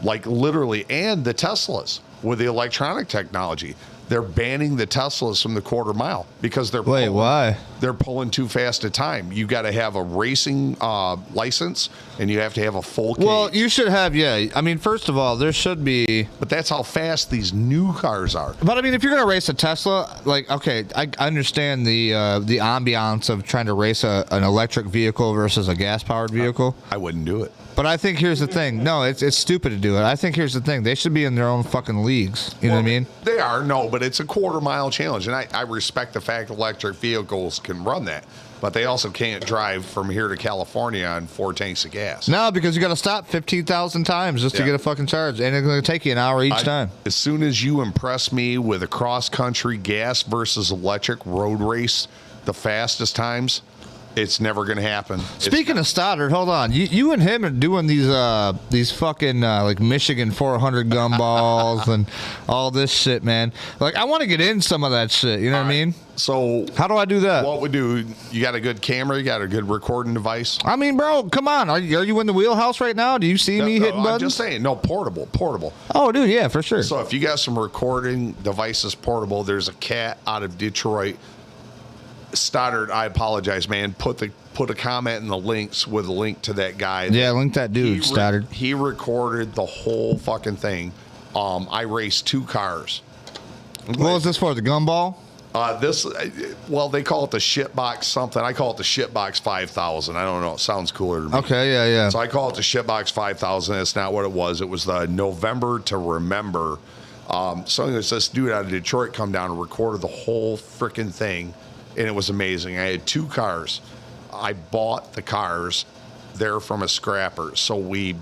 Like literally. And the Teslas with the electronic technology. They're banning the Teslas from the quarter mile because why? They're pulling too fast a time. You got to have a racing license and you have to have a full cage. Well, you should have, yeah. I mean, first of all, there should be. But that's how fast these new cars are. But I mean, if you're gonna race a Tesla, like, okay, I understand the ambiance of trying to race an electric vehicle versus a gas-powered vehicle. I wouldn't do it. But I think here's the thing. No, it's stupid to do it. I think here's the thing. They should be in their own fucking leagues. You know what I mean? They are, no, but it's a quarter mile challenge. And I respect the fact electric vehicles can run that. But they also can't drive from here to California on 4 tanks of gas. No, because you got to stop 15,000 times just to get a fucking charge. And it's going to take you an hour each time. As soon as you impress me with a cross-country gas versus electric road race, the fastest times, it's never going to happen. Speaking of Stoddard, hold on. You and him are doing these fucking like Michigan 400 gumballs and all this shit, man. Like, I want to get in some of that shit. You know what I mean? So how do I do that? What we do? You got a good camera? You got a good recording device? I mean, bro, come on. Are you in the wheelhouse right now? Do you see me hitting buttons? I'm just saying. No, portable. Oh, dude, yeah, for sure. So if you got some recording devices portable, there's a cat out of Detroit. Stoddard, I apologize, man. Put a comment in the links with a link to that guy. Yeah, link that dude, Stoddard. He recorded the whole fucking thing. I raced 2 cars. What was this for? The gumball? They call it the shitbox something. I call it the shitbox 5000. I don't know. It sounds cooler to me. Okay, yeah. So I call it the shitbox 5000. It's not what it was. It was the November to Remember. So this dude out of Detroit come down and recorded the whole freaking thing. And it was amazing. I had 2 cars. I bought the cars. They're from a scrapper. So wait,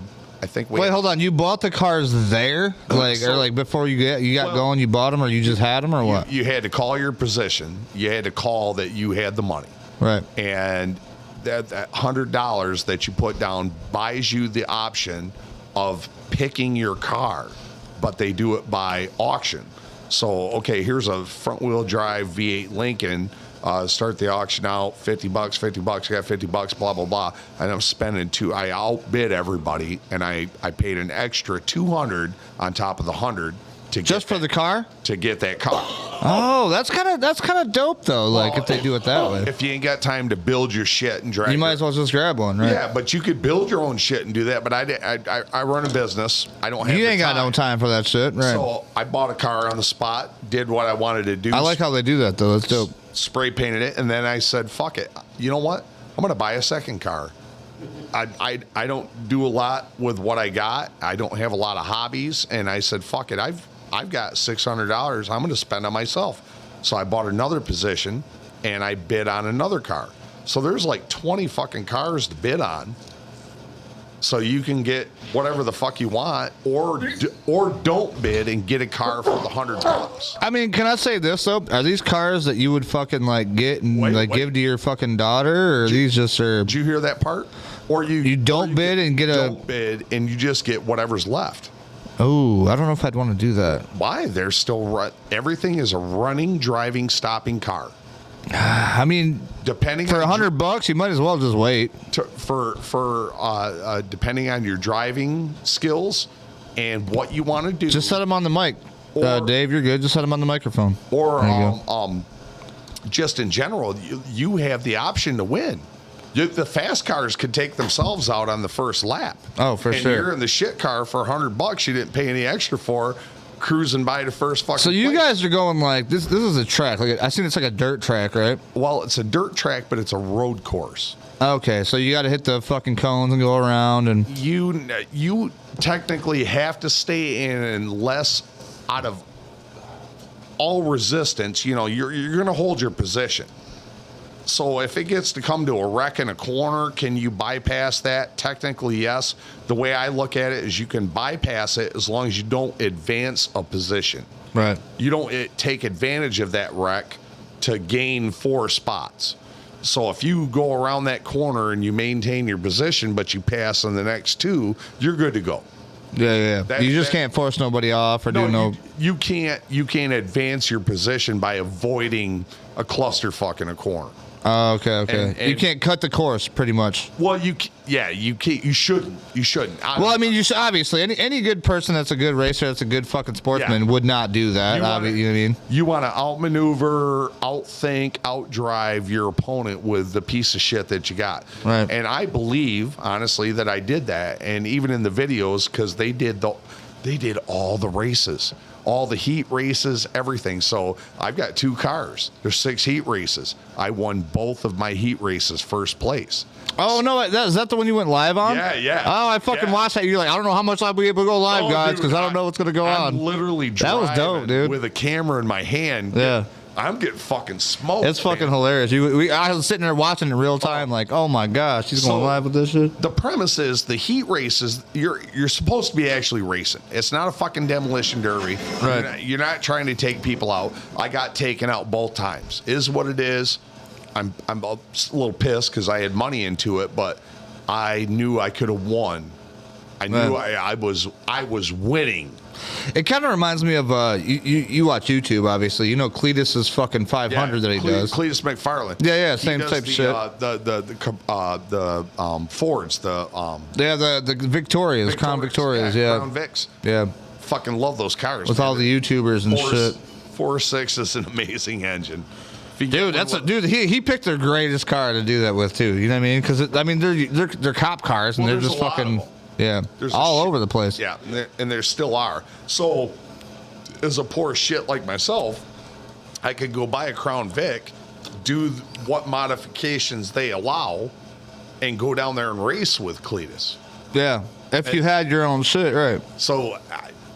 hold on. You bought the cars there, or before you got going, you bought them, or you just had them, or what? You had to call your position. You had to call that you had the money, right? And that $100 that you put down buys you the option of picking your car, but they do it by auction. So okay, here's a front wheel drive V8 Lincoln. Start the auction out, $50, $50, got $50, blah, blah, blah. And I'm spending I outbid everybody, and I paid an extra $200 on top of the $100 for the car? To get that car. Oh, that's kind of dope though. Like if they do it that way. If you ain't got time to build your shit and drive, you might as well just grab one, right? Yeah, but you could build your own shit and do that. But I run a business. I don't have. You ain't got no time for that shit, right? So I bought a car on the spot, did what I wanted to do. I like how they do that though. That's dope. Spray painted it, and then I said, "Fuck it. You know what? I'm gonna buy a second car." I don't do a lot with what I got. I don't have a lot of hobbies, and I said, "Fuck it. I've got $600. I'm going to spend on myself." So I bought another position, and I bid on another car. So there's like 20 fucking cars to bid on. So you can get whatever the fuck you want, or don't bid and get a car for the $100. I mean, can I say this though? Are these cars that you would fucking like get and give to your fucking daughter, or these just are? Did you hear that part? Or you don't bid and get don't bid and you just get whatever's left. Oh, I don't know if I'd want to do that. Why? There's still everything is a running, driving, stopping car. I mean, depending for $100, you might as well just wait. Depending on your driving skills and what you want to do. Just set them on the mic, Dave. You're good. Just set them on the microphone. Or just in general, you have the option to win. The fast cars could take themselves out on the first lap. Oh, for sure. And you're in the shit car for $100 you didn't pay any extra for, cruising by the first fucking So you place. guys are going like, this is a track. Like I seen it's like a dirt track, right? Well, it's a dirt track, but it's a road course. Okay, so you got to hit the fucking cones and go around. And You technically have to stay in unless out of all resistance, you're going to hold your position. So if it gets to come to a wreck in a corner, can you bypass that? Technically, yes. The way I look at it is you can bypass it as long as you don't advance a position. Right. You don't take advantage of that wreck to gain 4 spots. So if you go around that corner and you maintain your position, but you pass on the next 2, you're good to go. Yeah. You just can't force nobody off or do no. You can't advance your position by avoiding a clusterfuck in a corner. Oh, okay. And You can't cut the course, pretty much. Well, you can't. You shouldn't. Well, I mean, you should, obviously any good person that's a good racer, that's a good fucking sportsman, would not do that. You know what I mean? You want to outmaneuver, outthink, outdrive your opponent with the piece of shit that you got. Right. And I believe, honestly, that I did that. And even in the videos, because they did all the races. All the heat races, everything. So I've got 2 cars. There's 6 heat races. I won both of my heat races first place. Oh, no. Is that the one you went live on? Yeah. Oh, I fucking watched that. You're like, I don't know how much I'll be able to go live, guys, because I don't know what's going to go on. I'm literally that was dope, dude. with a camera in my hand. Yeah. I'm getting fucking smoked. It's fucking hilarious. I was sitting there watching in real time, like, oh my gosh, he's going live with this shit. The premise is the heat races. You're supposed to be actually racing. It's not a fucking demolition derby. Right. You're not trying to take people out. I got taken out both times. Is what it is. I'm a little pissed because I had money into it, but I knew I could have won. I knew I was winning. It kind of reminds me of you watch YouTube, obviously. You know Cletus's fucking 500 that he does. Cletus McFarland. Yeah, same type shit. The Fords, the Victorias, Crown Victorias, yeah. Crown Vics. Yeah. Fucking love those cars. With all the YouTubers and shit. 4.6 is an amazing engine. Dude, he picked their greatest car to do that with too. You know what I mean? Because they're cop cars and they're just fucking all over the place. Yeah, and there still are. So, as a poor shit like myself, I could go buy a Crown Vic, do what modifications they allow, and go down there and race with Cletus. Yeah, if you had your own shit, right? So.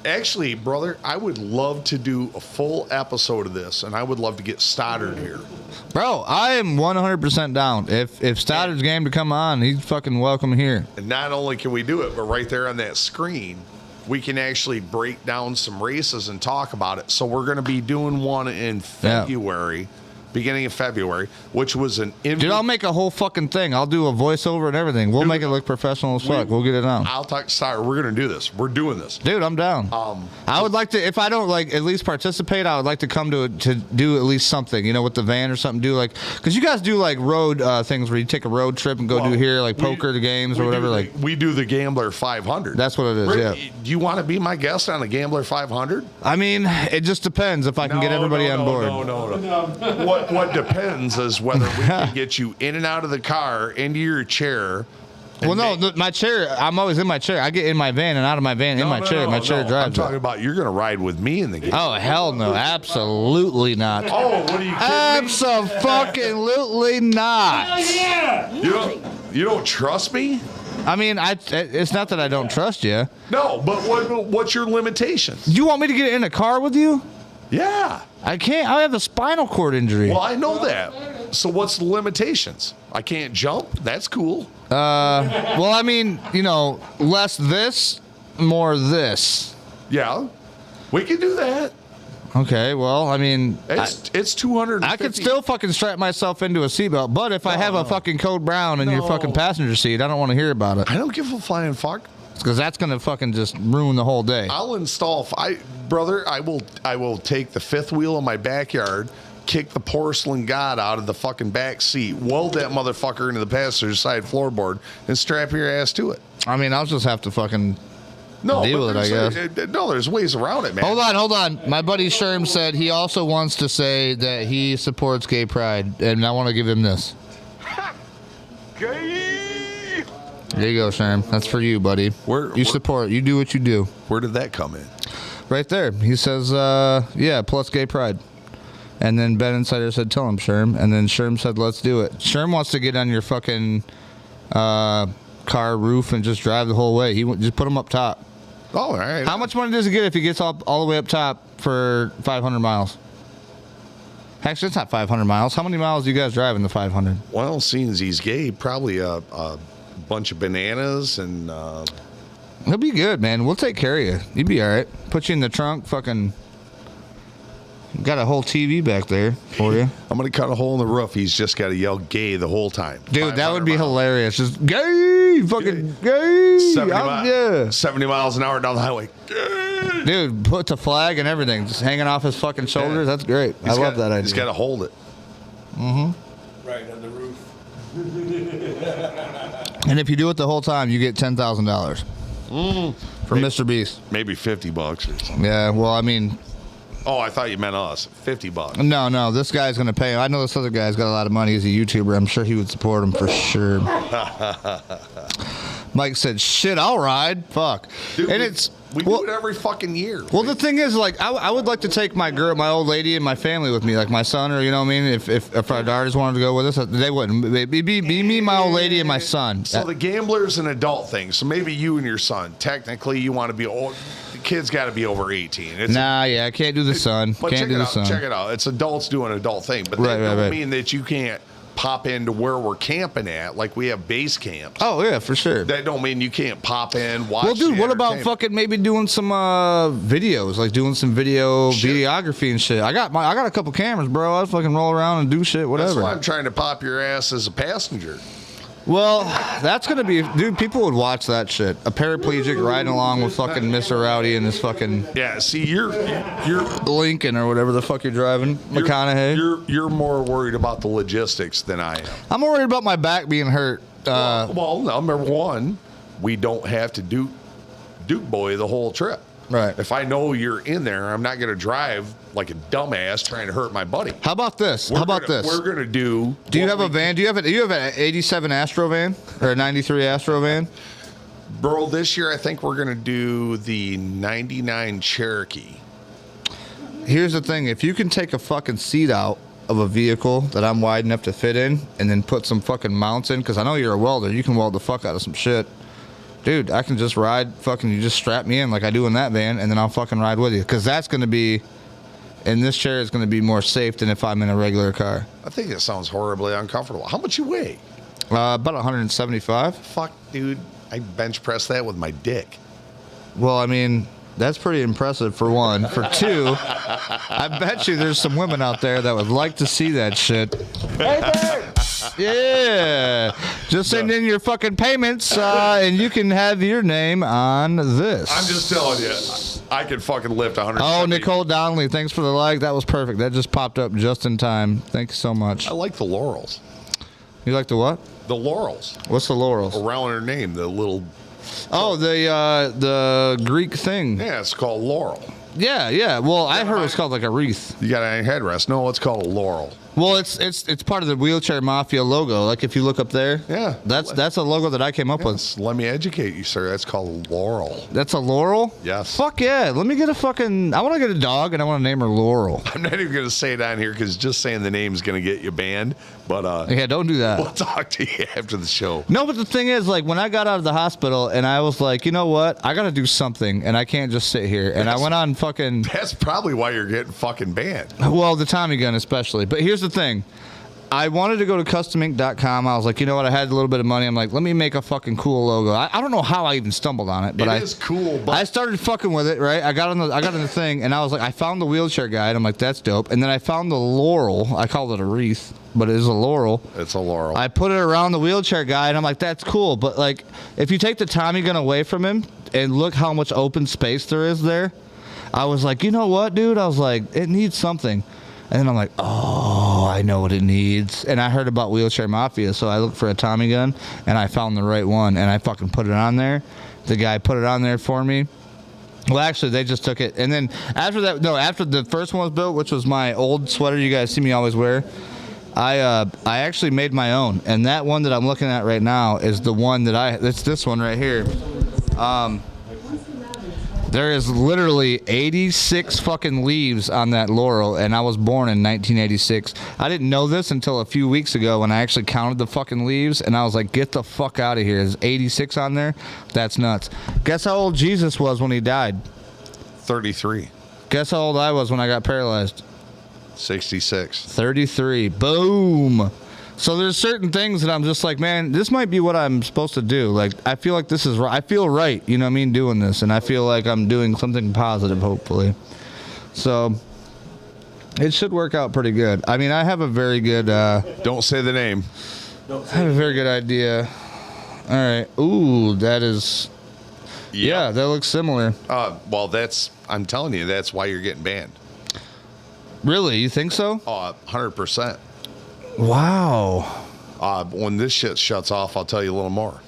Actually, brother, I would love to do a full episode of this, and I would love to get Stoddard here. Bro, I am 100% down. If Stoddard's game to come on, he's fucking welcome here. And not only can we do it, but right there on that screen, we can actually break down some races and talk about it. So we're going to be doing one in February. Beginning of February, which was an... Dude, I'll make a whole fucking thing. I'll do a voiceover and everything. We'll make it look professional as fuck. We'll get it on. I'll talk to Stoddard. We're going to do this. We're doing this. Dude, I'm down. I would like to, if I don't like at least participate, I would like to come to do at least something, you know, with the van or something. Do like, because you guys do like road things where you take a road trip and go do here, like poker to games or whatever. We do the Gambler 500. That's what it is, yeah. Do you want to be my guest on the Gambler 500? I mean, it just depends if I can get everybody on board. No. What depends is whether we can get you in and out of the car, into your chair. Well, no, my chair, I'm always in my chair. I get in my van and out of my van in my chair. My chair drives. I'm talking about you're going to ride with me in the game. Oh, hell no. Absolutely not. Oh, what are you kidding Absolutely not. Hell yeah! You don't trust me? I mean, it's not that I don't trust you. No, but what's your limitations? You want me to get in a car with you? Yeah. I can't. I have a spinal cord injury. Well, I know that. So what's the limitations? I can't jump? That's cool. Well, I mean, you know, less this, more this. Yeah. We can do that. Okay, well, I mean... It's 250. I could still fucking strap myself into a seatbelt, but if I have a fucking code brown in your fucking passenger seat, I don't want to hear about it. I don't give a flying fuck. Because that's going to fucking just ruin the whole day. I'll install... Brother, I will take the fifth wheel in my backyard, kick the porcelain god out of the fucking back seat, weld that motherfucker into the passenger side floorboard, and strap your ass to it. I mean, I'll just have to fucking... deal with it, I guess. No, there's ways around it, man. Hold on. My buddy Sherm said he also wants to say that he supports gay pride, and I want to give him this. Gay! There you go, Sherm. That's for you, buddy. You support. You do what you do. Where did that come in? Right there. He says, plus gay pride. And then Ben Insider said, tell him, Sherm. And then Sherm said, let's do it. Sherm wants to get on your fucking car roof and just drive the whole way. He just put him up top. Oh, all right. How much money does he get if he gets all the way up top for 500 miles? Actually, it's not 500 miles. How many miles do you guys drive in the 500? Well, seeing as he's gay, probably a bunch of bananas and... He'll be good, man. We'll take care of you. You'll be all right. Put you in the trunk, fucking... Got a whole TV back there for you. I'm going to cut a hole in the roof. He's just got to yell gay the whole time. Dude, that would be hilarious. Just gay, fucking gay. 70 miles an hour down the highway. Gay. Dude, put the flag and everything. Just hanging off his fucking shoulders. That's great. I love that idea. He's got to hold it. Right on the roof. And if you do it the whole time, you get $10,000 from Mr. Beast. Maybe $50 or something. Yeah, well, I mean, Oh, I thought you meant us. $50. no, this guy's gonna pay him. I know this other guy's got a lot of money. He's a YouTuber. I'm sure he would support him for sure. Mike said, "Shit, I'll ride." Fuck, Dude, and we do it every fucking year. Well, the thing is, like, I would like to take my old lady, and my family with me, like my son, or you know what I mean. If our daughters wanted to go with us, they wouldn't. It'd be me, my old lady, and my son. So the gambler's an adult thing. So maybe you and your son, technically, you want to be old. The kid's got to be over 18. I can't do the son. But Can't do the son. check it out. It's adults doing adult thing, but that don't mean that you can't pop into where we're camping at. Like we have base camps. Oh yeah, for sure. That don't mean you can't pop in, watch. Well, dude, the what about entertainment. fucking maybe doing some videos, like doing some videography and shit? I got a couple cameras, bro. I'll fucking roll around and do shit, whatever. That's why I'm trying to pop your ass as a passenger. Well, that's gonna be, dude. People would watch that shit. A paraplegic riding along with fucking Mr. Rowdy and his fucking See, you're Lincoln or whatever the fuck you're driving, McConaughey. You're more worried about the logistics than I am. I'm worried about my back being hurt. Well, number one, we don't have to Duke Boy the whole trip. Right. If I know you're in there, I'm not going to drive like a dumbass trying to hurt my buddy. How about this? We're going to do. Do you have a van? Do you have an 87 Astro van or a 93 Astro van? Bro, this year I think we're going to do the 99 Cherokee. Here's the thing. If you can take a fucking seat out of a vehicle that I'm wide enough to fit in and then put some fucking mounts in, because I know you're a welder. You can weld the fuck out of some shit. Dude, I can just ride fucking, you just strap me in like I do in that van, and then I'll fucking ride with you. Because that's going to be, in this chair is going to be more safe than if I'm in a regular car. I think it sounds horribly uncomfortable. How much you weigh? About 175. Fuck, dude. I bench press that with my dick. Well, I mean, that's pretty impressive for one. For two, I bet you there's some women out there that would like to see that shit. Hey, babe! Yeah. Just send in your fucking payments, and you can have your name on this. I'm just telling you, I could fucking lift 100. Oh, Nicole Donnelly, thanks for the like. That was perfect. That just popped up just in time. Thank you so much. I like the laurels. You like the what? The laurels. What's the laurels? Around her name, the little. Oh, the Greek thing. Yeah, it's called laurel. Yeah. Well, I heard it's called like a wreath. You got a headrest. No, it's called a laurel. Well, it's part of the Wheelchair Mafia logo. Like if you look up there, yeah, that's a logo that I came up with. Let me educate you, sir. That's called a laurel. That's a laurel? Yes. Fuck yeah! Let me get a fucking. I want to get a dog and I want to name her Laurel. I'm not even gonna say it on here because just saying the name is gonna get you banned. But yeah, don't do that. We'll talk to you after the show. No, but the thing is, like when I got out of the hospital and I was like, you know what? I got to do something, and I can't just sit here. And I went on fucking. That's probably why you're getting fucking banned. Well, the Tommy gun especially. But here's the thing. I wanted to go to customink.com. I was like, you know what? I had a little bit of money. I'm like, let me make a fucking cool logo. I don't know how I even stumbled on it, but it is cool. But I started fucking with it, right? I got in the thing, and I was like, I found the wheelchair guide. I'm like, that's dope. And then I found the laurel. I called it a wreath, but it is a laurel. It's a laurel. I put it around the wheelchair guy, and I'm like, that's cool. But like, if you take the Tommy gun away from him and look how much open space there is there, I was like, you know what, dude? I was like, it needs something. And then I'm like, oh, I know what it needs. And I heard about Wheelchair Mafia, so I looked for a Tommy gun, and I found the right one, and I fucking put it on there. The guy put it on there for me. Well, actually, they just took it. And then after that, no, after the first one was built, which was my old sweater you guys see me always wear, I actually made my own. And that one that I'm looking at right now is the one that it's this one right here. There is literally 86 fucking leaves on that laurel, and I was born in 1986. I didn't know this until a few weeks ago when I actually counted the fucking leaves, and I was like, get the fuck out of here. There's 86 on there? That's nuts. Guess how old Jesus was when he died? 33. Guess how old I was when I got paralyzed? 66. 33. Boom. So there's certain things that I'm just like, man, this might be what I'm supposed to do. Like, I feel like this is right. I feel right, you know what I mean, doing this. And I feel like I'm doing something positive, hopefully. So, It should work out pretty good. I mean, I have a very good. Don't say the name. I have a very good idea. All right. Ooh, that is. Yeah, that looks similar. Well, I'm telling you, that's why you're getting banned. Really? You think so? 100%. Wow. When this shit shuts off, I'll tell you a little more.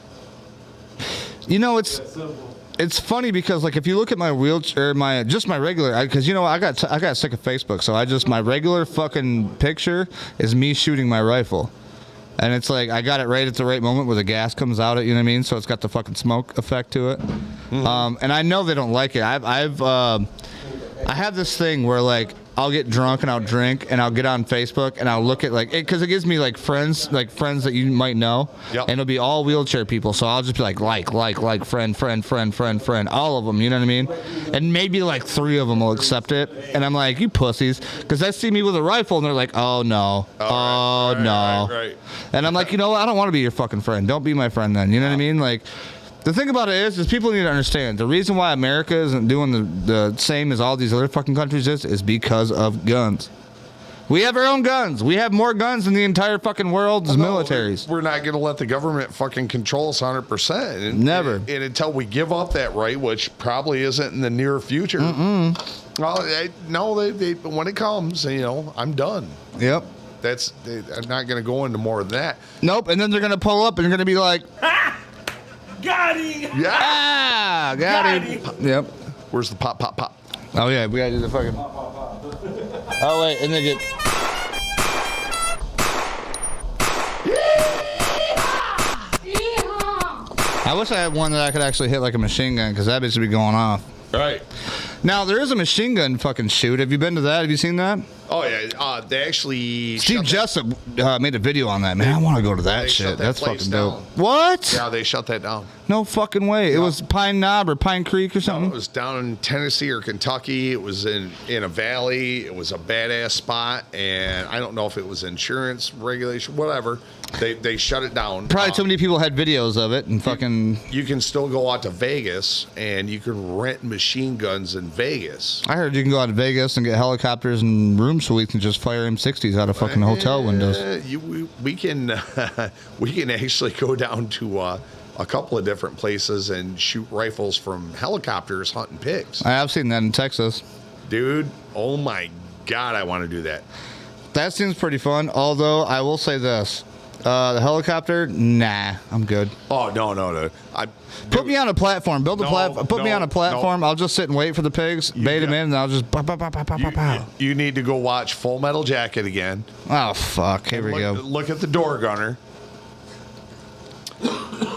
You know, it's funny because like if you look at my wheelchair, my regular, because you know I got sick of Facebook, so my regular fucking picture is me shooting my rifle. And it's like I got it right at the right moment where the gas comes out. You know what I mean? So it's got the fucking smoke effect to it. Mm-hmm. And I know they don't like it. I have this thing where like I'll get drunk and I'll drink and I'll get on Facebook and I'll look at like because it gives me like friends that you might know. Yep. And it'll be all wheelchair people. So I'll just be like friend, all of them. You know what I mean? And maybe like 3 of them will accept it. And I'm like, you pussies, because they see me with a rifle and they're like, oh no, Right. And I'm like, you know what? I don't want to be your fucking friend. Don't be my friend then. You know what I mean? Like, the thing about it is people need to understand the reason why America isn't doing the same as all these other fucking countries is because of guns. We have our own guns. We have more guns than the entire fucking world's militaries. We're not going to let the government fucking control us 100%. Never. And until we give up that right, which probably isn't in the near future. Well, no, when it comes, you know, I'm done. Yep. I'm not going to go into more of that. Nope. And then they're going to pull up and you're going to be like, Got him. Yeah. Got him. Yep. Where's the pop? Oh, yeah. We got to do the fucking. Oh, wait. And then get. I wish I had one that I could actually hit like a machine gun because that bitch would be going off. Right. Now, there is a machine gun fucking shoot. Have you been to that? Have you seen that? Oh, yeah. They actually... Steve Jessup made a video on that, man. I want to go to that shit. That's fucking dope. What? Yeah, they shut that down. No fucking way. It was Pine Knob or Pine Creek or something? No, it was down in Tennessee or Kentucky. It was in a valley. It was a badass spot, and I don't know if it was insurance regulation, whatever. They shut it down. Probably too many people had videos of it and fucking... You can still go out to Vegas, and you can rent machine guns in Vegas. I heard you can go out to Vegas and get helicopters and room suites and just fire M60s out of fucking hotel windows. We can actually go down to a couple of different places and shoot rifles from helicopters hunting pigs. I have seen that in Texas. Dude, oh my God, I want to do that. That seems pretty fun, although I will say this. The helicopter, nah, I'm good. Oh, no. Put me on a platform. Build a platform. Put me on a platform. I'll just sit and wait for the pigs, bait them in, and I'll just pow. You need to go watch Full Metal Jacket again. Oh, fuck. Here we go. Look at the door gunner.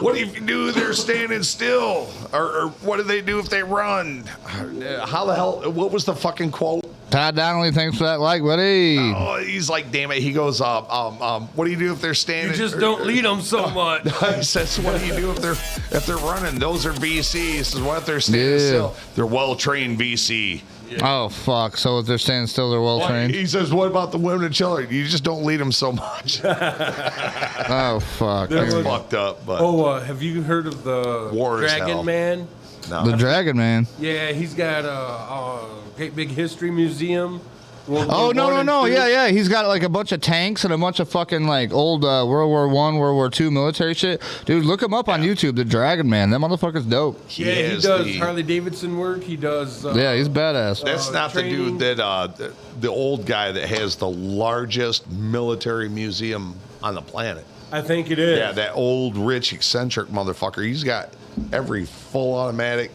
What if you do if they're standing still? Or what do they do if they run? How the hell? What was the fucking quote? Todd Donnelly, thanks for that like, buddy. Oh, he's like, damn it. He goes, what do you do if they're standing? You just don't lead them so much. He says, what do you do if they're running? Those are VC. He says, what if they're standing still? They're well-trained VC. Oh, fuck. So if they're standing still, they're well-trained? He says, what about the women and children? You just don't lead them so much. Oh, fuck. That's fucked up. But Have you heard of the War is hell. Dragon Man? No. The Dragon Man. Yeah, he's got a great big history museum. Oh, no. Yeah. He's got like a bunch of tanks and a bunch of fucking like old World War I, World War II military shit. Dude, look him up on YouTube, The Dragon Man. That motherfucker's dope. He does Harley Davidson work. He does... yeah, he's badass. That's not training. the dude that... the old guy that has the largest military museum on the planet. I think it is. Yeah, that old, rich, eccentric motherfucker. He's got every full automatic...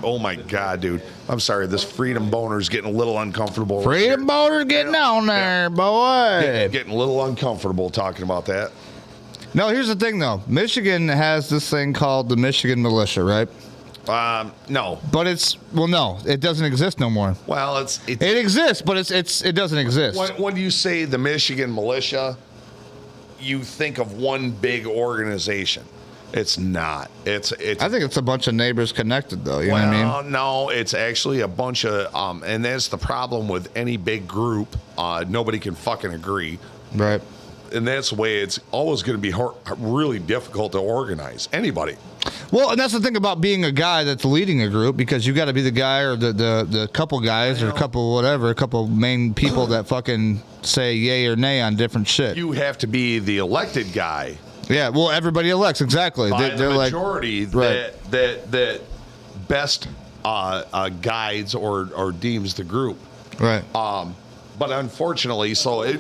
Oh my God, dude. I'm sorry, this freedom boner's getting a little uncomfortable. Freedom boner's getting on there, boy. Getting a little uncomfortable talking about that. No, here's the thing, though. Michigan has this thing called the Michigan Militia, right? No. But it doesn't exist no more. Well, it exists, but it doesn't exist. When you say the Michigan Militia, you think of one big organization. It's not. It's. I think it's a bunch of neighbors connected, though. You know what I mean? No, it's actually a bunch of. And that's the problem with any big group. Nobody can fucking agree. Right. and that's the way it's always going to be really difficult to organize anybody. Well, and that's the thing about being a guy that's leading a group, because you got to be the guy or the couple guys or a couple main people that fucking say yay or nay on different shit. You have to be the elected guy. Yeah, well, everybody elects, exactly. By They're the like, majority right. that best guides or deems the group. Right. But unfortunately,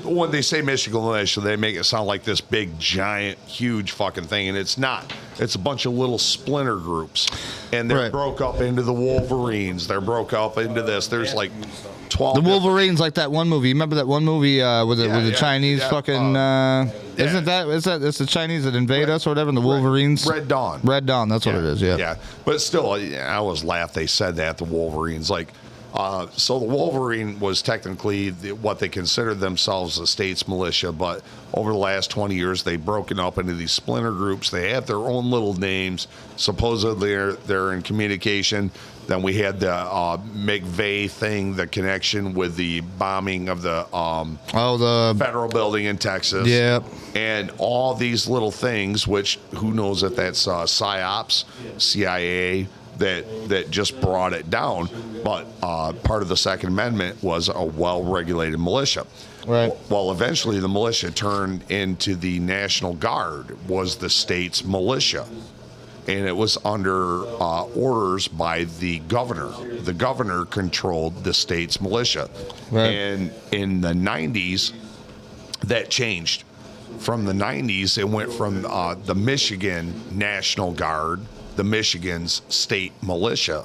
when they say Michigan militia, they make it sound like this big, giant, huge fucking thing, and it's not. It's a bunch of little splinter groups, and they're broke up into the Wolverines. They're broke up into this. There's like 12. The Wolverines, like that one movie. You remember that one movie with the Chinese fucking? Isn't that? It's the Chinese that invade us or whatever? And the Wolverines. Red Dawn. Red Dawn. That's what it is. Yeah. Yeah, but still, I always laugh. They said that the Wolverines like. So the Wolverine was technically what they considered themselves a state's militia, but over the last 20 years, they've broken up into these splinter groups. They have their own little names. Supposedly, they're in communication. Then we had the McVeigh thing, the connection with the bombing of the the federal building in Texas. Yep. And all these little things, which who knows if that's PSYOPs, CIA, that just brought it down. But part of the Second Amendment was a well-regulated militia. Right. Well, eventually the militia turned into the National Guard, was the state's militia. And it was under orders by the governor. The governor controlled the state's militia. Right. And in the 90s, that changed. From the 90s, it went from the Michigan National Guard, the Michigan's state militia,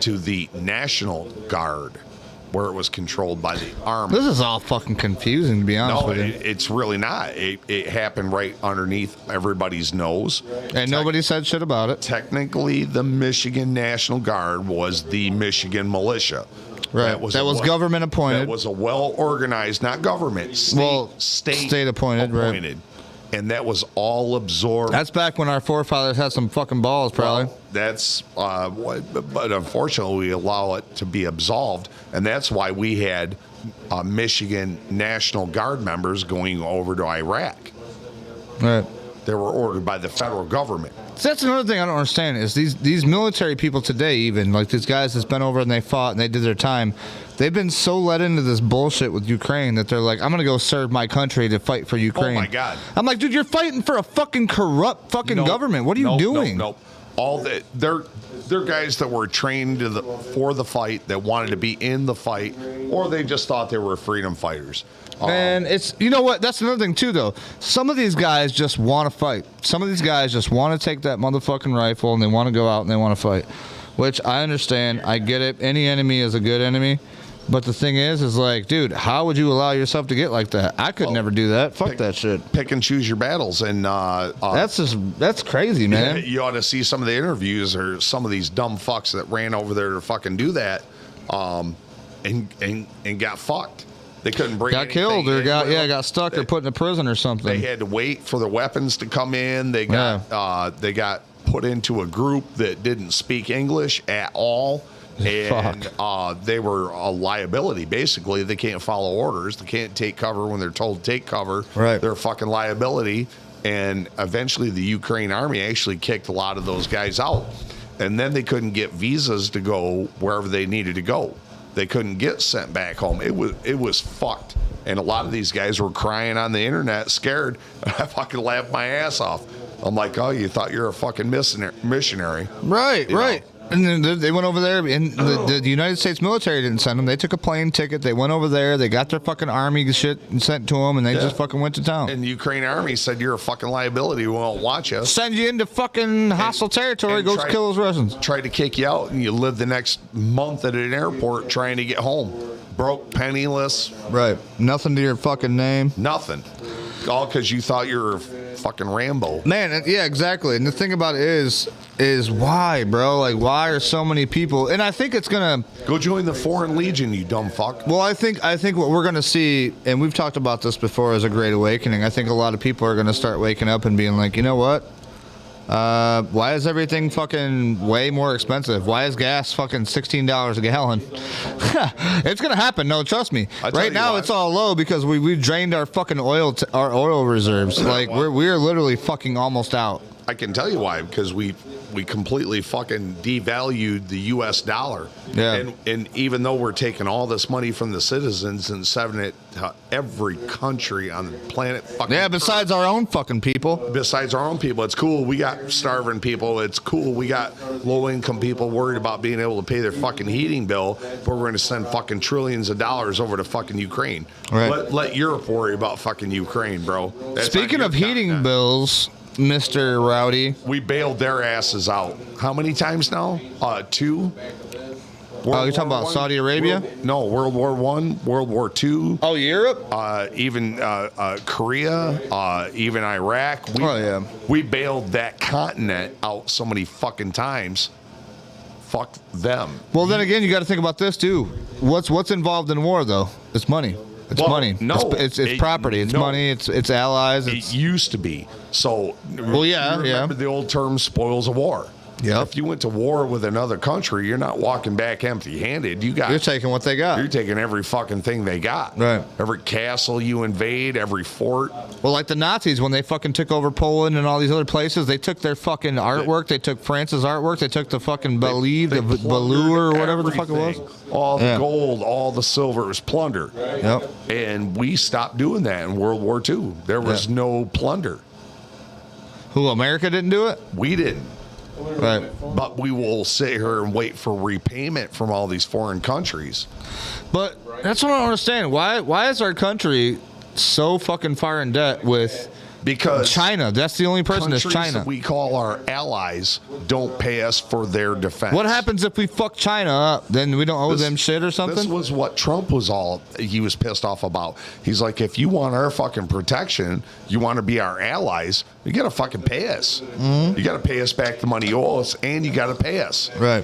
to the National Guard, where it was controlled by the Army. This is all fucking confusing, to be honest with you. It's really not. It happened right underneath everybody's nose. And nobody said shit about it. Technically, the Michigan National Guard was the Michigan militia. Right. That was government appointed. That was a well-organized, not government, state appointed. Right. And that was all absorbed. That's back when our forefathers had some fucking balls, probably. Well, that's, but unfortunately, we allow it to be absolved, and that's why we had Michigan National Guard members going over to Iraq. Right. They were ordered by the federal government. So that's another thing I don't understand is these military people today, even like these guys that's been over and they fought and they did their time, they've been so let into this bullshit with Ukraine that they're like, I'm gonna go serve my country to fight for Ukraine. Oh my God! I'm like, dude, you're fighting for a fucking corrupt fucking government. What are you doing? Nope. All that they're guys that were trained for the fight, that wanted to be in the fight, or they just thought they were freedom fighters. And it's, you know what, that's another thing too though. Some of these guys just want to fight. Some of these guys just want to take that motherfucking rifle and they want to go out and they want to fight, which I understand. I get it. Any enemy is a good enemy. But the thing is like, dude, how would you allow yourself to get like that? I could never do that. Fuck that shit. Pick and choose your battles, and that's crazy, man. You ought to see some of the interviews or some of these dumb fucks that ran over there to fucking do that, and got fucked. They couldn't bring. Got killed or got stuck or put in a prison or something. They had to wait for the weapons to come in. They got put into a group that didn't speak English at all. And they were a liability. Basically, they can't follow orders. They can't take cover when they're told to take cover. Right. They're a fucking liability. And eventually, the Ukraine army actually kicked a lot of those guys out. And then they couldn't get visas to go wherever they needed to go. They couldn't get sent back home. It was fucked. And a lot of these guys were crying on the internet, scared. I fucking laughed my ass off. I'm like, oh, you thought you were a fucking missionary. Right, you right. know? And then they went over there, and the United States military didn't send them. They took a plane ticket. They went over there. They got their fucking army shit and sent to them, and they just fucking went to town. And the Ukraine army said, you're a fucking liability. We won't watch you. Send you into fucking hostile territory. Go kill those Russians. Tried to kick you out, and you live the next month at an airport trying to get home. Broke, penniless. Right. Nothing to your fucking name. Nothing. All because you thought you were fucking Rambo. Man, yeah, exactly. And the thing about it is why, bro? Like, why are so many people? And I think it's gonna go join the Foreign Legion, you dumb fuck. Well, I think what we're gonna see, and we've talked about this before, as a great awakening. I think a lot of people are gonna start waking up and being like, you know what? Why is everything fucking way more expensive? Why is gas fucking $16 a gallon? It's gonna happen. No, trust me. Right now, it's all low because we drained our fucking oil reserves. Like we're literally fucking almost out. I can tell you why, because we completely fucking devalued the U.S. dollar. Yeah. And even though we're taking all this money from the citizens and sending it to every country on the planet, fucking besides our own fucking people. Besides our own people, it's cool. We got starving people. It's cool. We got low-income people worried about being able to pay their fucking heating bill, but we're going to send fucking trillions of dollars over to fucking Ukraine. Right. Let Europe worry about fucking Ukraine, bro. That's Speaking of heating bills, Mr. Rowdy, we bailed their asses out. How many times now? 2. You're talking about Saudi Arabia? World War I, World War II. Oh, Europe? Even Korea, even Iraq. We bailed that continent out so many fucking times. Fuck them. Well, then again, you got to think about this too. What's involved in war though? It's money. It's money. No, it's property. It's money. It's allies. It used to be. So, remember the old term "spoils of war." Yep. If you went to war with another country, you're not walking back empty-handed. You're taking what they got. You're taking every fucking thing they got. Right. Every castle you invade, every fort. Well, like the Nazis, when they fucking took over Poland and all these other places, they took their fucking artwork. They took France's artwork. They took the fucking Belur or whatever the fuck it was. All the gold, all the silver was plunder. Yep. And we stopped doing that in World War II. There was no plunder. Who, America didn't do it? We didn't. Right. But we will sit here and wait for repayment from all these foreign countries. But that's what I don't understand. Why is our country so fucking far in debt with China? That's the only person that's China. That we call our allies don't pay us for their defense. What happens if we fuck China up? Then we don't owe them shit or something? This was what Trump was he was pissed off about. He's like, if you want our fucking protection, you want to be our allies, you got to fucking pay us. Mm-hmm. You got to pay us back the money you owe us, and you got to pay us. Right.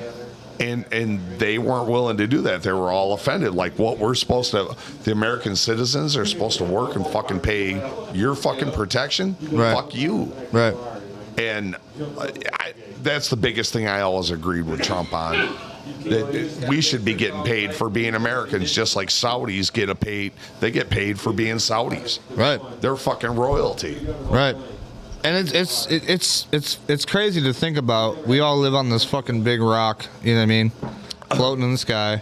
And they weren't willing to do that. They were all offended. Like, what we're supposed to, the American citizens are supposed to work and fucking pay your fucking protection? Right. Fuck you. Right. And that's the biggest thing I always agreed with Trump on. That we should be getting paid for being Americans, just like Saudis get paid. They get paid for being Saudis. Right. They're fucking royalty. Right. And it's crazy to think about. We all live on this fucking big rock, you know what I mean? Floating in the sky.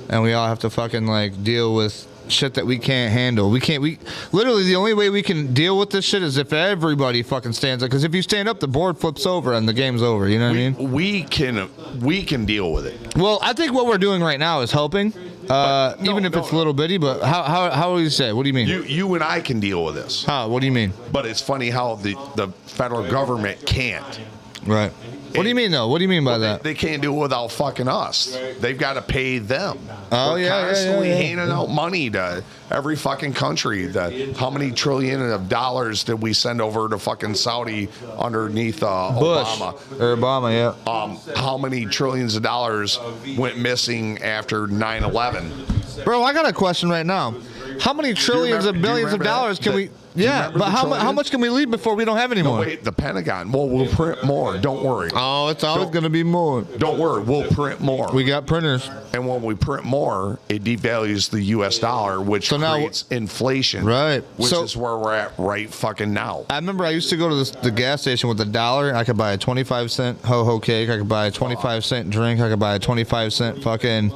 And we all have to fucking like deal with shit that we can't handle. We literally the only way we can deal with this shit is if everybody fucking stands up. Because if you stand up, the board flips over and the game's over. You know what I mean? We can deal with it. Well, I think what we're doing right now is helping. Even if it's a little bitty, but how do you say? What do you mean? You and I can deal with this. How? What do you mean? But it's funny how the federal government can't. Right. What do you mean, though? What do you mean by that? They can't do it without fucking us. They've got to pay them. Oh, We're constantly handing out money to every fucking country. How many trillion of dollars did we send over to fucking Saudi underneath Obama? Or Obama, yeah. How many trillions of dollars went missing after 9/11? Bro, I got a question right now. How many trillions of billions of dollars can we... Yeah, but how much can we leave before we don't have any more? No, wait, the Pentagon. Well, we'll print more. Don't worry. Oh, it's always going to be more. Don't worry. We'll print more. We got printers. And when we print more, it devalues the U.S. dollar, which creates inflation. Right. Which is where we're at right fucking now. I remember I used to go to the gas station with $1. I could buy a 25-cent ho-ho cake. I could buy a 25-cent drink. I could buy a 25-cent fucking...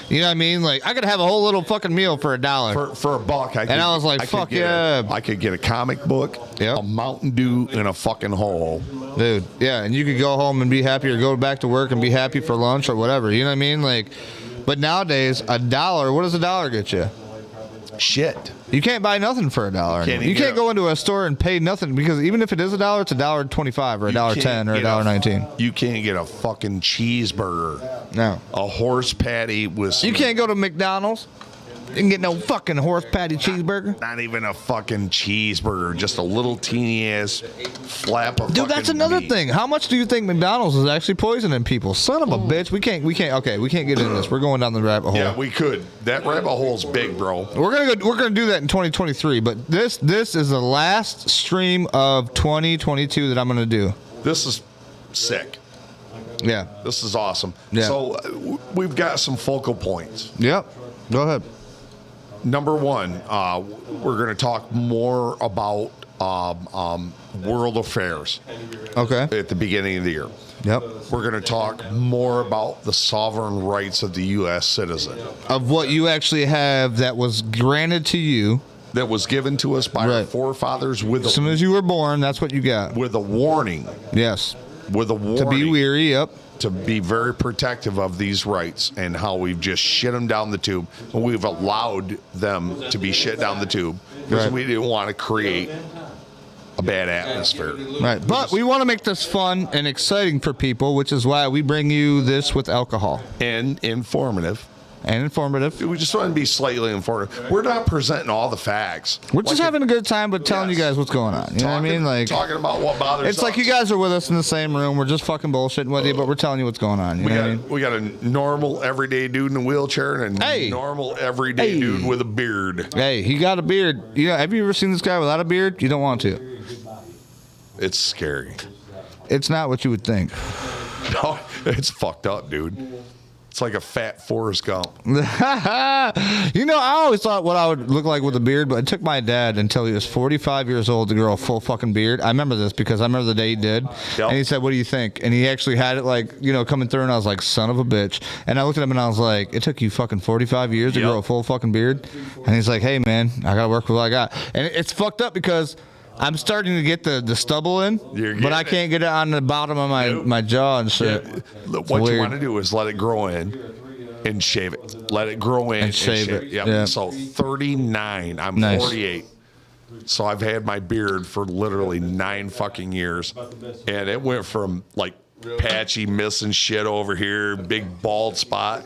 You know what I mean? Like, I could have a whole little fucking meal for $1. For $1. I was like, fuck yeah. I could get a comic book, a Mountain Dew, and a fucking hole. Dude, yeah, and you could go home and be happy or go back to work and be happy for lunch or whatever. You know what I mean? Like, but nowadays, $1, what does $1 get you? Shit. You can't buy nothing for $1. You can't go into a store and pay nothing because even if it is $1, it's $1.25 or $1.10 or $1.19. You can't get a fucking cheeseburger. No. A horse patty with... You can't go to McDonald's. You can get no fucking horse patty cheeseburger. Not even a fucking cheeseburger. Just a little teeny ass flap of Dude, that's another thing. How much do you think McDonald's is actually poisoning people? Son of a bitch. We can't get into this. We're going down the rabbit hole. Yeah, we could. That rabbit hole's big, bro. We're gonna do that in 2023, but this is the last stream of 2022 that I'm gonna do. This is sick. Yeah. This is awesome. Yeah. So we've got some focal points. Yep. Go ahead. Number one, we're going to talk more about world affairs. Okay. At the beginning of the year. Yep. We're going to talk more about the sovereign rights of the U.S. citizen. Of what you actually have that was granted to you. That was given to us by our forefathers with as soon as you were born, that's what you got. With a warning. Yes. With a warning. To be weary, yep. To be very protective of these rights and how we've just shit them down the tube. And we've allowed them to be shit down the tube because we didn't want to create a bad atmosphere. Right. But we want to make this fun and exciting for people, which is why we bring you this with alcohol. And informative. And informative. We just want to be slightly informative. We're not presenting all the facts. We're just having a good time, but telling you guys what's going on. You know what I mean? Like talking about what bothers us. It's like you guys are with us in the same room. We're just fucking bullshitting with you, but we're telling you what's going on. You know what I mean? We got a normal, everyday dude in a wheelchair and a normal, everyday dude with a beard. Hey, he got a beard. You know, have you ever seen this guy without a beard? You don't want to. It's scary. It's not what you would think. No, it's fucked up, dude. It's like a fat Forrest Gump. You know, I always thought what I would look like with a beard, but it took my dad until he was 45 years old to grow a full fucking beard. I remember this because I remember the day he did. Yep. And he said, "What do you think?" And he actually had it like, you know, coming through, and I was like, "Son of a bitch." And I looked at him and I was like, "It took you fucking 45 years to grow a full fucking beard?" And he's like, "Hey, man, I got to work with what I got." And it's fucked up because I'm starting to get the stubble in, but I can't get it on the bottom of my jaw and shit. Yeah. What you want to do is let it grow in and shave it. Let it grow in and shave it. Yep. Yeah. So 39. I'm 48. So I've had my beard for literally 9 fucking years. And it went from like patchy, missing shit over here, big bald spot,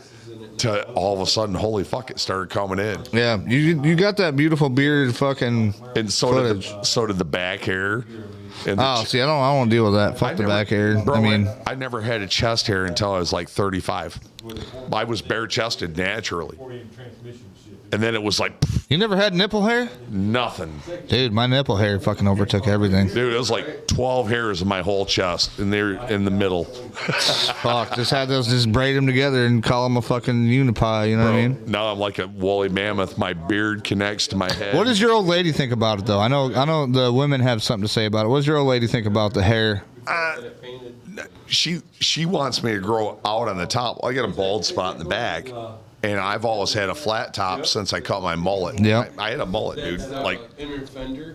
to all of a sudden, holy fuck, it started coming in. Yeah, you got that beautiful beard fucking and so did the back hair. And see, I don't want to deal with that. Fuck the back hair. Bro, I mean, I never had a chest hair until I was like 35. I was bare chested naturally. And then it was like... You never had nipple hair? Nothing. Dude, my nipple hair fucking overtook everything. Dude, it was like 12 hairs in my whole chest, and they're in the middle. Fuck, just braid them together and call them a fucking unipie, you know what I mean? Now I'm like a woolly mammoth. My beard connects to my head. What does your old lady think about it, though? I know the women have something to say about it. What does your old lady think about the hair? She wants me to grow out on the top. I got a bald spot in the back. And I've always had a flat top since I cut my mullet. Yeah, I had a mullet, dude. Like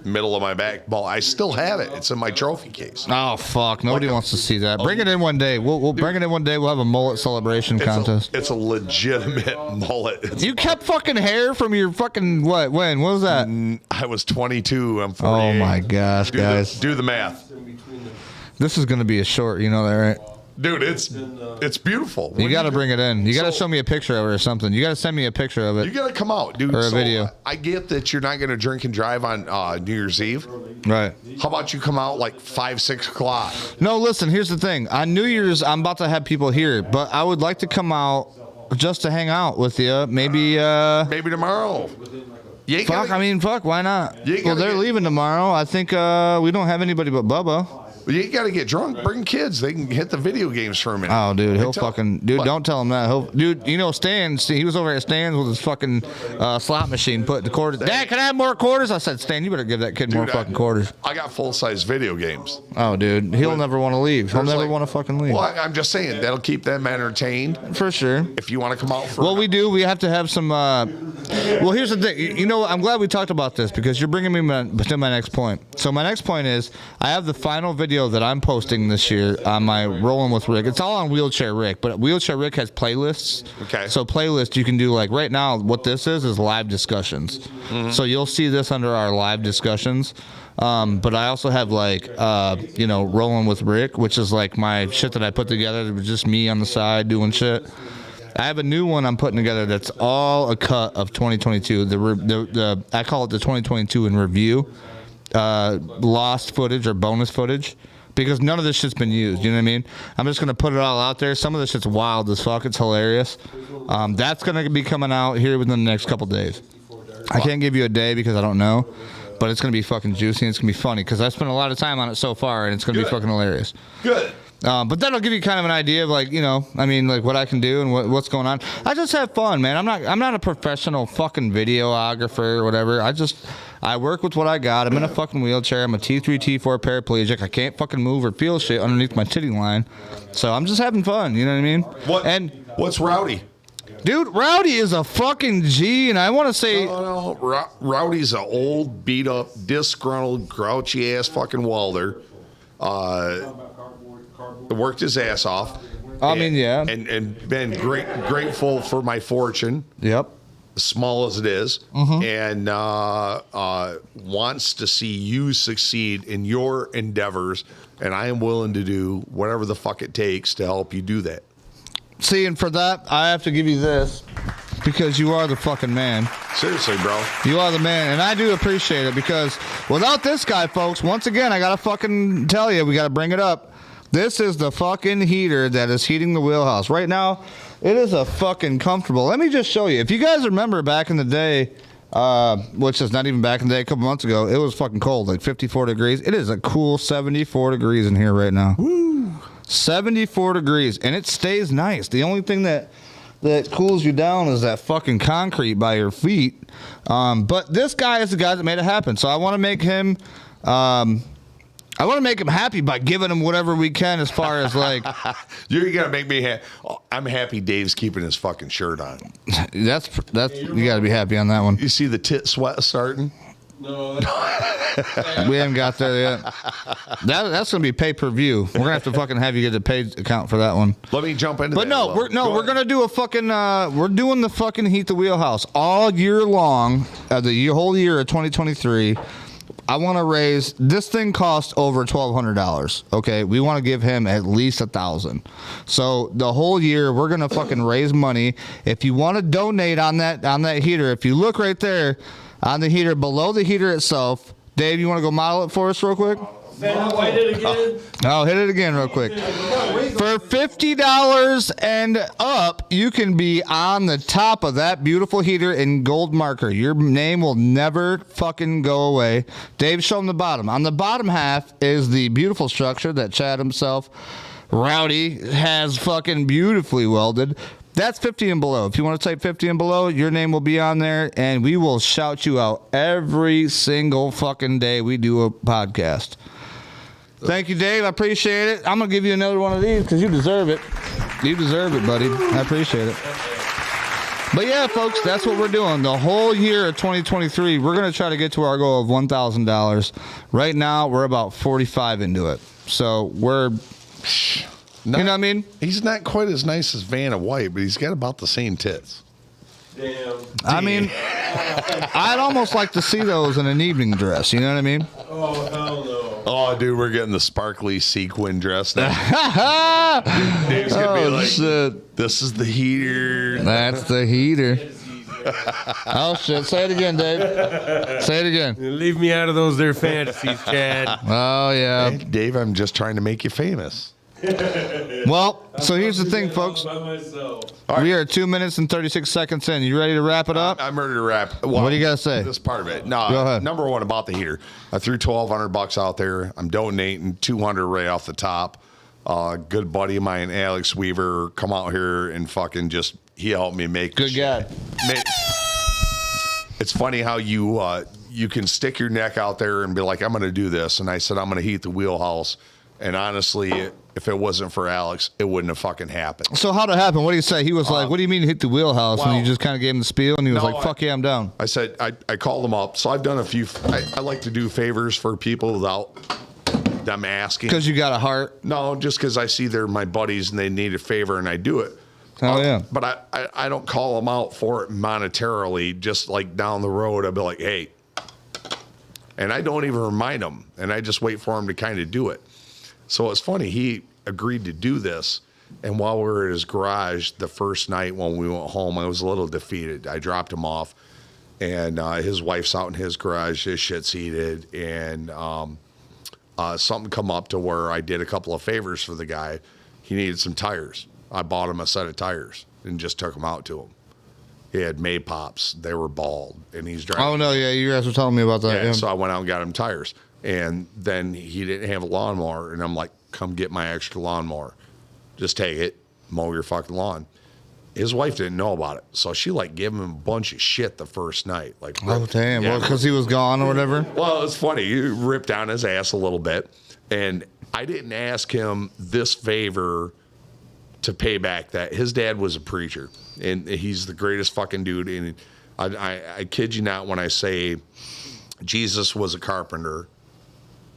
middle of my back mullet. I still have it. It's in my trophy case. Oh fuck! Nobody wants to see that. Bring it in one day. We'll bring it in one day. We'll have a mullet celebration contest. It's a legitimate mullet. You kept fucking hair from your fucking what? When? What was that? I was 22. I'm 48. Oh my gosh, guys! Do the math. This is gonna be a short. You know that, right? Dude, it's beautiful. You got to bring it in. You got to show me a picture of it or something. You got to send me a picture of it. You got to come out, dude. Or a video. I get that you're not going to drink and drive on New Year's Eve. Right. How about you come out like 5, 6 o'clock? No, listen, here's the thing. On New Year's, I'm about to have people here, but I would like to come out just to hang out with you. Maybe tomorrow. Fuck, why not? Well, they're leaving tomorrow. I think we don't have anybody but Bubba. Well, you got to get drunk. Bring kids. They can hit the video games for a minute. Oh, dude, don't tell him that. Dude, you know, Stan, he was over at Stan's with his fucking slot machine, putting the quarters. Dad, can I have more quarters? I said, Stan, you better give that kid more fucking quarters. I got full-size video games. Oh, dude, he'll never want to leave. He'll never want to fucking leave. Well, I'm just saying, that'll keep them entertained. For sure. If you want to come out for... Well, we do. We have to have some... Well, here's the thing. You know, I'm glad we talked about this because you're bringing me to my next point. So my next point is I have the final video that I'm posting this year on my Rolling with Rick. It's all on Wheelchair Rick, but Wheelchair Rick has playlists. Okay. So playlist you can do like right now. What this is live discussions. Mm-hmm. So you'll see this under our live discussions. But I also have like Rolling with Rick, which is like my shit that I put together. It was just me on the side doing shit. I have a new one I'm putting together that's all a cut of 2022. The I call it the 2022 in review, lost footage or bonus footage. Because none of this shit's been used, you know what I mean? I'm just going to put it all out there. Some of this shit's wild as fuck. It's hilarious. That's going to be coming out here within the next couple days. I can't give you a day because I don't know. but it's gonna be fucking juicy and it's gonna be funny because I spent a lot of time on it so far and it's gonna be fucking hilarious. Good. But that'll give you kind of an idea of like, you know, I mean, like what I can do and what's going on. I just have fun, man. I'm not a professional fucking videographer or whatever. I work with what I got. I'm in a fucking wheelchair. I'm a T3, T4 paraplegic. I can't fucking move or feel shit underneath my titty line. So I'm just having fun. You know what I mean? What's Rowdy? Dude, Rowdy is a fucking G, and I want to say... No. Rowdy's an old, beat-up, disgruntled, grouchy-ass fucking welder. Worked his ass off. I mean, yeah. And been grateful for my fortune. Yep. Small as it is, and wants to see you succeed in your endeavors, and I am willing to do whatever the fuck it takes to help you do that. See, and for that, I have to give you this, because you are the fucking man. Seriously, bro. You are the man, and I do appreciate it, because without this guy, folks, once again, I gotta fucking tell you, we gotta bring it up. This is the fucking heater that is heating the wheelhouse. Right now, it is a fucking comfortable. Let me just show you. If you guys remember back in the day, which is not even back in the day, a couple months ago, it was fucking cold, like 54 degrees. It is a cool 74 degrees in here right now. Woo! 74 degrees, and it stays nice. The only thing that cools you down is that fucking concrete by your feet. But this guy is the guy that made it happen. So I want to make him... I want to make him happy by giving him whatever we can as far as like... You're going to make me happy. I'm happy Dave's keeping his fucking shirt on. That's you got to be happy on that one. You see the tit sweat starting? No. We haven't got there yet. That's going to be pay-per-view. We're going to have to fucking have you get a paid account for that one. Let me jump into but that. We're going to do a fucking... we're doing the fucking Heat the Wheelhouse all year long, the whole year of 2023. I want to raise, this thing costs over $1,200. Okay, we want to give him at least $1,000. So the whole year we're gonna fucking raise money. If you want to donate on that heater, if you look right there on the heater below the heater itself, Dave, you want to go model it for us real quick? Hit it again. Oh, hit it again real quick. For $50 and up, you can be on the top of that beautiful heater in gold marker. Your name will never fucking go away. Dave, show them the bottom. On the bottom half is the beautiful structure that Chad himself, Rowdy, has fucking beautifully welded. That's 50 and below. If you want to type 50 and below, your name will be on there, and we will shout you out every single fucking day we do a podcast. Thank you, Dave. I appreciate it. I'm going to give you another one of these because you deserve it. You deserve it, buddy. I appreciate it. But yeah, folks, that's what we're doing. The whole year of 2023, we're going to try to get to our goal of $1,000. Right now, we're about 45 into it. So we're, you know what I mean? He's not quite as nice as Vanna White, but he's got about the same tits. Damn. I mean, I'd almost like to see those in an evening dress. You know what I mean? Oh, hell no. Oh, dude, we're getting the sparkly sequin dress now. Dave's gonna be like, shit. This is the heater. That's the heater. Oh, shit. Say it again, Dave. Say it again. Leave me out of those there fantasies, Chad. Oh, yeah. Hey, Dave, I'm just trying to make you famous. Well, so here's the thing, folks. By myself. We are 2 minutes and 36 seconds in. You ready to wrap it up? I'm ready to wrap. What do you got to say? This part of it. No, Go ahead. Number one about the heater. I threw $1,200 out there. I'm donating $200 right off the top. Good buddy of mine, Alex Weaver, come out here and fucking he helped me make. Good guy. It's funny how you can stick your neck out there and be like, I'm going to do this. And I said, I'm going to heat the wheelhouse. And honestly, if it wasn't for Alex, it wouldn't have fucking happened. So how'd it happen? What do you say? He was like, what do you mean hit the wheelhouse? And you just kind of gave him the spiel, and he was like, fuck yeah, I'm down. I said, I called him up. So I've done a few, I like to do favors for people without them asking. Because you got a heart? No, just because I see they're my buddies and they need a favor and I do it. Oh, yeah. But I don't call them out for it monetarily. Just like down the road, I'll be like, hey. And I don't even remind them. And I just wait for them to kind of do it. So it's funny, he agreed to do this, and while we were at his garage the first night when we went home, I was a little defeated. I dropped him off, and his wife's out in his garage, his shit's heated, and something come up to where I did a couple of favors for the guy. He needed some tires. I bought him a set of tires and just took them out to him. He had Maypops. They were bald, and he's driving. Oh no, yeah, you guys were telling me about that. Yeah, Yeah. so I went out and got him tires. And then he didn't have a lawnmower. And I'm like, come get my extra lawnmower. Just take it, mow your fucking lawn. His wife didn't know about it. So she like gave him a bunch of shit the first night. Like, Oh damn! yeah. Well, because he was gone or whatever. Well, it's funny. He ripped down his ass a little bit. And I didn't ask him this favor to pay back that. His dad was a preacher. And he's the greatest fucking dude. And I kid you not when I say Jesus was a carpenter.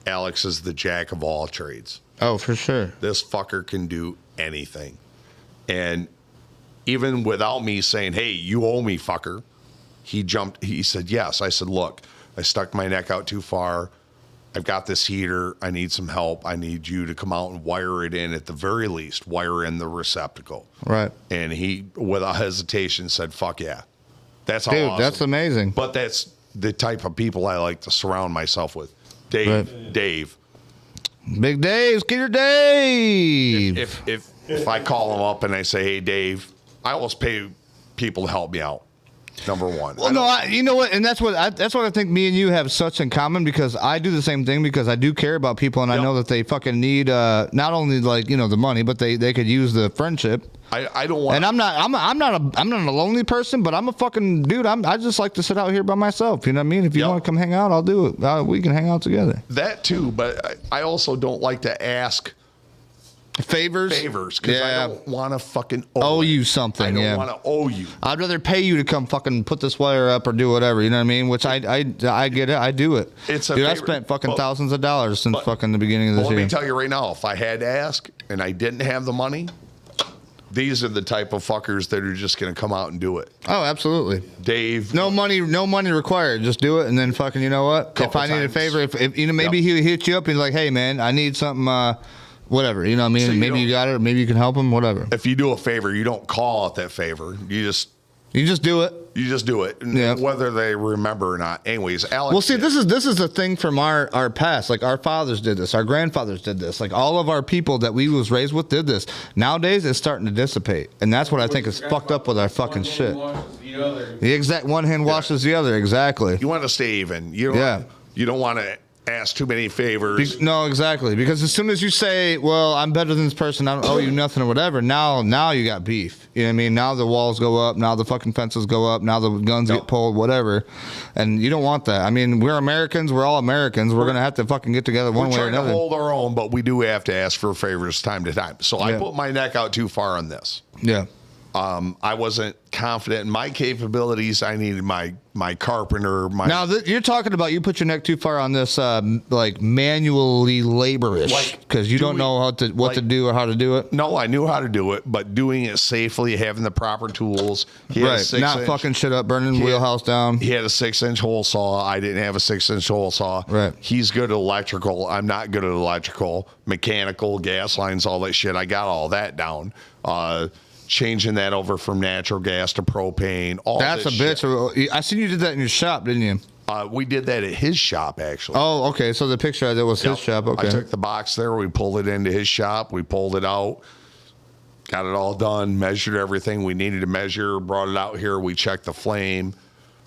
Alex is the jack of all trades. Oh, for sure. This fucker can do anything. And even without me saying, hey, you owe me, fucker, he said, yes. I said, look, I stuck my neck out too far. I've got this heater. I need some help. I need you to come out and wire it in at the very least, wire in the receptacle. Right. And he, without hesitation, said, fuck yeah. That's Dude, awesome. that's amazing. But that's the type of people I like to surround myself with. Dave, Right. Dave. Big Dave, Skeeter Dave. If I call him up and I say, hey, Dave, I always pay people to help me out. Number one. Well, no, you know what, and that's what I think me and you have such in common, because I do the same thing, because I do care about people, and I know that they fucking need not only like the money, but they could use the friendship. I don't want. And I'm not a lonely person, but I'm a fucking dude. I just like to sit out here by myself. You know what I mean? If you want to come hang out, I'll do it. We can hang out together. That too, but I also don't like to ask favors because I don't want to fucking owe you something. I don't want to owe you. I'd rather pay you to come fucking put this wire up or do whatever. You know what I mean? Which I get it. I do it. It's a dude. I favor, spent fucking thousands of dollars since fucking the beginning of this Let year. me tell you right now, if I had to ask and I didn't have the money, these are the type of fuckers that are just going to come out and do it. Oh, absolutely. Dave. No money required. Just do it, and then fucking, you know what? If I need a favor, if maybe he'll hit you up and he's like, hey man, I need something, whatever. You know what I mean? So maybe you got it, or maybe you can help him, whatever. If you do a favor, you don't call out that favor. You just do it. You just do it, whether they remember or not. Anyways, Alex. Well, see, this is the thing from our past. Like our fathers did this, our grandfathers did this. Like all of our people that we was raised with did this. Nowadays, it's starting to dissipate, and that's what I think is fucked up with our fucking shit. The exact one hand washes the other. Exactly. You want to stay even. You don't want to ask too many favors. No, exactly. Because as soon as you say, well, I'm better than this person, I don't owe you nothing or whatever, now you got beef. You know what I mean? Now the walls go up, now the fucking fences go up, now the guns get pulled, whatever. And you don't want that. I mean, we're Americans, we're all Americans. We're going to have to fucking get together one way or another. We're trying to hold our own, but we do have to ask for favors time to time. So I put my neck out too far on this. Yeah. I wasn't confident in my capabilities. I needed my carpenter. Now you're talking about you put your neck too far on this, like manually laborish, because you don't know what to do or how to do it. No, I knew how to do it, but doing it safely, having the proper tools. Not fucking shit up, burning wheelhouse down. He had a 6-inch hole saw. I didn't have a 6-inch hole saw. Right. He's good at electrical. I'm not good at electrical, mechanical, gas lines, all that shit. I got all that down. Changing that over from natural gas to propane. That's a bitch. I seen you did that in your shop, didn't you? We did that at his shop, actually. Oh, okay. So the picture that was his shop. Okay. I took the box there. We pulled it into his shop. We pulled it out. Got it all done. Measured everything we needed to measure. Brought it out here. We checked the flame.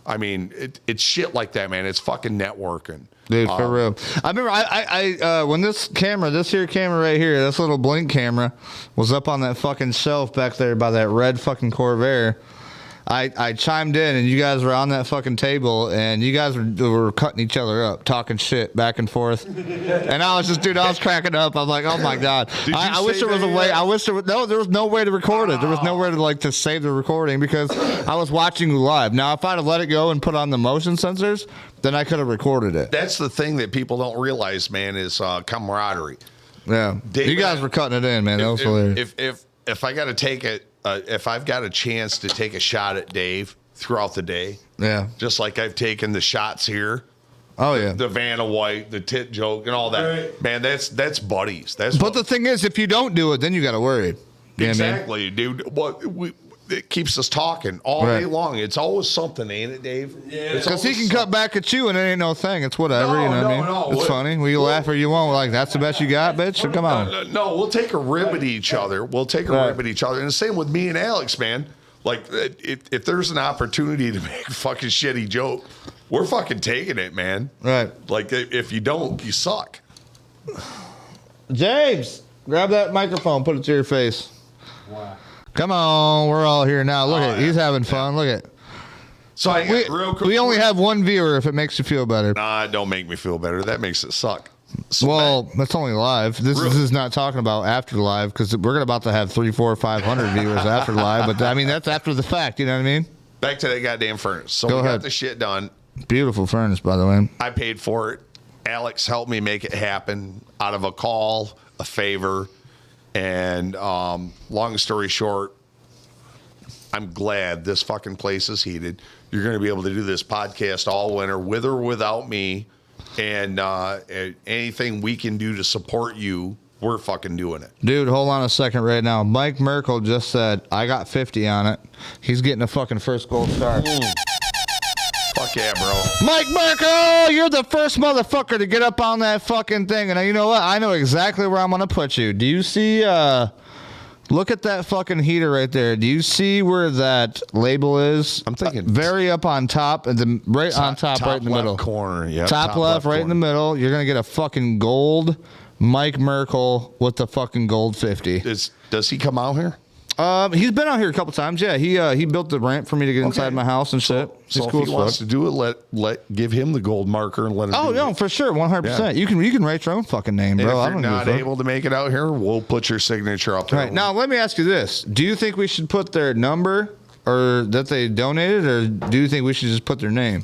I mean, it's shit like that, man. It's fucking networking. Dude, for real. I remember I when this camera right here, this little blink camera, was up on that fucking shelf back there by that red fucking Corvair. I chimed in, and you guys were on that fucking table, and you guys were cutting each other up, talking shit back and forth. And I was cracking up. I'm like, oh my God. I wish there was a way. There was no way to record it. There was nowhere to save the recording, because I was watching you live. Now, if I'd have let it go and put on the motion sensors, then I could have recorded it. That's the thing that people don't realize, man, is camaraderie. Yeah. You guys were cutting it in, man. That was hilarious. If I got to take it, if I've got a chance to take a shot at Dave throughout the day, just like I've taken the shots here. Oh yeah, the Vanna White, the tit joke, and all that. Right. Man, that's buddies. But the thing is, if you don't do it, then you got to worry. Exactly, dude. It keeps us talking all day long. It's always something, ain't it, Dave? Yeah. Because he can cut back at you, and it ain't no thing. It's whatever. You know what I mean? It's funny. Will you laugh or you won't? We're like, that's the best you got, bitch? Come on. No, we'll take a rib at each other. And the same with me and Alex, man. Like, if there's an opportunity to make a fucking shitty joke, we're fucking taking it, man. Right. Like, if you don't, you suck. James, grab that microphone, put it to your face. Wow. Come on, we're all here now. Look Oh, at, he's having fun. Look at. So I got real quick. We only have one viewer. If it makes you feel better. Nah, don't make me feel better. That makes it suck. So Well, that's only live. This is not talking about after live because we're about to have 300, 400, 500 viewers after live. But I mean, that's after the fact. You know what I mean? back to that goddamn furnace. So Go we ahead. got the shit done. Beautiful furnace, by the way. I paid for it. Alex helped me make it happen out of a call, a favor, and long story short, I'm glad this fucking place is heated. You're going to be able to do this podcast all winter with or without me, and anything we can do to support you, we're fucking doing it. Dude, hold on a second right now. Mike Merkel just said, I got 50 on it. He's getting a fucking first gold star. Fuck yeah, bro. Mike Merkel, you're the first motherfucker to get up on that fucking thing. And you know what? I know exactly where I'm going to put you. Do you see, look at that fucking heater right there. Do you see where that label is? I'm thinking very up on top, and the right on top right in the left middle. corner. Yeah, top left, right in the middle. You're going to get a fucking gold Mike Merkel with the fucking gold 50. Does he come out here? He's been out here a couple times. Yeah, he built the ramp for me to get inside my house and shit. He's So cool if he as wants fuck. to do it, give him the gold marker and let him. Oh do no, it. for sure, 100%. Yeah. You can write your own fucking name, And bro. if I you're don't give a not fuck. able to make it out here, we'll put your signature up there. All right, now let me ask you this: do you think we should put their number or that they donated, or do you think we should just put their name?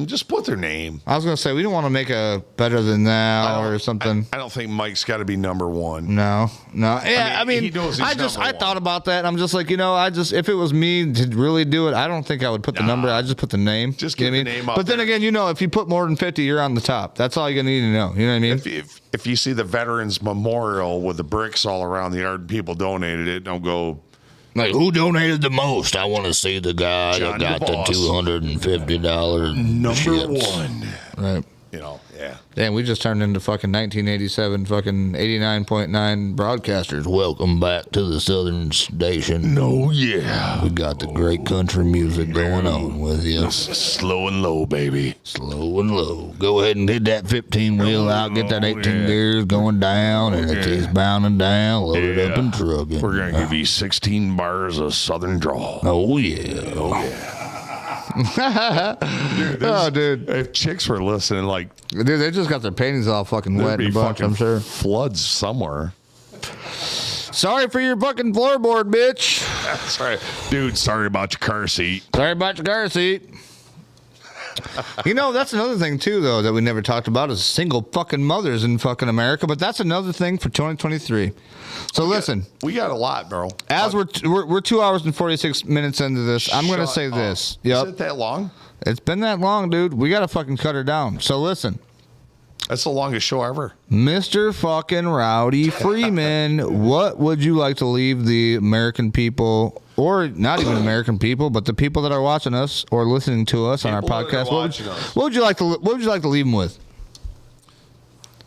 Just put their name. I was gonna say we don't want to make a better than now or something. I don't think Mike's got to be number one. No. Yeah, I mean, he knows he's I number thought one. about that, and I'm just like, if it was me to really do it, I don't think I would put the number. I just put the name. Just You know get what I the mean? name up But then there. again, if you put more than 50, you're on the top. That's all you're gonna need to know. You know what I mean? If you see the Veterans Memorial with the bricks all around the yard, people donated it. Don't go. Like, who donated the most? I want to see the guy John that got the DeVos. $250 Number ships. one. Right. Yeah. Damn, we just turned into fucking 1987, fucking 89.9 broadcasters. Welcome back to the Southern Station. Oh, yeah. We got the great country music going on with you. Slow and low, baby. Slow and low. Go ahead and get that 15 wheel out, get that 18 gears going down, and it keeps bounding down, load it up and truck it. We're going to give you 16 bars of Southern drawl. Oh, yeah. Dude. If chicks were listening, Dude, they just got their panties all fucking there'd wet be and bunch, fucking I'm sure. floods somewhere. Sorry for your fucking floorboard, bitch. That's right. Dude, sorry about your car seat. Sorry about your car seat. That's another thing, too, though, that we never talked about is single fucking mothers in fucking America. But that's another thing for 2023. So listen, We got a lot, bro. as we're 2 hours and 46 minutes into this, I'm going to Shut say up. this. Is Yep. it that long? It's been that long, dude. We got to fucking cut her down. So listen. That's the longest show ever. Mr. fucking Rowdy Freeman, what would you like to leave the American people, or not even American people, but the people that are watching us or listening to us on our People that are podcast? watching us. What would you like to leave them with?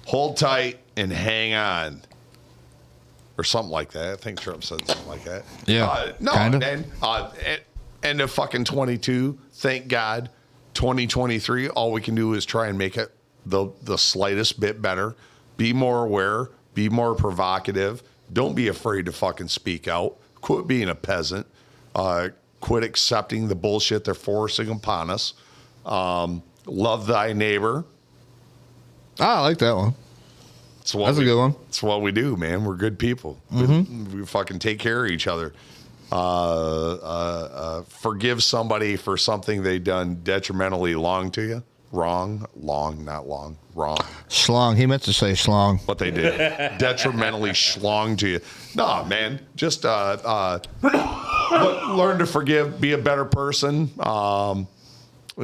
Hold tight and hang on. Or something like that. I think Trump said something like that. Yeah, No, kinda. and then end of fucking 22. Thank God. 2023, all we can do is try and make it the slightest bit better. Be more aware. Be more provocative. Don't be afraid to fucking speak out. Quit being a peasant. Quit accepting the bullshit they're forcing upon us. Love thy neighbor. I like that one. That's a good one. It's what we do, man. We're good people. We fucking take care of each other. Forgive somebody for something they done detrimentally long to you. Wrong, not long. Wrong. Schlong. He meant to say schlong. What they did. Detrimentally schlong to you. No, man. Just learn to forgive. Be a better person. And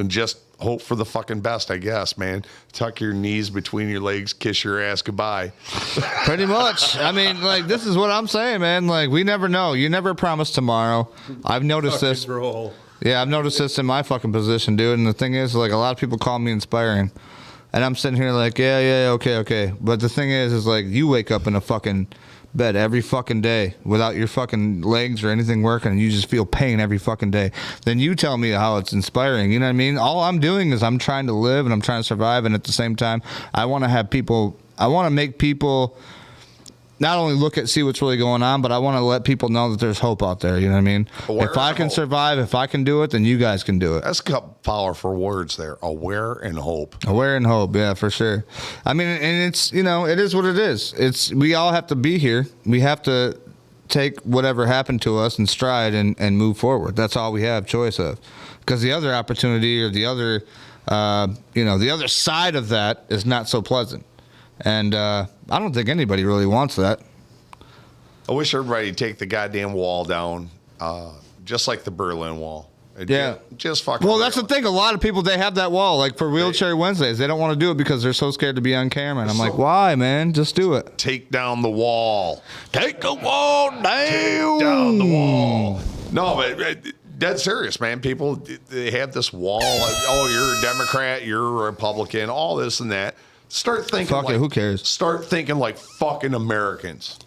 just hope for the fucking best, I guess, man. Tuck your knees between your legs. Kiss your ass goodbye. Pretty much. I mean, this is what I'm saying, man. We never know. You never promise tomorrow. I've noticed this. Roll. Yeah, I've noticed this in my fucking position, dude. And the thing is, a lot of people call me inspiring. And I'm sitting here okay. But the thing is you wake up in a fucking bed every fucking day without your fucking legs or anything working, and you just feel pain every fucking day, then you tell me how it's inspiring. You know what I mean? All I'm doing is I'm trying to live and I'm trying to survive, and at the same time, I want to make people not only see what's really going on, but I want to let people know that there's hope out there. You know what I mean? If I can survive, if I can do it, then you guys can do it. That's a couple powerful words there. Aware and hope. Aware and hope, yeah, for sure. I mean, and it's, it is what it is. We all have to be here. We have to take whatever happened to us in stride and move forward. That's all we have choice of. Because the other opportunity or the other, the other side of that is not so pleasant. And I don't think anybody really wants that. I wish everybody would take the goddamn wall down, just like the Berlin Wall. Yeah. Just fucking. Well, that's the thing. A lot of people, they have that wall. Like for Wheelchair Wednesdays, they don't want to do it because they're so scared to be on camera. And I'm like, why, man? Just do it. Take down the wall. Take the wall down. Take down the wall. No, but dead serious, man. People, they have this wall. Like, oh, you're a Democrat, you're a Republican, all this and that. Start thinking. Fuck it, who cares? Start thinking like fucking Americans.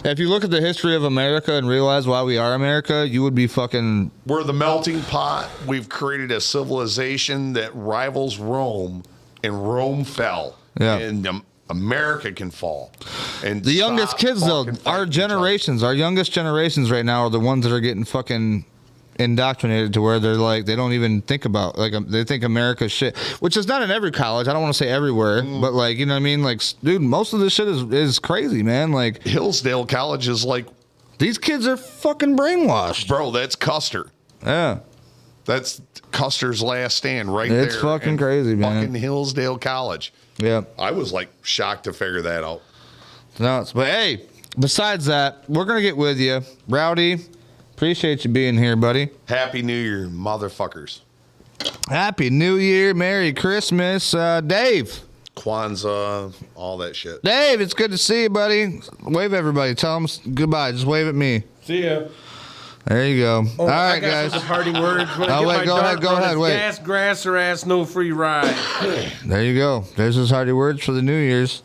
If you look at the history of America and realize why we are America, you would be fucking. We're the melting pot. We've created a civilization that rivals Rome, and Rome fell. Yeah. And America can fall. And the youngest kids, though, our youngest generations right now are the ones that are getting fucking indoctrinated to where they're like, they don't even think about, like, they think America's shit, which is not in every college. I don't want to say everywhere, but like, you know what I mean? Like, dude, most of this shit is crazy, man. Like Hillsdale College is like, these kids are fucking brainwashed. Bro, that's Custer. Yeah. That's Custer's last stand right there. It's fucking crazy, man. Fucking Hillsdale College. Yeah. I was like shocked to figure that out. Nuts. But hey, besides that, we're going to get with you. Rowdy, appreciate you being here, buddy. Happy New Year, motherfuckers. Happy New Year. Merry Christmas. Dave. Kwanzaa, all that shit. Dave, it's good to see you, buddy. Wave at everybody. Tell them goodbye. Just wave at me. See ya. There you go. Oh, all right, I got guys. some parting words. Oh, wait, go ahead. Wait. Gas, grass, or ass, no free ride. There you go. There's his hearty words for the New Year's.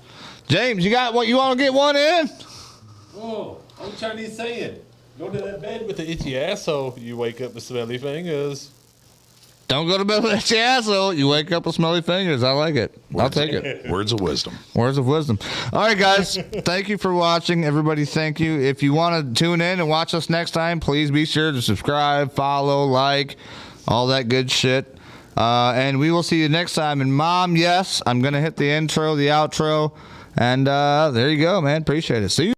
James, you got what? You want to get one in? Oh, I'm Chinese saying. Go to that bed with the itchy asshole. You wake up with smelly fingers. Don't go to bed with itchy asshole. You wake up with smelly fingers. I like it. I'll take it. Words of wisdom. Words of wisdom. All right, guys. Thank you for watching. Everybody, thank you. If you want to tune in and watch us next time, please be sure to subscribe, follow, like, all that good shit. And we will see you next time. And, Mom, yes, I'm going to hit the intro, the outro. And there you go, man. Appreciate it. See you.